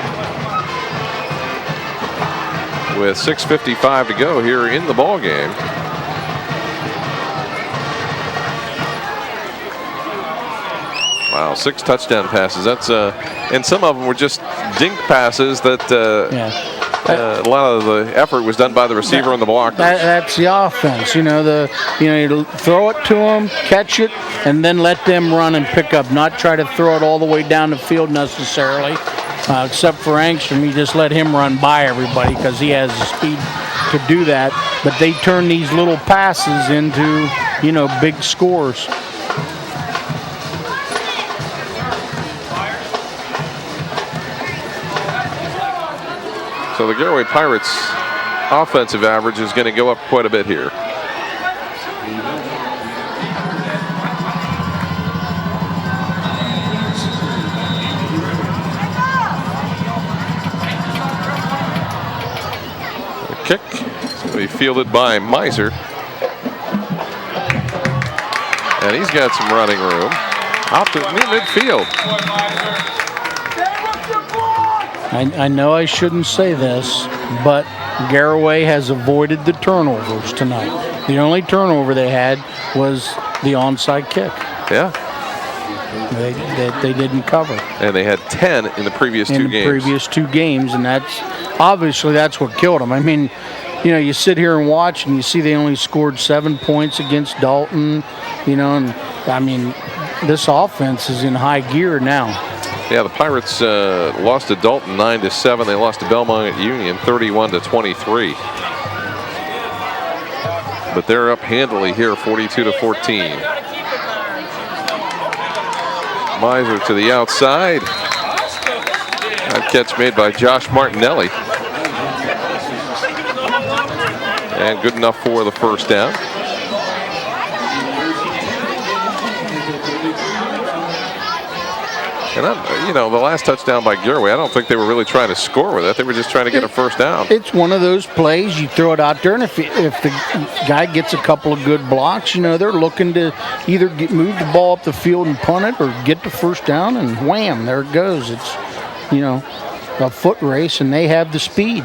With 6:55 to go here in the ball game. Wow, 6 touchdown passes. That's and some of them were just dink passes that a lot of the effort was done by the receiver and the blockers. That's the offense. You know, you throw it to them, catch it, and then let them run and pick up. Not try to throw it all the way down the field necessarily. Except for Angstrom, you just let him run by everybody because he has the speed to do that. But they turn these little passes into, you know, big scores. So the Garaway Pirates offensive average is going to go up quite a bit here. Kick is going to be fielded by Miser. And he's got some running room out to near midfield. I know I shouldn't say this, but Garaway has avoided the turnovers tonight. The only turnover they had was the onside kick. Yeah. They didn't cover. And they had 10 in the previous two games. And that's obviously that's what killed them. I mean, you know, you sit here and watch and you see they only scored 7 points against Dalton, you know, and I mean, this offense is in high gear now. Yeah, the Pirates lost to Dalton 9-7. They lost to Belmont Union 31-23. But they're up handily here, 42-14. Miser to the outside. That catch made by Josh Martinelli. And good enough for the first down. And the last touchdown by Garaway, I don't think they were really trying to score with it. They were just trying to get a first down. It's one of those plays, you throw it out there, and if the guy gets a couple of good blocks, they're looking to either move the ball up the field and punt it or get the first down, and wham, there it goes. It's, a foot race, and they have the speed.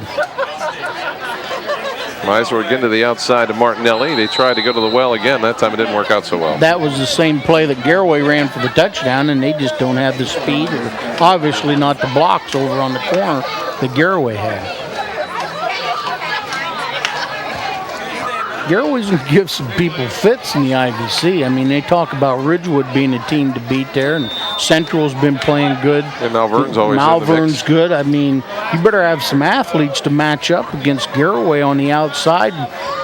Miser again to the outside to Martinelli. They tried to go to the well again. That time it didn't work out so well. That was the same play that Garaway ran for the touchdown, and they just don't have the speed, or obviously not the blocks over on the corner that Garaway had. Garaway's going to give some people fits in the IVC. I mean, they talk about Ridgewood being a team to beat there, and Central's been playing good. And Malvern's always in the mix. Malvern's good. I mean, you better have some athletes to match up against Garaway on the outside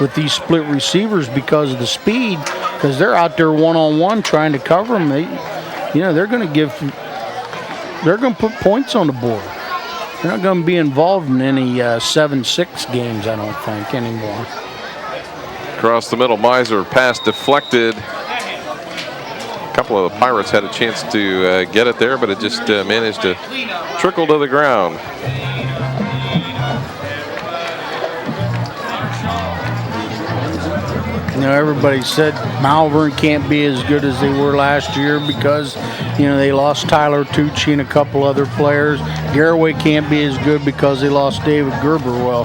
with these split receivers because of the speed, because they're out there one-on-one trying to cover them. They're going to put points on the board. They're not going to be involved in any 7-6 games, I don't think, anymore. Across the middle, Miser pass deflected. A couple of the Pirates had a chance to get it there, but it just managed to trickle to the ground. Everybody said Malvern can't be as good as they were last year because, they lost Tyler Tucci and a couple other players. Garaway can't be as good because they lost David Gerber. Well,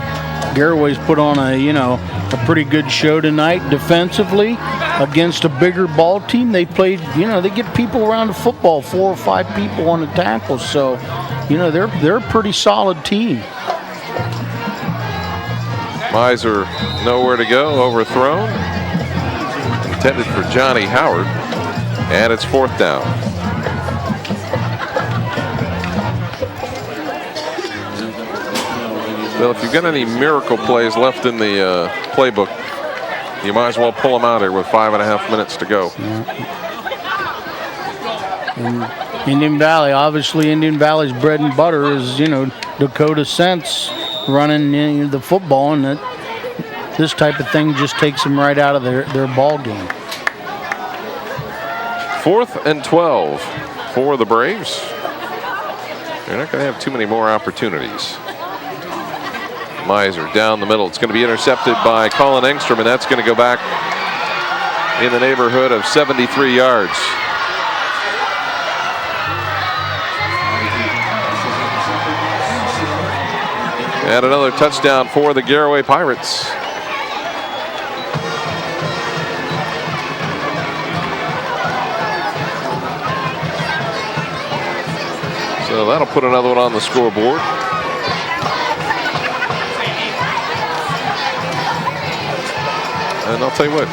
Garaway's put on a pretty good show tonight defensively against a bigger ball team. They played, they get people around the football, 4 or 5 people on the tackles. So, they're a pretty solid team. Miser nowhere to go, overthrown. Intended for Johnny Howard. And it's 4th down. Well, if you've got any miracle plays left in the playbook, you might as well pull them out here with 5.5 minutes to go. And Indian Valley, obviously Indian Valley's bread and butter is, Dakota Sense running the football, and this type of thing just takes them right out of their ball game. 4th and 12 for the Braves. They're not going to have too many more opportunities. Miser down the middle. It's going to be intercepted by Colin Engstrom, and that's going to go back in the neighborhood of 73 yards. And another touchdown for the Garaway Pirates. So that'll put another one on the scoreboard. And I'll tell you what,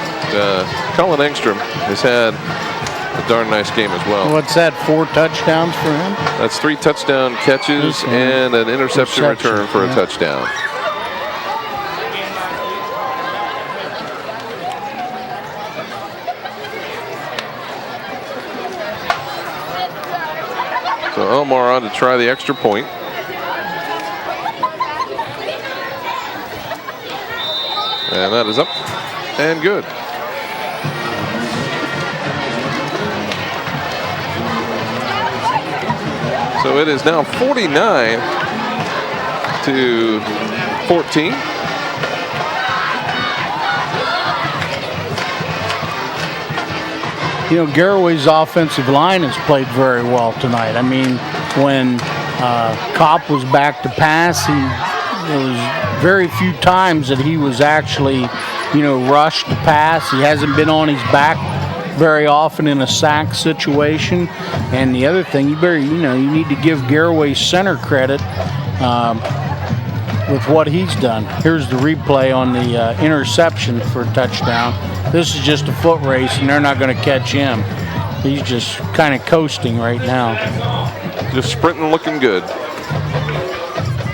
Colin Engstrom has had a darn nice game as well. What's that, 4 touchdowns for him? That's 3 touchdown catches and an interception return for a touchdown. So Omar on to try the extra point. And that is up and good. So it is now 49-14. Garaway's offensive line has played very well tonight. I mean, when Kopp was back to pass, there was very few times that he was actually, rushed to pass. He hasn't been on his back very often in a sack situation. And the other thing, you need to give Garaway center credit with what he's done. Here's the replay on the interception for a touchdown. This is just a foot race, and they're not going to catch him. He's just kind of coasting right now. just sprinting, looking good.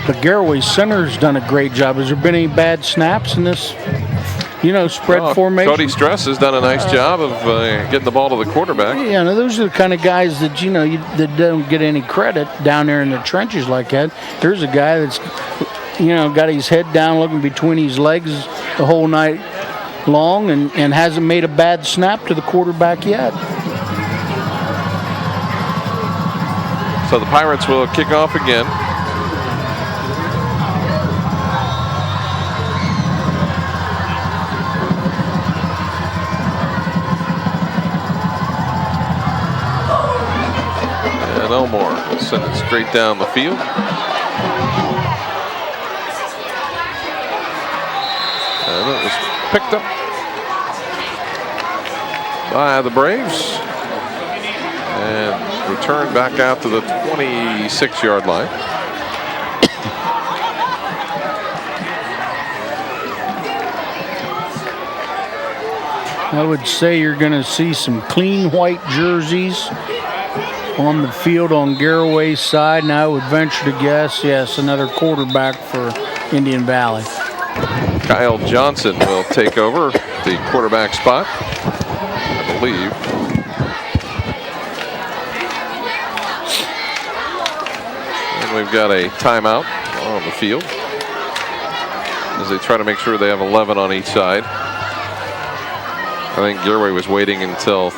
The Garaway center's done a great job. Has there been any bad snaps in this, spread formation? Cody Stress has done a nice job of getting the ball to the quarterback. Yeah, no, those are the kind of guys that that don't get any credit down there in the trenches like that. There's a guy that's got his head down, looking between his legs the whole night long, and hasn't made a bad snap to the quarterback yet. So the Pirates will kick off again. And Elmore will send it straight down the field. And it was picked up by the Braves and returned back out to the 26-yard line. I would say you're going to see some clean white jerseys on the field on Garaway's side, and I would venture to guess, yes, another quarterback for Indian Valley. Kyle Johnson will take over the quarterback spot, I believe. And we've got a timeout on the field as they try to make sure they have 11 on each side. I think Garaway was waiting until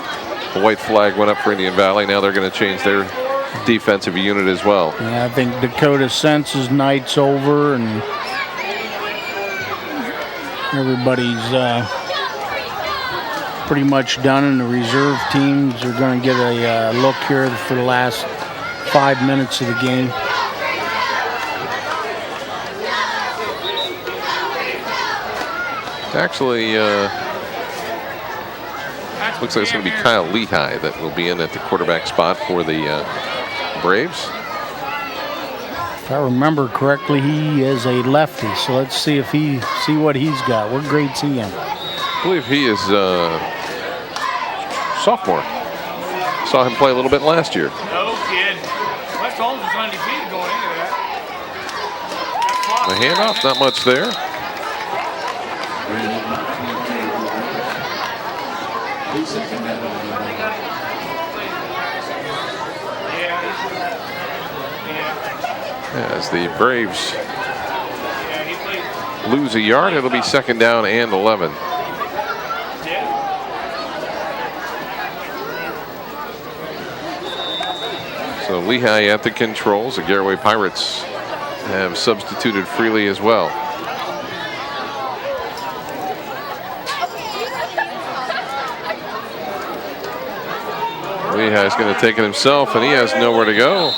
the white flag went up for Indian Valley. Now they're going to change their defensive unit as well. Yeah, I think Dakota Sense's night's over, and everybody's pretty much done, and the reserve teams are going to get a look here for the last 5 minutes of the game. Actually, looks like it's going to be Kyle Lehigh that will be in at the quarterback spot for the Braves. If I remember correctly, he is a lefty, so let's see what he's got. What grade's he in? I believe he is sophomore. Saw him play a little bit last year. No kid. West Holmes was undefeated going into that. The handoff, not much there. As the Braves lose a yard, it'll be second down and 11. So Lehigh at the controls. The Garaway Pirates have substituted freely as well. Lehigh's going to take it himself, and he has nowhere to go.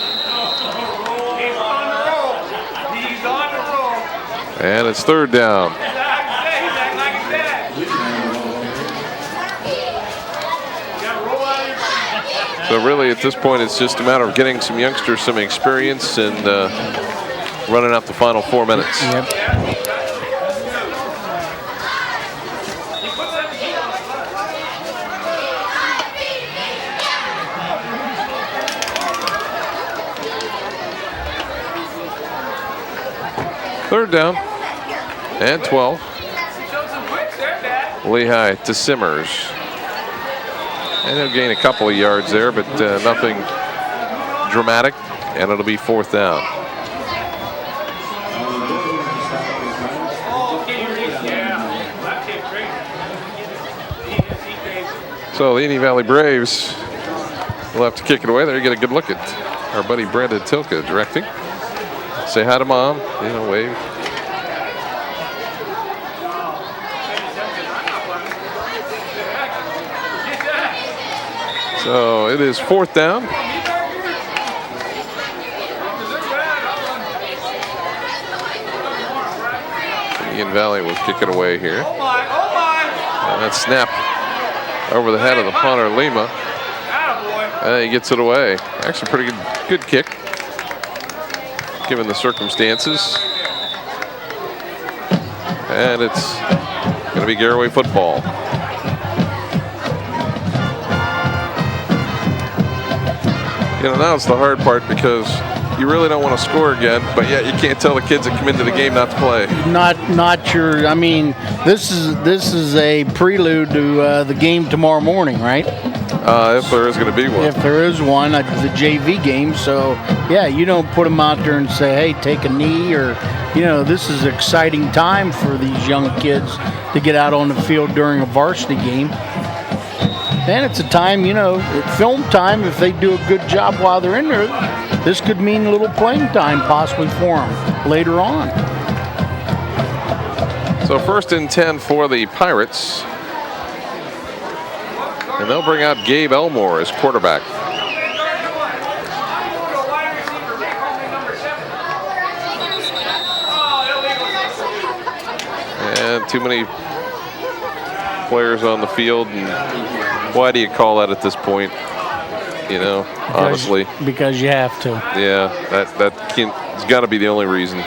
And it's third down. So really at this point it's just a matter of getting some youngsters some experience and running out the final 4 minutes. Yep. Third down and 12. Lehigh to Simmers. And he'll gain a couple of yards there, but nothing dramatic, and it'll be fourth down. So the Indian Valley Braves will have to kick it away. There you get a good look at our buddy Brandon Tilka directing. Say hi to Mom, wave. So it is fourth down. Indian Valley will kick it away here. And that snap over the head of the punter, Lima. And he gets it away. Actually, pretty good kick, given the circumstances. And it's going to be Garaway football. Now it's the hard part because you really don't want to score again, but yet you can't tell the kids that come into the game not to play. Not your. I mean, this is a prelude to the game tomorrow morning, right? If there is going to be one. If there is one, the JV game. So yeah, you don't put them out there and say, "Hey, take a knee," or this is an exciting time for these young kids to get out on the field during a varsity game. And it's a time, film time. If they do a good job while they're in there, this could mean a little playing time possibly for them later on. So 1st and 10 for the Pirates. And they'll bring out Gabe Elmore as quarterback. And too many players on the field. And why do you call that at this point? Honestly. Because you have to. Yeah, that's got to be the only reason.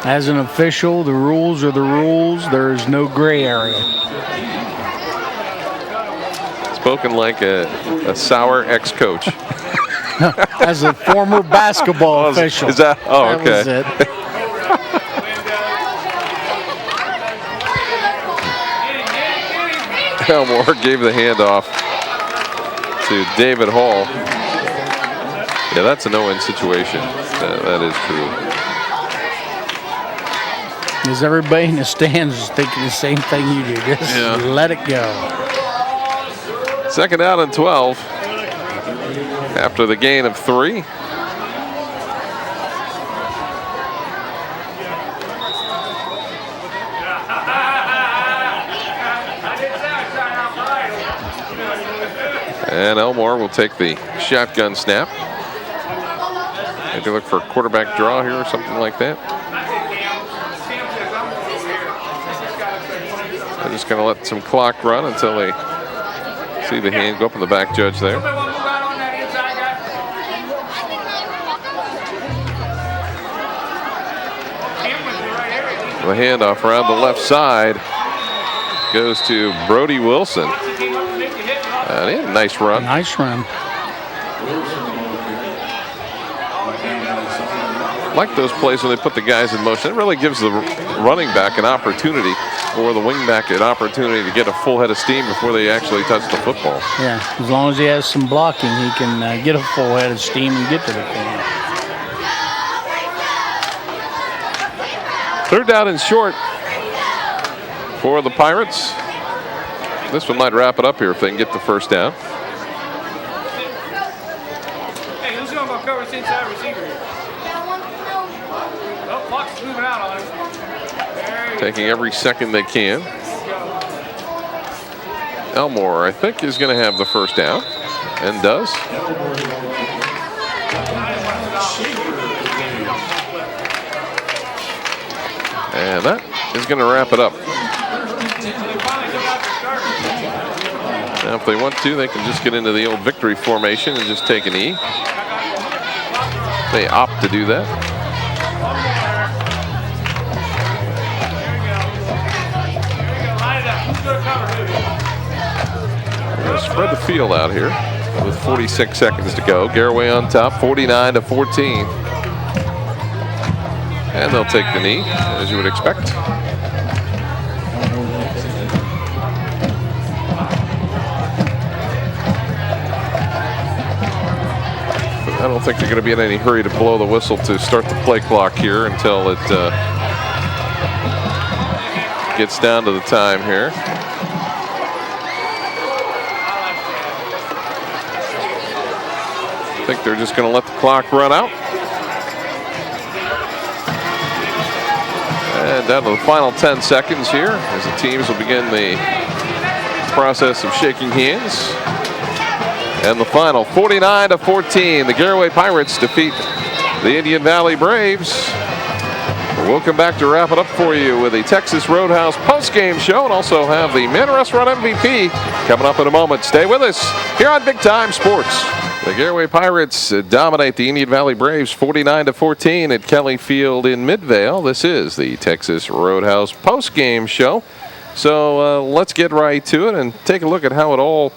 As an official, the rules are the rules. There is no gray area. Spoken like a sour ex-coach. As a former basketball official. Is that? Oh, that okay. Was it. Elmore gave the handoff to David Hall. Yeah, that's a no-win situation. That is true. Is everybody in the stands thinking the same thing you do? Just let it go. 2nd down and 12 after the gain of 3. And Elmore will take the shotgun snap. Maybe look for a quarterback draw here or something like that. They're just going to let some clock run until they see the hand go up on the back judge there. The handoff around the left side goes to Brody Wilson. And he had a nice run. Nice run. Like those plays when they put the guys in motion. It really gives the running back an opportunity, or the wing back an opportunity to get a full head of steam before they actually touch the football. Yeah, as long as he has some blocking, he can get a full head of steam and get to the field. 3rd down and short for the Pirates. This one might wrap it up here if they can get the 1st down. Hey, who's going to go cover this inside receiver here? Oh, clock's moving out on him. Taking every second they can. Elmore, I think, is going to have the 1st down, and does. And that is going to wrap it up. Now, if they want to, they can just get into the old victory formation and just take a knee. They opt to do that. We're going to spread the field out here with 46 seconds to go. Garaway on top, 49-14. And they'll take the knee, as you would expect. I don't think they're going to be in any hurry to blow the whistle to start the play clock here until it gets down to the time here. I think they're just going to let the clock run out. And down to the final 10 seconds here as the teams will begin the process of shaking hands. And the final, 49-14, the Garaway Pirates defeat the Indian Valley Braves. We'll come back to wrap it up for you with the Texas Roadhouse postgame show and also have the Man Restaurant MVP coming up in a moment. Stay with us here on Big Time Sports. The Garaway Pirates dominate the Indian Valley Braves 49-14 at Kelly Field in Midvale. This is the Texas Roadhouse postgame show. So let's get right to it and take a look at how it all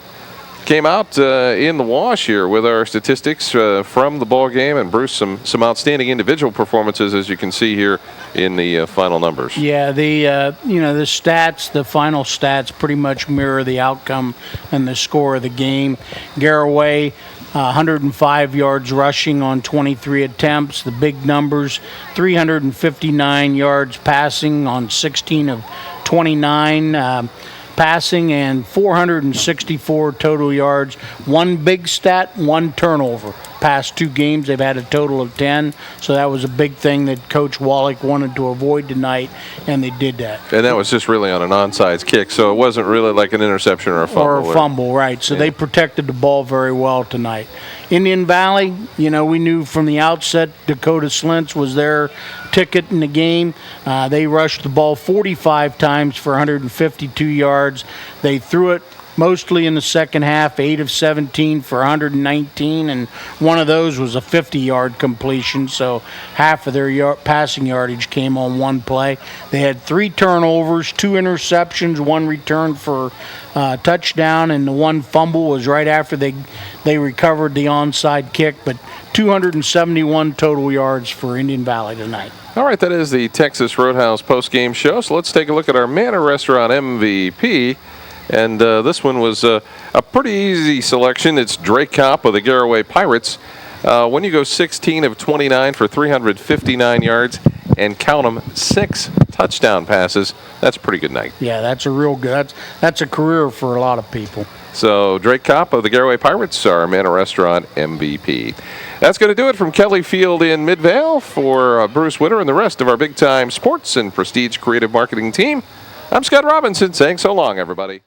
came out in the wash here with our statistics from the ball game, and Bruce, some outstanding individual performances, as you can see here in the final numbers. Yeah, the stats, the final stats, pretty much mirror the outcome and the score of the game. Garaway, 105 yards rushing on 23 attempts. The big numbers: 359 yards passing on 16 of 29. Passing, and 464 total yards. One big stat, one turnover. Past 2 games, they've had a total of 10, so that was a big thing that Coach Wallach wanted to avoid tonight, and they did that. And that was just really on an onside kick, so it wasn't really like an interception or a fumble. Or a fumble, right. So they protected the ball very well tonight. Indian Valley, we knew from the outset Dakota Slintz was their ticket in the game. They rushed the ball 45 times for 152 yards. They threw it mostly in the second half, 8 of 17 for 119, and one of those was a 50-yard completion, so half of their passing yardage came on one play. They had 3 turnovers, 2 interceptions, 1 return for touchdown, and the 1 fumble was right after they recovered the onside kick, but 271 total yards for Indian Valley tonight. All right, that is the Texas Roadhouse post-game show, so let's take a look at our Manor Restaurant MVP. And this one was a pretty easy selection. It's Drake Kopp of the Garaway Pirates. When you go 16 of 29 for 359 yards and count them 6 touchdown passes, that's a pretty good night. Yeah, that's a real good. That's a career for a lot of people. So Drake Kopp of the Garaway Pirates, our Manor Restaurant MVP. That's going to do it from Kelly Field in Midvale. For Bruce Witter and the rest of our big-time sports and prestige creative marketing team, I'm Scott Robinson saying so long, everybody.